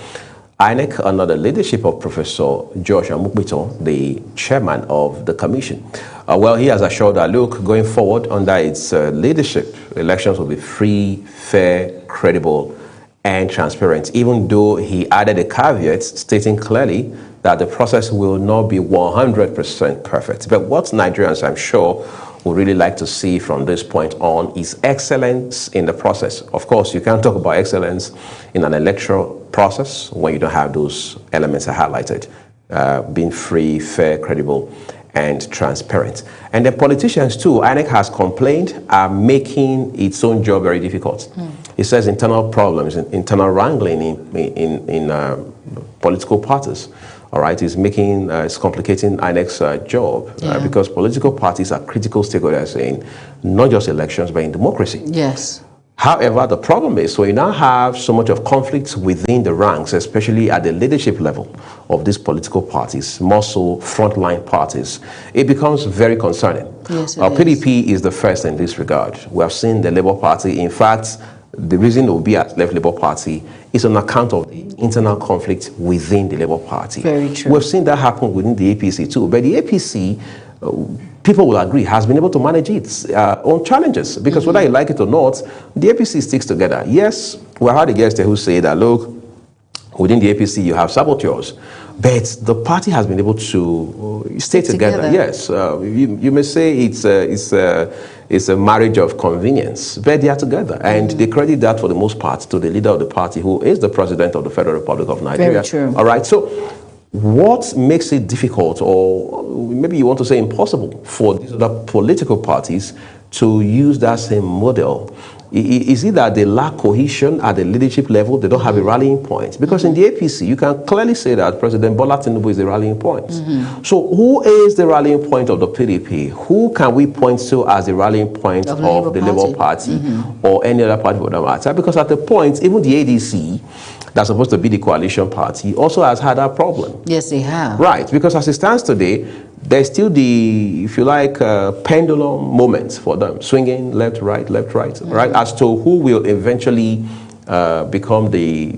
INEC under the leadership of Professor George Amukbito, the chairman of the commission. Well, he has assured that, look, going forward under its leadership, elections will be free, fair, credible, and transparent, even though he added a caveat stating clearly that the process will not be 100% perfect. But what Nigerians, I'm sure, would really like to see from this point on is excellence in the process. Of course, you can't talk about excellence in an electoral process when you don't have those elements I highlighted, being free, fair, credible, and transparent. And the politicians too, INEC has complained, are making its own job very difficult. It says internal problems, internal wrangling in political parties. All right, is making, it's complicating INEC's job because political parties are critical stakeholders in not just elections, but in democracy. Yes. However, the problem is, so you now have so much of conflict within the ranks, especially at the leadership level of these political parties, more so frontline parties. It becomes very concerning. Yes, PDP is the first in this regard. We have seen the Labour Party. In fact, the reason it will be at left Labour Party is on account of the internal conflict within the Labour Party. Very true. We've seen that happen within the APC too. But the APC, people will agree, has been able to manage its own challenges. Because whether you like it or not, the APC sticks together. Yes, we had a guest who say that, look, within the APC you have saboteurs. But the party has been able to stay together. Yes, you may say it's a marriage of convenience, but they are together. And they credit that for the most part to the leader of the party, who is the president of the Federal Republic of Nigeria. Very true. All right, so what makes it difficult, or maybe you want to say impossible, for these other political parties to use that same model? Is it that they lack cohesion at the leadership level? They don't have a rallying point? Because in the APC, you can clearly say that President Bola Tinubu is the rallying point. So who is the rallying point of the PDP? Who can we point to as the rallying point of the Labour Party or any other party for that matter? Because at the point, even the ADC, that's supposed to be the coalition party, also has had that problem. Yes, they have. Right, because as it stands today, there's still the, if you like, pendulum moment for them, swinging left, right, right, as to who will eventually become the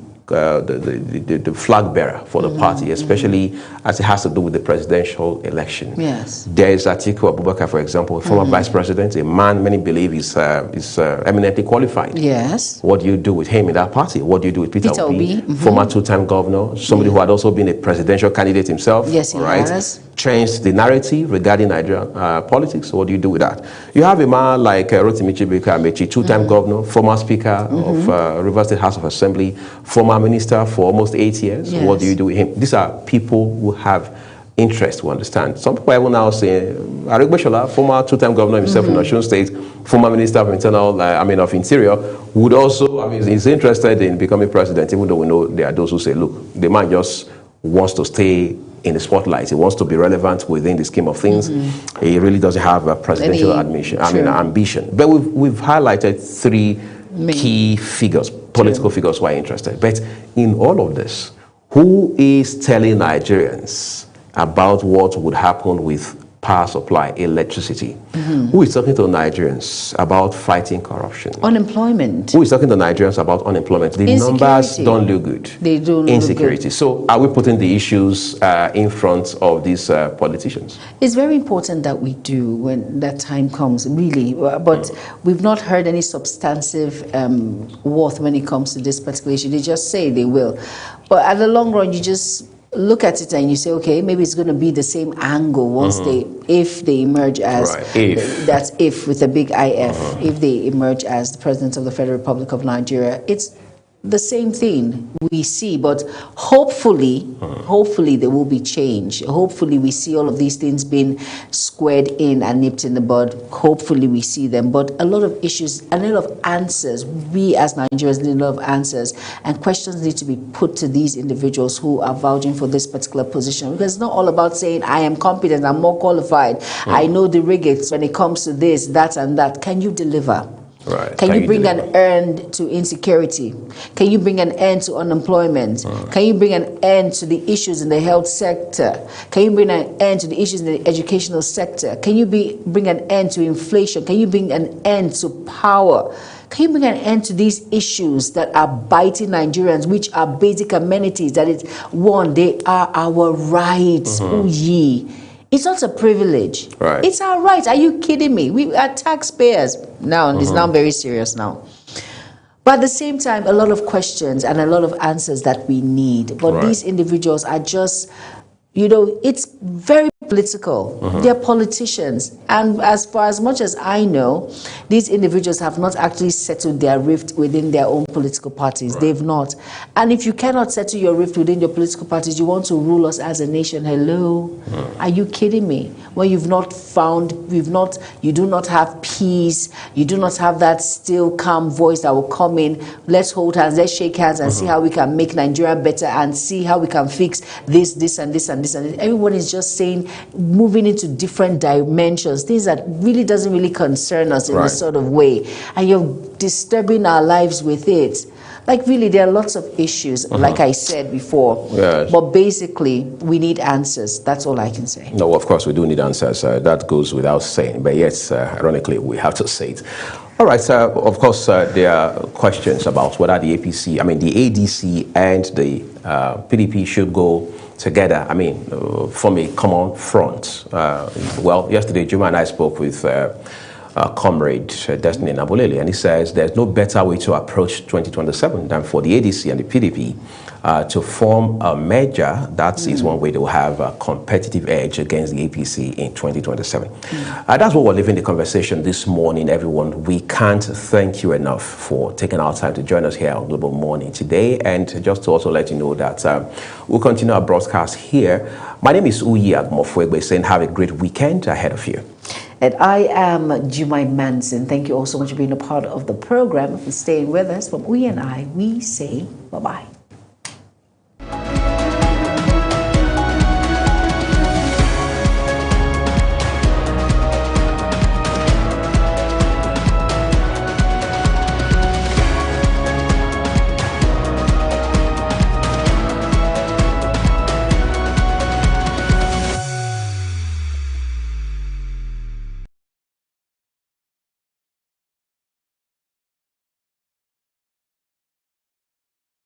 flag bearer for the party, especially as it has to do with the presidential election. Yes. There is Atiku Abubakar, for example, former vice president, a man many believe is eminently qualified. Yes. What do you do with him in that party? What do you do with Peter Obi, former two-time governor, somebody who had also been a presidential candidate himself? Yes, he has. Changed the narrative regarding Nigerian politics. What do you do with that? You have a man like Rotimi Chibika-Amechi, two-time governor, former speaker of Rivers State House of Assembly, former minister for almost 8 years. Yes. What do you do with him? These are people who have interest, who understand. Some people will now say, Aregbesola, former two-time governor himself in Osun State, former minister of of Interior, would also, is interested in becoming president, even though we know there are those who say, look, the man just wants to stay in the spotlight. He wants to be relevant within the scheme of things. He really doesn't have a presidential ambition. But we've highlighted three key figures, political figures who are interested. But in all of this, who is telling Nigerians about what would happen with power supply, electricity? Who is talking to Nigerians about fighting corruption? Unemployment. Who is talking to Nigerians about unemployment? The numbers don't look good. They don't. Insecurity. So are we putting the issues in front of these politicians? It's very important that we do when that time comes, really. But we've not heard any substantive worth when it comes to this particular issue. They just say they will. But at the long run, you just look at it and you say, okay, maybe it's going to be the same angle once if they emerge as, that's if with a big IF, if they emerge as the President of the Federal Republic of Nigeria. It's the same thing we see, but hopefully there will be change. Hopefully we see all of these things being squared in and nipped in the bud. Hopefully we see them, but a lot of issues, a lot of answers. We as Nigerians need a lot of answers, and questions need to be put to these individuals who are vouching for this particular position, because it's not all about saying I am competent, I'm more qualified, I know the rigours when it comes to this, that and that. Can you deliver? Right. Can you bring an end to insecurity? Can you bring an end to unemployment? Can you bring an end to the issues in the health sector? Can you bring an end to the issues in the educational sector? Can you bring an end to inflation? Can you bring an end to power? Can you bring an end to these issues that are biting Nigerians, which are basic amenities? That is, one, they are our rights. Ooh, ye. It's not a privilege. Right. It's our right. Are you kidding me? We are taxpayers. Now, it's now very serious now. But at the same time, a lot of questions and a lot of answers that we need. But these individuals are just, it's very political. They're politicians. And as much as I know, these individuals have not actually settled their rift within their own political parties. They've not. And if you cannot settle your rift within your political parties, you want to rule us as a nation. Hello? Are you kidding me? When you do not have peace, you do not have that still calm voice that will come in, let's hold hands, let's shake hands and see how we can make Nigeria better and see how we can fix this, this, and this, and this, and this. Everyone is just saying, moving into different dimensions, things that really doesn't really concern us in a sort of way, and you're disturbing our lives with it. Like, really, there are lots of issues, like I said before. Yes. But basically, we need answers. That's all I can say. No, of course, we do need answers. That goes without saying. But yes, ironically, we have to say it. All right, of course, there are questions about whether the ADC and the PDP should go together, form a common front. Well, yesterday, Juma and I spoke with Comrade Destiny Nabulele, and he says there's no better way to approach 2027 than for the ADC and the PDP to form a merger. That is one way to have a competitive edge against the APC in 2027. That's what we're leaving the conversation this morning, everyone. We can't thank you enough for taking our time to join us here on Global Morning today. And just to also let you know that we'll continue our broadcast here. My name is Uyi Agmofwegbe, saying have a great weekend ahead of you. And I am Jumai Manson. Thank you all so much for being a part of the program, for staying with us. From we and I, we say bye-bye.